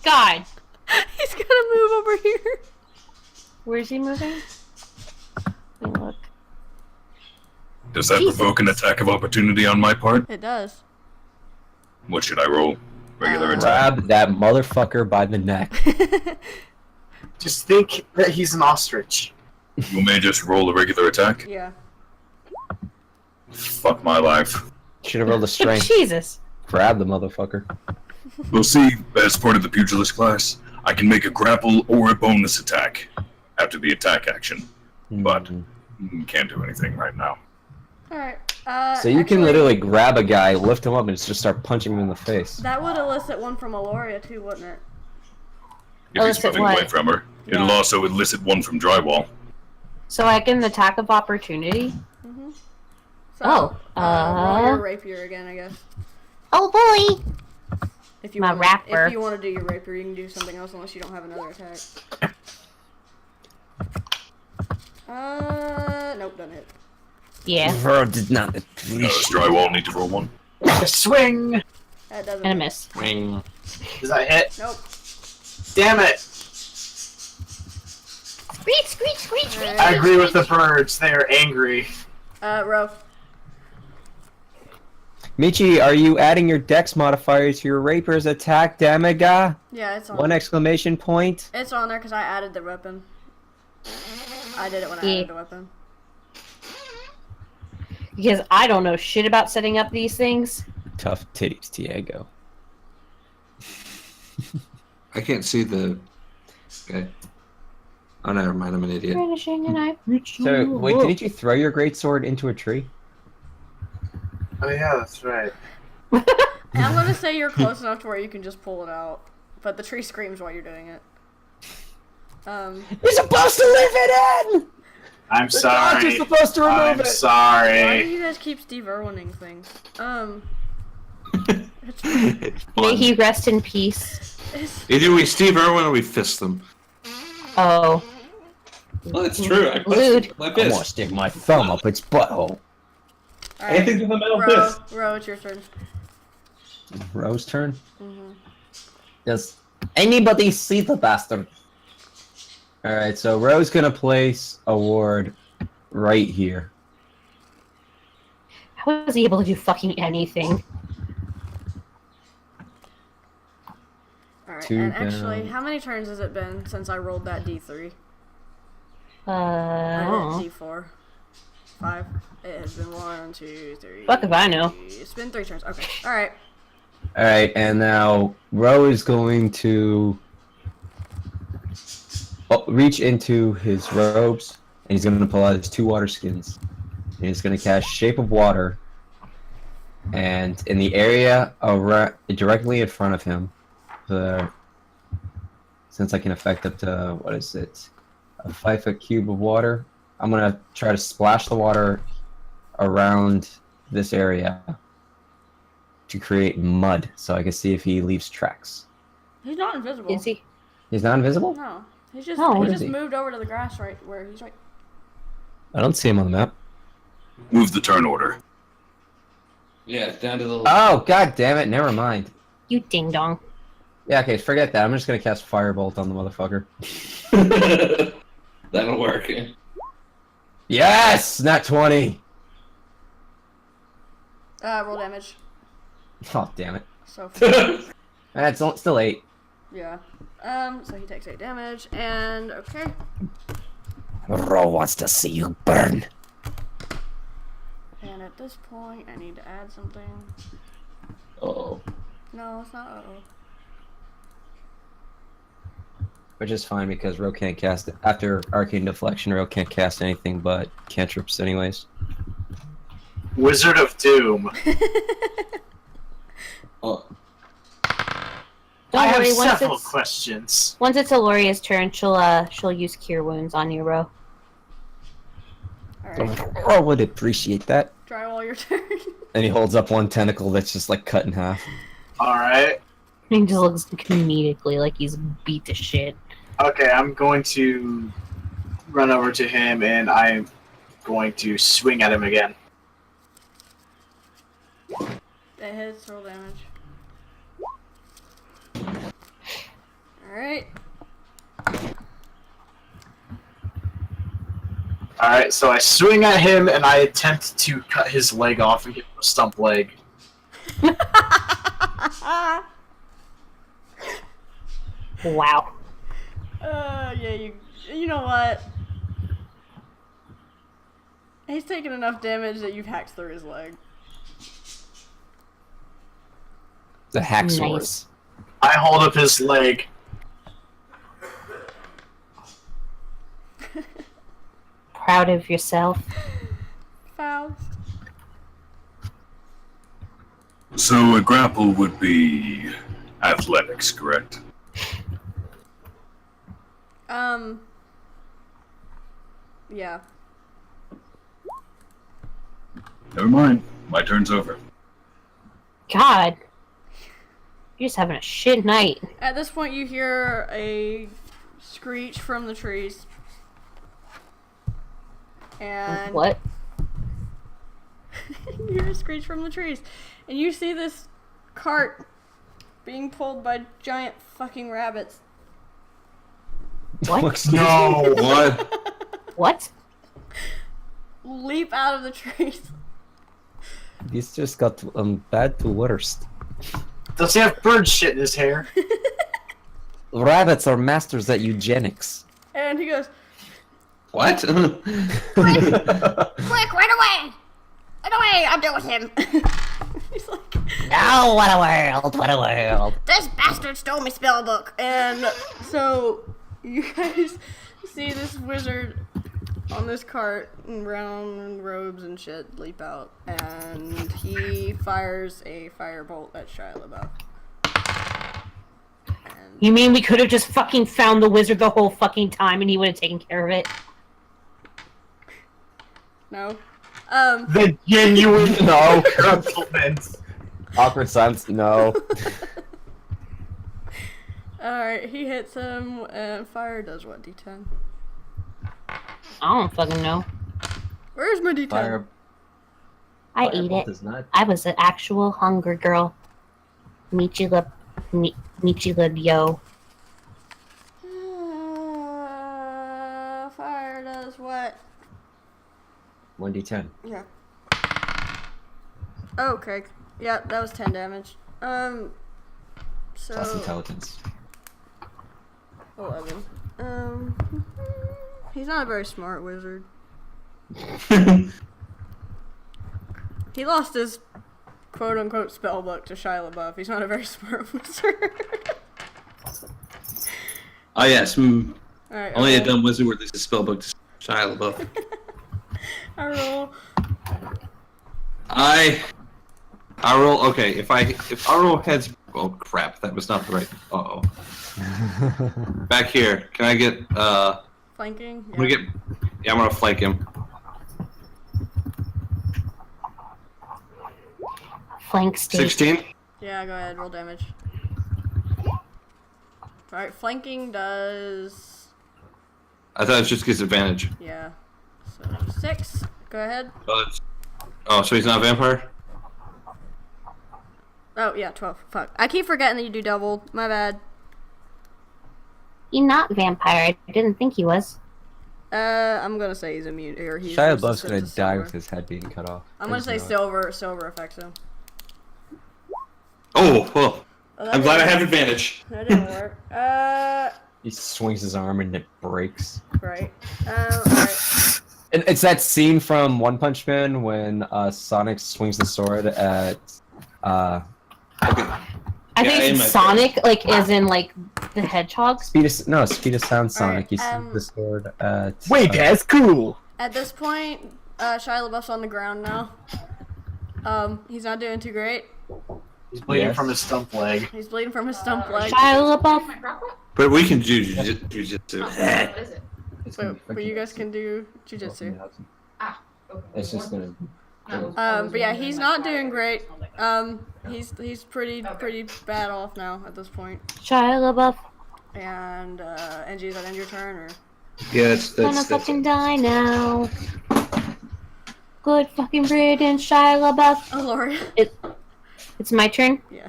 God. He's gonna move over here. Where's he moving? Let me look. Does that Jesus. provoke an attack of opportunity on my part? It does. What should I roll? Regular attack? Grab that motherfucker by the neck. Just think that he's an ostrich. You may just roll a regular attack? Yeah. Fuck my life. Should have rolled a strength. Jesus. Grab the motherfucker. We'll see, as part of the pugilist class, I can make a grapple or a bonus attack after the attack action, but can't do anything right now. Alright. So you can actually, literally grab a guy, lift him up, and just start punching him in the face. That would elicit one from Aloria too, wouldn't it? If he's Elicit moving what? away from her, it'll Yeah. also elicit one from Drywall. So I get an attack of opportunity? Mm-hmm. So, Oh, roll your rapier again, I guess. Oh boy! If you My wanna, rapper. If you want to do your rapier, you can do something else unless you don't have another attack. Nope, doesn't hit. Yeah. Bro did not. Does Drywall need to roll one? Swing! That doesn't. And a hit. miss. Ring. Does that hit? Nope. Damn it! Screech, screech, screech, screech! I agree with the birds. They are angry. Ro. Michi, are you adding your dex modifier to your rapiers attack damaga? Yeah, it's on. 1 exclamation point. It's on there because I added the weapon. I did it when I Yeah. added the weapon. Because I don't know shit about setting up these things. Tough titties, Tiago. I can't see the. Okay. Oh, never mind. I'm an idiot. Finishing and I. So, wait, didn't you throw your greatsword into a tree? Oh yeah, that's right. And I'm gonna say you're close enough to where you can just pull it out, but the tree screams while you're doing it. You're supposed to leave it in! I'm You're sorry. supposed to remove I'm it! Why do sorry. you guys keep Steve Irwining things? May he rest in peace. Either we Steve Irwin or we fist them. Oh. Well, it's true. I Lewd. my I'm gonna fist. stick my thumb up its butthole. Anything to the metal Ro, fist. Ro, it's your turn. Rose turn? Mm-hmm. Does anybody see the bastard? Alright, so Rose gonna place a ward right here. How was he able to do fucking anything? Alright, 2 and actually, down. how many turns has it been since I rolled that D3? I I don't know. did D4. 5. It has been 1, 2, 3. Fuck if I know. It's been 3 turns. Okay. Alright. Alright, and now Ro is going to reach into his robes, and he's going to pull out his 2 water skins. And he's going to cast Shape of Water, and in the area directly in front of him, since I can affect up to, what is it, a 5-foot cube of water, I'm going to try to splash the water around this area to create mud, so I can see if he leaves tracks. He's not invisible. Is he? He's not invisible? No. He's just, No. he Where just is he? moved over to the grass right where he's right. I don't see him on the map. Move the turn order. Yeah, down to the. Oh, god damn it, never mind. You ding dong. Yeah, okay, forget that. I'm just gonna cast Firebolt on the motherfucker. That'll work. Yes! Not 20! Roll damage. Oh, damn it. So, That's still 8. yeah. So he takes 8 damage, and okay. Ro wants to see you burn. And at this point, I need to add something. Oh. No, it's not uh-oh. Which is fine because Ro can't cast it. After Arcane Deflection, Ro can't cast anything but cantrips anyways. Wizard of Doom. Oh. Don't I have worry, several questions. once it's Aloria's turn, she'll use Cure Wounds on you, Ro. Alright. Ro would appreciate that. Drywall, your turn. And he holds up one tentacle that's just like cut in half. Alright. He just looks comedically like he's beat to shit. Okay, I'm going to run over to him and I'm going to swing at him again. That hits, roll damage. Alright. Alright, so I swing at him and I attempt to cut his leg off and give him a stump leg. Wow. Yeah, you know what? He's taken enough damage that you've hacked through his leg. The Haxorus. Nice. I hold up his leg. Proud of yourself. Faust. So a grapple would be athletics, correct? Yeah. Never mind. My turn's over. God. You're just having a shit night. At this point, you hear a screech from the trees. And What? you hear a screech from the trees. And you see this cart being pulled by giant fucking rabbits. What? No! What? What? Leap out of the trees. He's just got bad to worst. Does he have bird shit in his hair? Rabbits are masters at eugenics. And he goes, What? quick, right away! Right away, I'm done with him. He's like, Oh, what a world! What a world! this bastard stole my spell book. And so you guys see this wizard on this cart in brown robes and shit leap out, and he fires a firebolt at Shia LaBeouf. And You mean we could have just fucking found the wizard the whole fucking time and he would have taken care of it? no. The genuine no compliments. Awkward silence. No. Alright, he hits him, and fire does what, D10? I don't fucking know. Where's my D10? Fire. I ate Firebolt it. is not. I was an actual hunger girl. Michila yo. Fire does what? 1d10. Yeah. Okay. Yeah, that was 10 damage. Plus So intelligence. 11. He's not a very smart wizard. He lost his quote-unquote spell book to Shia LaBeouf. He's not a very smart wizard. Oh yes. Alright, Only a dumb wizard would lose his spellbook to Shia LaBeouf. I roll. I roll. Okay, if I roll heads. Oh crap! That was not the right. Uh oh. Back here. Can I get Flanking? I'm gonna get. Yeah, I'm gonna flank him. Flank state. 16. Yeah, go ahead, roll damage. Alright, flanking does... I thought it just gives advantage. Yeah. So, 6. Go ahead. Oh, so he's not a vampire? Oh, yeah, 12. Fuck. I keep forgetting that you do double. My bad. He's not vampire. I didn't think he was. I'm gonna say he's immune, or he's Shia LaBeouf's resistant gonna to die silver. with his head being cut off. I'm gonna say silver affects him. Oh, well. Oh, I'm glad I have advantage. That didn't work. He swings his arm and it breaks. Right. Alright. It's that scene from One Punch Man when Sonic swings the sword at I Yeah, think in it's my Sonic, like, as in, like, the hedgehog. Speed of Sound Sonic. He Alright, swings the sword at. Wait, that's cool. At this point, Shia LaBeouf's on the ground now. He's not doing too great. He's bleeding Yes. from his stump leg. He's bleeding from his stump leg. Shia LaBeouf. But we can do jujitsu. But you guys can do jujitsu. It's just gonna. But yeah, he's not doing great. He's pretty bad off now at this point. Shia LaBeouf. And Angie, is that end your turn or? Yeah, that's Gonna fucking die now. Good fucking riddance, Shia LaBeouf. Oh Lord. It's my turn? Yeah.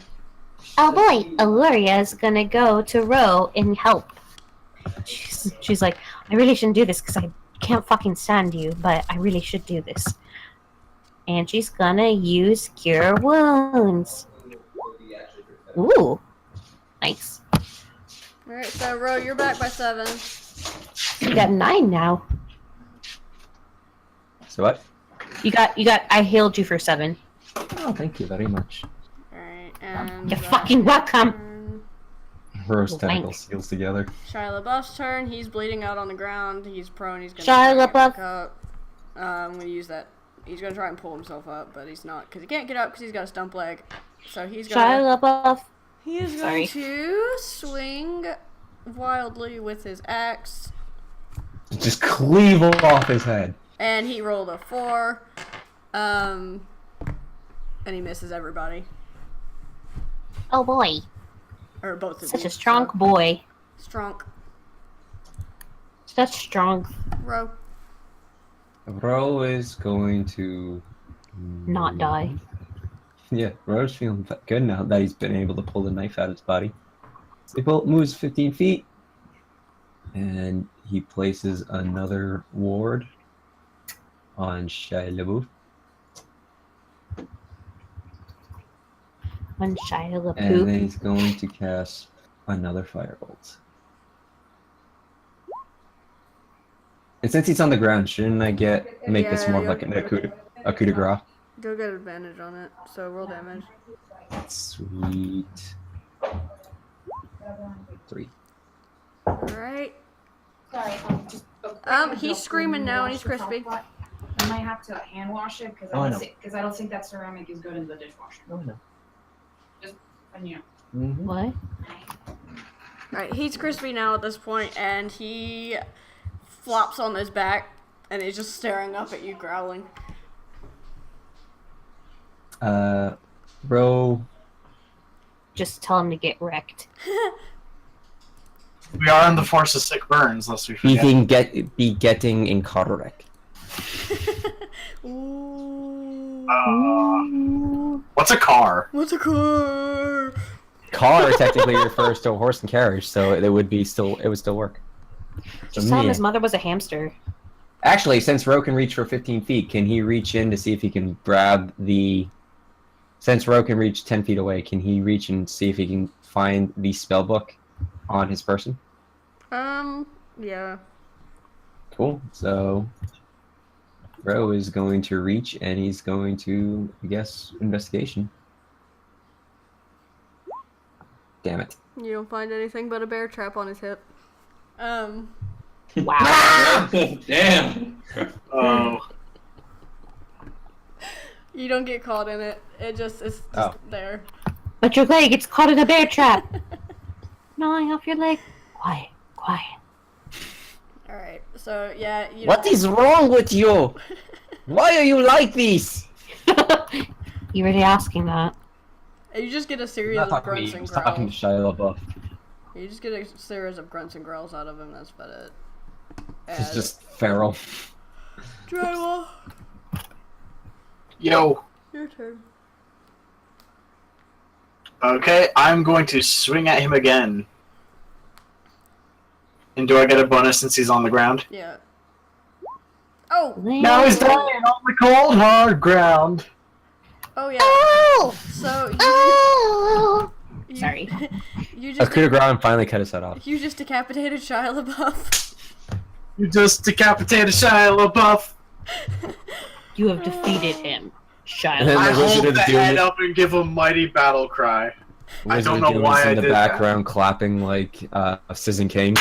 Oh boy, Aluria's gonna go to Ro and help. She's like, I really shouldn't do this because I can't fucking stand you, but I really should do this. And she's gonna use Cure Wounds. Ooh. Nice. Alright, so Ro, you're back by 7. You got 9 now. So what? You got, I healed you for 7. Oh, thank you very much. Alright, and You're fucking welcome. Rose Blank. tentacles heals together. Shia LaBeouf's turn. He's bleeding out on the ground. He's prone. He's gonna Shia try and get back LaBeouf. up. I'm gonna use that. He's gonna try and pull himself up, but he's not because he can't get up because he's got a stump leg. So he's gonna. Shia LaBeouf. He is Sorry. going to swing wildly with his axe, Just cleave off his head. and he rolled a 4. And he misses everybody, Oh boy. or both of Such you. a strong boy. Strong. Such strong. Ro. Ro is going to Not die. Yeah, Ro's feeling good now that he's been able to pull the knife out of his body. So he moves 15 feet, and he places another ward on Shia LaBeouf. When Shia And then LaBeouf. he's going to cast another firebolt. And since he's on the ground, shouldn't I make this Yeah, more yeah. like a coup de grace? Go get advantage on it. So roll damage. Sweet. 3. All right. Sorry, He's screaming now and he's crispy. I might have to hand wash it because Oh, I I, know. I don't think that ceramic is good in the dishwasher. Oh, no. And, you know. Mm-hmm. What? Right, he's crispy now at this point, and he flops on his back, and he's just staring up at you, growling. Ro. Just tell him to get wrecked. We are in the Force of Sick Burns, lest we He forget. can be getting in car wreck. Ooh. What's a car? What's a car? Car technically refers to a horse and carriage, so it would still work. Just tell him his mother was a hamster. Actually, since Ro can reach for 15 feet, can he reach in to see if he can grab the... Since Ro can reach 10 feet away, can he reach and see if he can find the spellbook on his person? Yeah. Cool. So Ro is going to reach and he's going to, I guess, investigation. Damn it. You don't find anything but a bear trap on his hip. Wow. Damn. Oh. You don't get caught in it. It's just there. But your leg, it's caught in a bear trap. Gnawing off your leg. Quiet, quiet. Alright, so yeah, you What don't- is wrong with you? Why are you like this? You really asking that? You just get a series Not of talking to me, grunts he and was talking to growls. Shia LaBeouf. You just get a series of grunts and growls out of him, that's about it. He's just feral. Drywall, Yo. your turn. Okay, I'm going to swing at him again. And do I get a bonus since he's on the ground? Yeah. Oh! Now he's dying on the cold, hard ground. Oh yeah. So you, Sorry. You A just coup de grace finally cut his head off. you just decapitated Shia LaBeouf. You just decapitated Shia LaBeouf. You have defeated him, And then Shia. I the Wizard hold of the Doom- head up and give a mighty battle cry. I Wizard don't of know Doom why is I in the did that. background clapping like Citizen Kane.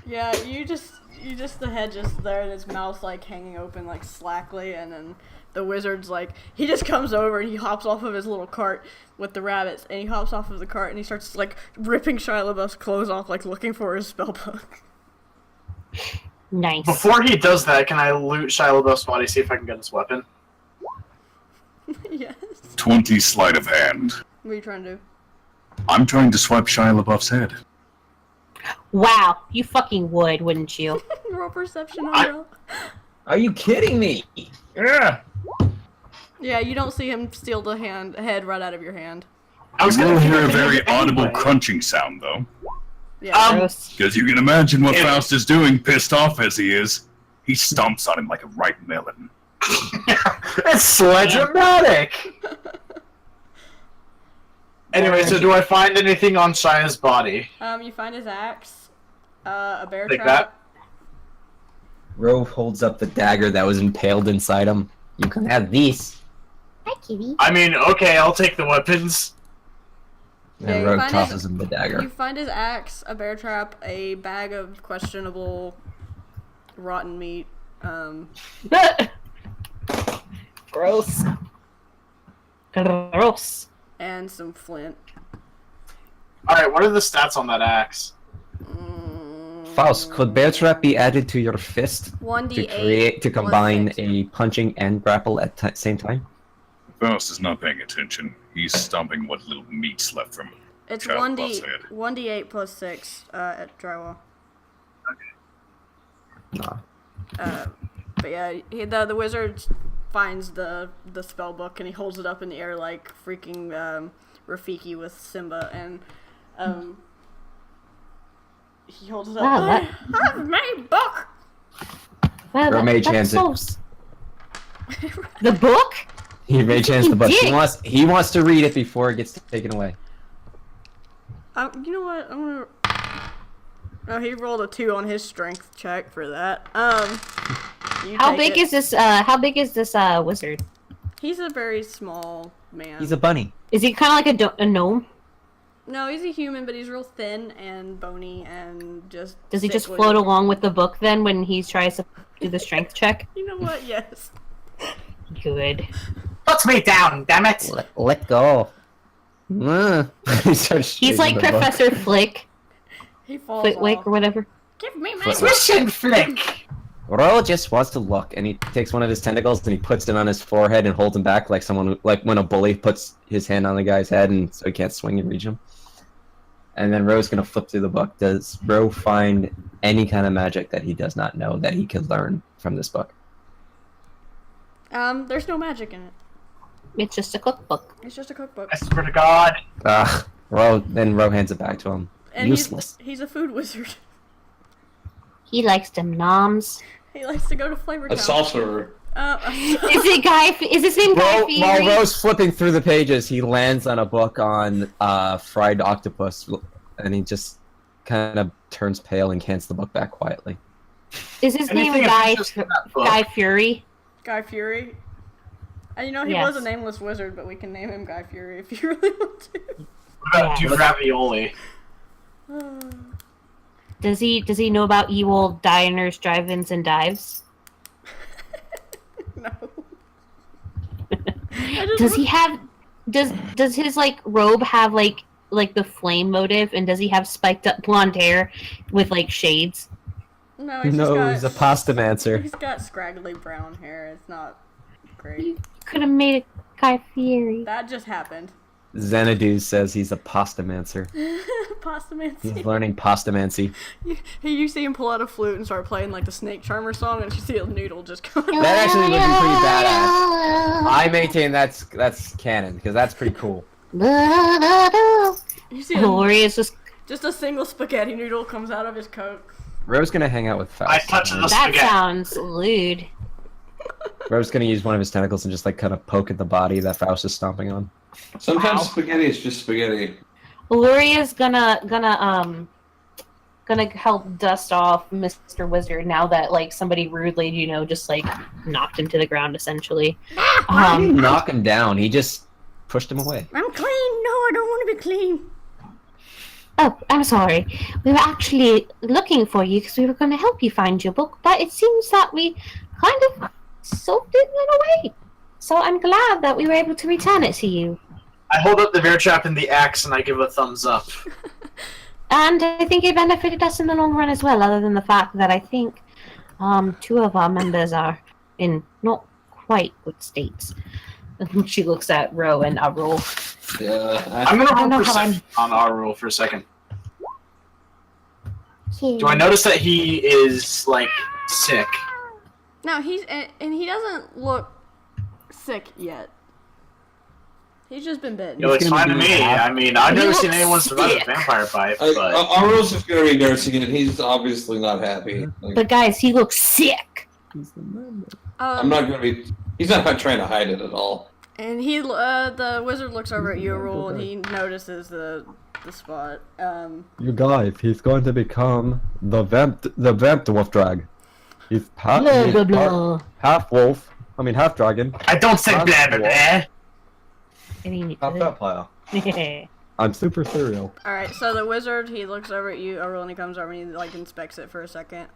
Yeah, you just the head just there and his mouth like hanging open like slackly, and then the wizard's like he just comes over and he hops off of his little cart with the rabbits, and he hops off of the cart and he starts like ripping Shia LaBeouf's clothes off, like looking for his spellbook. Nice. Before he does that, can I loot Shia LaBeouf's body, see if I can get his weapon? Yes. 20 sleight of hand. What are you trying to do? I'm trying to swipe Shia LaBeouf's head. Wow, you fucking would, wouldn't you? Roll perception on roll. Are you kidding me? Yeah. Yeah, you don't see him steal the head right out of your hand. I was You gonna will do hear a it very anyway. audible crunching sound, though. Yeah. Gross. Because you can imagine what Yeah. Faust is doing, pissed off as he is. He stomps on him like a ripe melon. It's sledge-o-matic! Anyway, so do I find anything on Shia's body? You find his axe, a bear Take trap. Rove holds up the dagger that was impaled inside him. You can have these. Hi, kitty. I mean, okay, I'll take the weapons. Yeah, And you Rogue find tosses him the You dagger. find his axe, a bear trap, a bag of questionable rotten meat, Gross. Gross. and some flint. Alright, what are the stats on that axe? Faust, could bear trap be added to your fist 1d8 to plus combine 6. a punching and grapple at the same time? Faust is not paying attention. He's stomping what little meat's left from him. It's Shia 1d LaBeouf's head. 1d8 plus 6 at drywall. Nah. But yeah, the wizard finds the spell book and he holds it up in the air like freaking Rafiki with Simba, and he holds it up. Wow, I that- have my book. Wow, Your mage hands it. close. The book? He mage hands the book. Dick. He wants to read it before it gets taken away. You know what? I'm gonna. Oh, he rolled a 2 on his strength check for that. You How take big it. is this? How big is this wizard? He's a very small man. He's a bunny. Is he kind of like a gnome? No, he's a human, but he's real thin and bony and just. Does he just sickly. float along with the book then when he tries to do the strength check? You know what? Yes. Good. Put me down, damn it! Let go. He starts He's shaking like the book. Professor Flick, He falls Flitwick off. or whatever. Give me my Flitwick. Mission flick! Ro just wants to look, and he takes one of his tentacles and he puts it on his forehead and holds him back like like when a bully puts his hand on the guy's head and so he can't swing and reach him. And then Ro's gonna flip through the book. Does Ro find any kind of magic that he does not know that he could learn from this book? There's no magic in it. It's just a cookbook. It's just a cookbook. I swear to God. Then Ro hands it back to him. And Useless. He's a food wizard. He likes them noms. He likes to go to Flavor A Town. sorcerer. Is it Guy? Is his name Guy While Fieri? Ro's flipping through the pages, he lands on a book on fried octopus, and he just kind of turns pale and hands the book back quietly. Is his Anything name Guy adventures in that book. Guy Fury? Guy Fury. And you know, he Yes. was a nameless wizard, but we can name him Guy Fury if you really want to. What about Duke Ravioli? Does he know about evil diners, drive-ins, and dives? No. Does he have? Does his like robe have like the flame motive, and does he have spiked up blonde hair with like shades? No, he's No, just he's a pastamancer. He's got scraggly brown hair. It's not great. You could have made it Guy Fieri. That just happened. Xanadu says he's a pastamancer. Pastamancy. He's learning pastamancy. You see him pull out a flute and start playing like the Snake Charmer song, and you see a noodle just come. That actually would be pretty badass. I maintain that's canon because that's pretty cool. You see Glorious just a single spaghetti noodle comes out of his coat. Ro's gonna hang out with Faust. I touch the That spaghetti. sounds lewd. Ro's gonna use one of his tentacles and just like kind of poke at the body that Faust is stomping on. Sometimes Wow. spaghetti is just spaghetti. Luria's gonna help dust off Mr. Wizard now that like somebody rudely, just like knocked him to the ground essentially. He didn't knock him down. He just pushed him away. I'm clean. No, I don't want to be clean. Oh, I'm sorry. We were actually looking for you because we were going to help you find your book, but it seems that we kind of soaked it away. So I'm glad that we were able to return it to you. I hold up the bear trap and the axe, and I give a thumbs up. And I think it benefited us in the long run as well, other than the fact that I think 2 of our members are in not quite good states. She looks at Ro and Arul. Yeah. I'm gonna I don't know roll how perception on our rule for a second. Do I notice that he is like sick? No, and he doesn't look sick yet. He's just been bitten. You know, it's fine to me. I mean, I've never seen anyone survive a sick. vampire bite, but Our rules is going to be nursing it. He's obviously not happy. Like, But guys, he looks sick. I'm not going to be. He's not trying to hide it at all. And the wizard looks over at you, Arul, and he notices the spot. You guys, he's going to become the vamp dwarf drag. He's half Blah, blah, blah. half wolf. I mean half dragon. I don't say blah blah blah. I mean, Half that player. I'm super cereal. Alright, so the wizard, he looks over at you, Arul, and he comes over and he, like, inspects it for a second.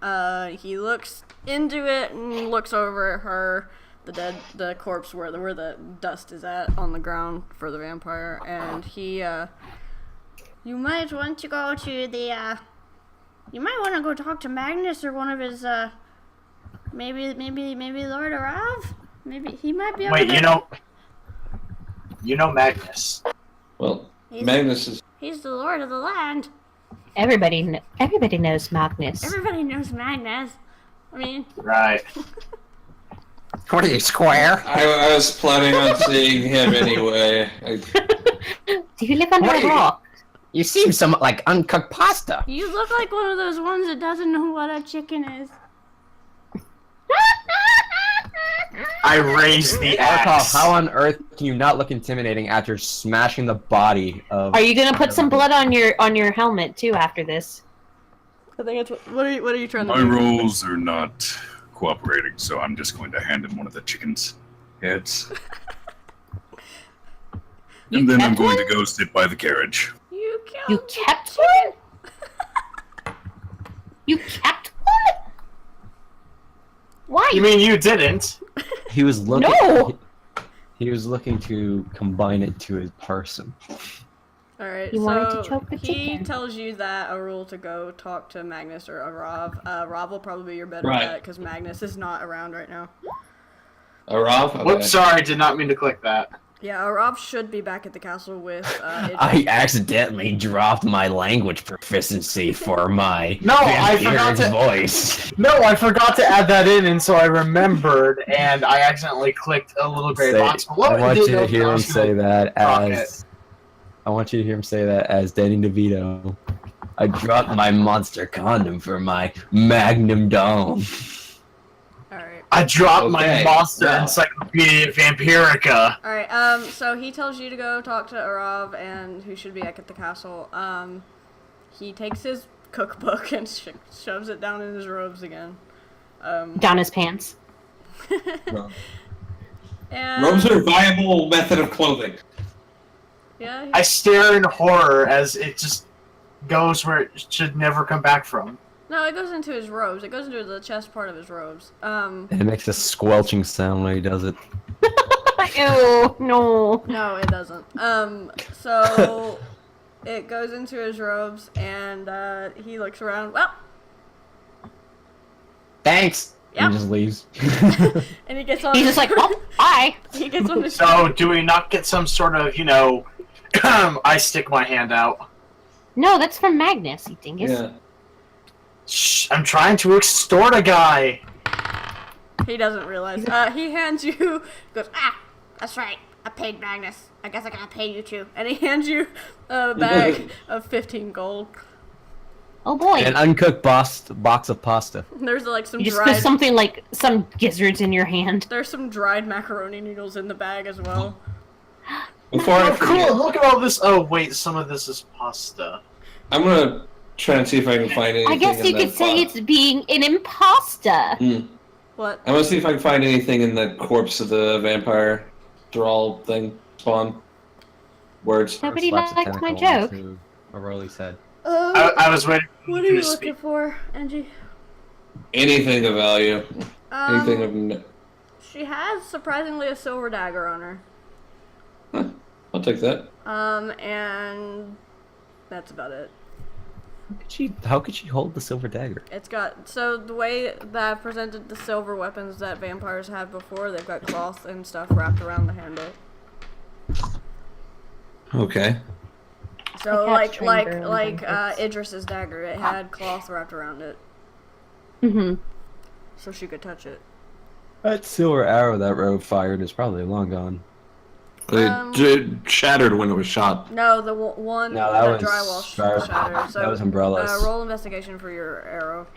He looks into it and looks over at her, the corpse where the dust is at on the ground for the vampire, and he, you might want to go to the, you might want to go talk to Magnus or one of his, maybe Lord Arav? Maybe he might be able Wait, to... you know Magnus. Well, Magnus is. He's the lord of the land. everybody knows Magnus. Everybody knows Magnus. I mean... Right. What are you, square? I was planning on seeing him anyway. Do you live under What a are you- rock? You seem somewhat like uncooked pasta. You look like one of those ones that doesn't know what a chicken is. I raise the axe. How on earth can you not look intimidating after smashing the body of? Are you gonna put some blood on your helmet too after this? I think it's what are you trying to My do? rolls are not cooperating, so I'm just going to hand him one of the chickens' heads. And then I'm kept going one? to go sit by the carriage. You killed You kept one? You kept one? Why? You mean you didn't? He was looking. No! He was looking to combine it to his person. Alright, He so wanted to choke the he chicken. tells you that a rule to go talk to Magnus or Arav. Rav will probably be your better Right. bet because Magnus is not around right now. Arav? Okay. Whoops, sorry, did not mean to click that. Yeah, Arav should be back at the castle with I accidentally dropped my language proficiency for my No, I forgot vampiric to- voice. No, I forgot to add that in, and so I remembered, and I accidentally clicked a little gray box below. I it. want Didn't you know to if hear I him was say gonna that rock as. I want you to hear him say that as Danny DeVito. I dropped my monster condom for my Magnum Dome. Alright. I dropped my Okay, monster well. encyclopedia Vampirica. Alright, so he tells you to go talk to Arav and who should be back at the castle. He takes his cookbook and shoves it down in his robes again. Down his pants. And Robes are a viable method of clothing. yeah, I stare in horror as it just goes where it should never come back from. no, it goes into his robes. It goes into the chest part of his robes. And it makes a squelching sound when he does it. Ew, no. No, it doesn't. So it goes into his robes, and he looks around. Well, Thanks! Yep. And he just leaves. and he gets on. He's just like, oh, bye. He gets on the. So, do we not get some sort of, I stick my hand out? No, that's from Magnus, you dingus. Yeah. Shh, I'm trying to extort a guy. He doesn't realize. He hands you. Goes, that's right. I paid Magnus. I guess I gotta pay you too. And he hands you a bag of 15 gold. Oh boy. An uncooked box of pasta. There's like some You just put dried. something like some gizzards in your hand. There's some dried macaroni noodles in the bag as well. Before I Oh, forget, cool, look at all this. Oh, wait, some of this is pasta. I'm gonna try and see if I can find anything. I guess you in could that say box. it's being an imposter. What? I'm gonna see if I can find anything in the corpse of the vampire thrall thing. Spawn. Words. Nobody Slaps a liked my tentacle joke. into a Rolly said. I was waiting for What are you you to looking speak. for, Angie? Anything of value. Anything of. She has surprisingly a silver dagger on her. I'll take that. And that's about it. How could she hold the silver dagger? It's got, so the way that I've presented the silver weapons that vampires have before, they've got cloth and stuff wrapped around the handle. Okay. So I like can't train like burn buckets. Idris's dagger, it had cloth wrapped around it, Mm-hmm. so she could touch it. That silver arrow that Rogue fired is probably long gone. It shattered when it was shot. No, the one No, that was drywall shattered. So that was umbrellas. roll investigation for your arrow.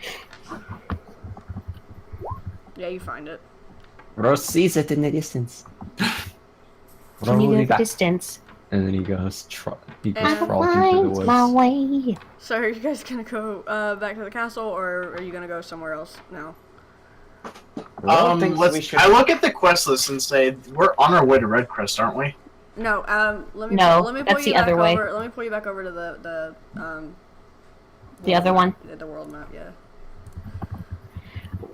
Yeah, you find it. Rose sees it in the distance. Give me Rolly the back. distance. And then he goes, he goes I will frolicking through the Find my woods. way. So are you guys gonna go back to the castle, or are you gonna go somewhere else now? I look at the quest list and say, we're on our way to Red Crest, aren't we? No, let me No, let me pull that's you the back other way. over. Let me pull you back over to the The other one. the world map. Yeah.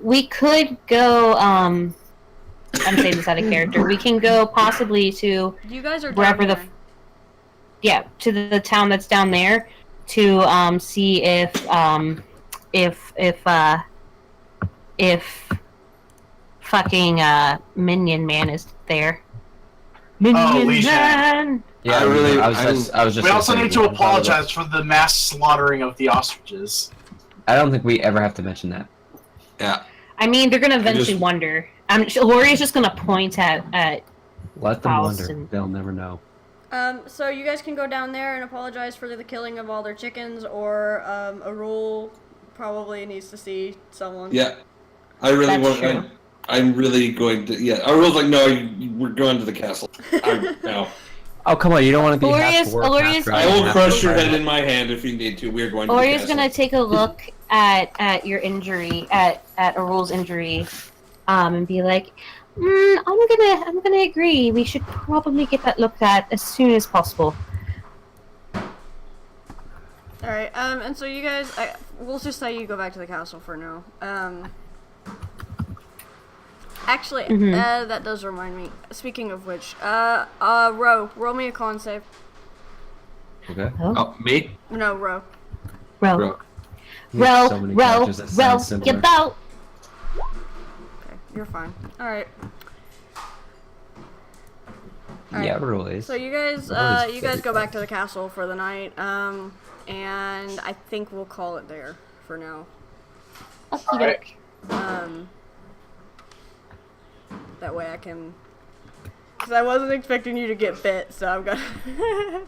We could go, I'm saying this out of character. We can go possibly to You guys are wherever down the to the town that's down there to see if fucking Minion Man is there. Minion Legion. Man. Yeah, I was just. We gonna also say, need to apologize for the mass slaughtering of the ostriches. I don't think we ever have to mention that. Yeah. I mean, they're gonna eventually just- wonder. Lori's just gonna point at Let them House wonder. and- They'll never know. So you guys can go down there and apologize for the killing of all their chickens, or Arul probably needs to see someone. Yeah. I really That's want. true. I'm really going to. Yeah. I was like, no, we're going to the castle. No. Oh come on! You don't want to be half Glorious- dwarf, Glorious- half dragon, I will half crush your vampire. head in my hand if you need to. We're going to Lori's the castle. gonna take a look at your injury, at Arul's injury, and be like, I'm gonna agree. We should probably get that looked at as soon as possible. All right. And so you guys, we'll just say you go back to the castle for now. Actually, that does remind me. Speaking of which, roll me a con save. Okay. Oh, me? No, row. Row, We have so row, many row, characters that sound row. similar. Your boat. Okay, you're fine. All right. Yeah, really. So you guys, Roll is you guys go 55. back to the castle for the night. And I think we'll call it there for now. Okey-doke. That way I can. Because I wasn't expecting you to get bit, so I'm gonna.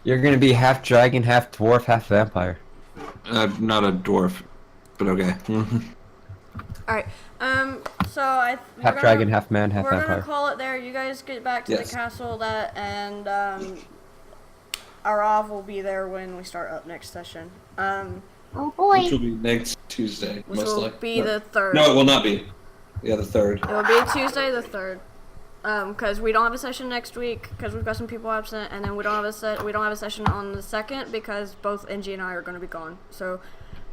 You're gonna be half dragon, half dwarf, half vampire. Not a dwarf, but okay. Alright, so Half dragon, half man, half we're gonna vampire. call it there. You guys get back to Yes. the castle, and Arav will be there when we start up next session. Oh boy. Which will be next Tuesday, Which most will likely. be the 3rd. No, it will not be. Yeah, the 3rd. It will be Tuesday the 3rd. Because we don't have a session next week because we've got some people absent, and then we don't have a session on the 2nd because both NG and I are going to be gone. So,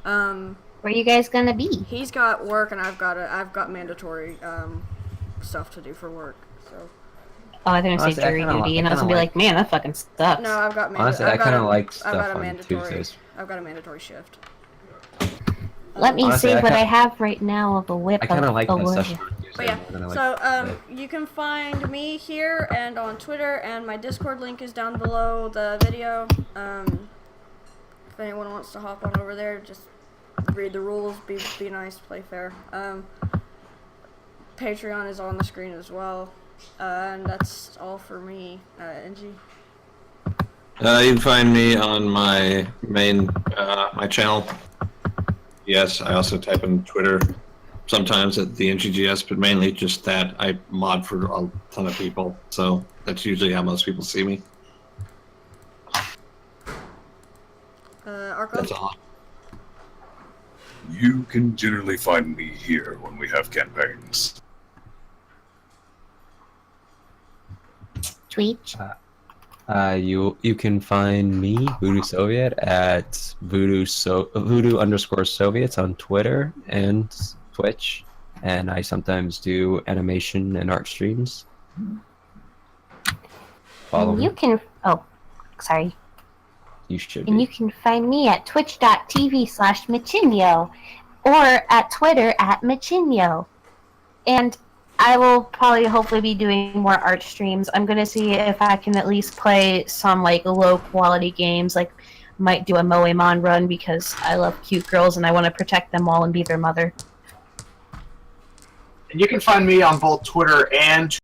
Where are you guys gonna be? he's got work and I've got mandatory stuff to do for work. So. Oh, I think I Honestly, say I jury kinda duty, li- and I I was gonna kinda be like, man, that fucking sucks. No, I've got Honestly, I kind of like I've stuff got a on mandatory. Tuesdays. I've got a mandatory shift. Let me Honestly, see I what kinda- I have right now of a whip. I kind of like a the wood. session on Tuesday But yeah, more than I like so Tuesday. you can find me here and on Twitter, and my Discord link is down below the video. If anyone wants to hop on over there, just read the rules, be nice, play fair. Patreon is on the screen as well, and that's all for me. NG. You can find me on my main my channel. Yes, I also type in Twitter sometimes at the NGGS, but mainly just that I mod for a ton of people, so that's usually how most people see me. Arco? That's all. You can generally find me here when we have campaigns. Tweet. You can find me, Voodoo Soviet, at voodoo_Soviets on Twitter and Twitch, and I sometimes do animation and art streams. Follow And you me. can. Oh, sorry. You should And be. you can find me at twitch.tv/Machinio or at Twitter @Machinio. And I will probably hopefully be doing more art streams. I'm gonna see if I can at least play some like low quality games, like might do a Moemon run because I love cute girls and I want to protect them all and be their mother. And you can find me on both Twitter and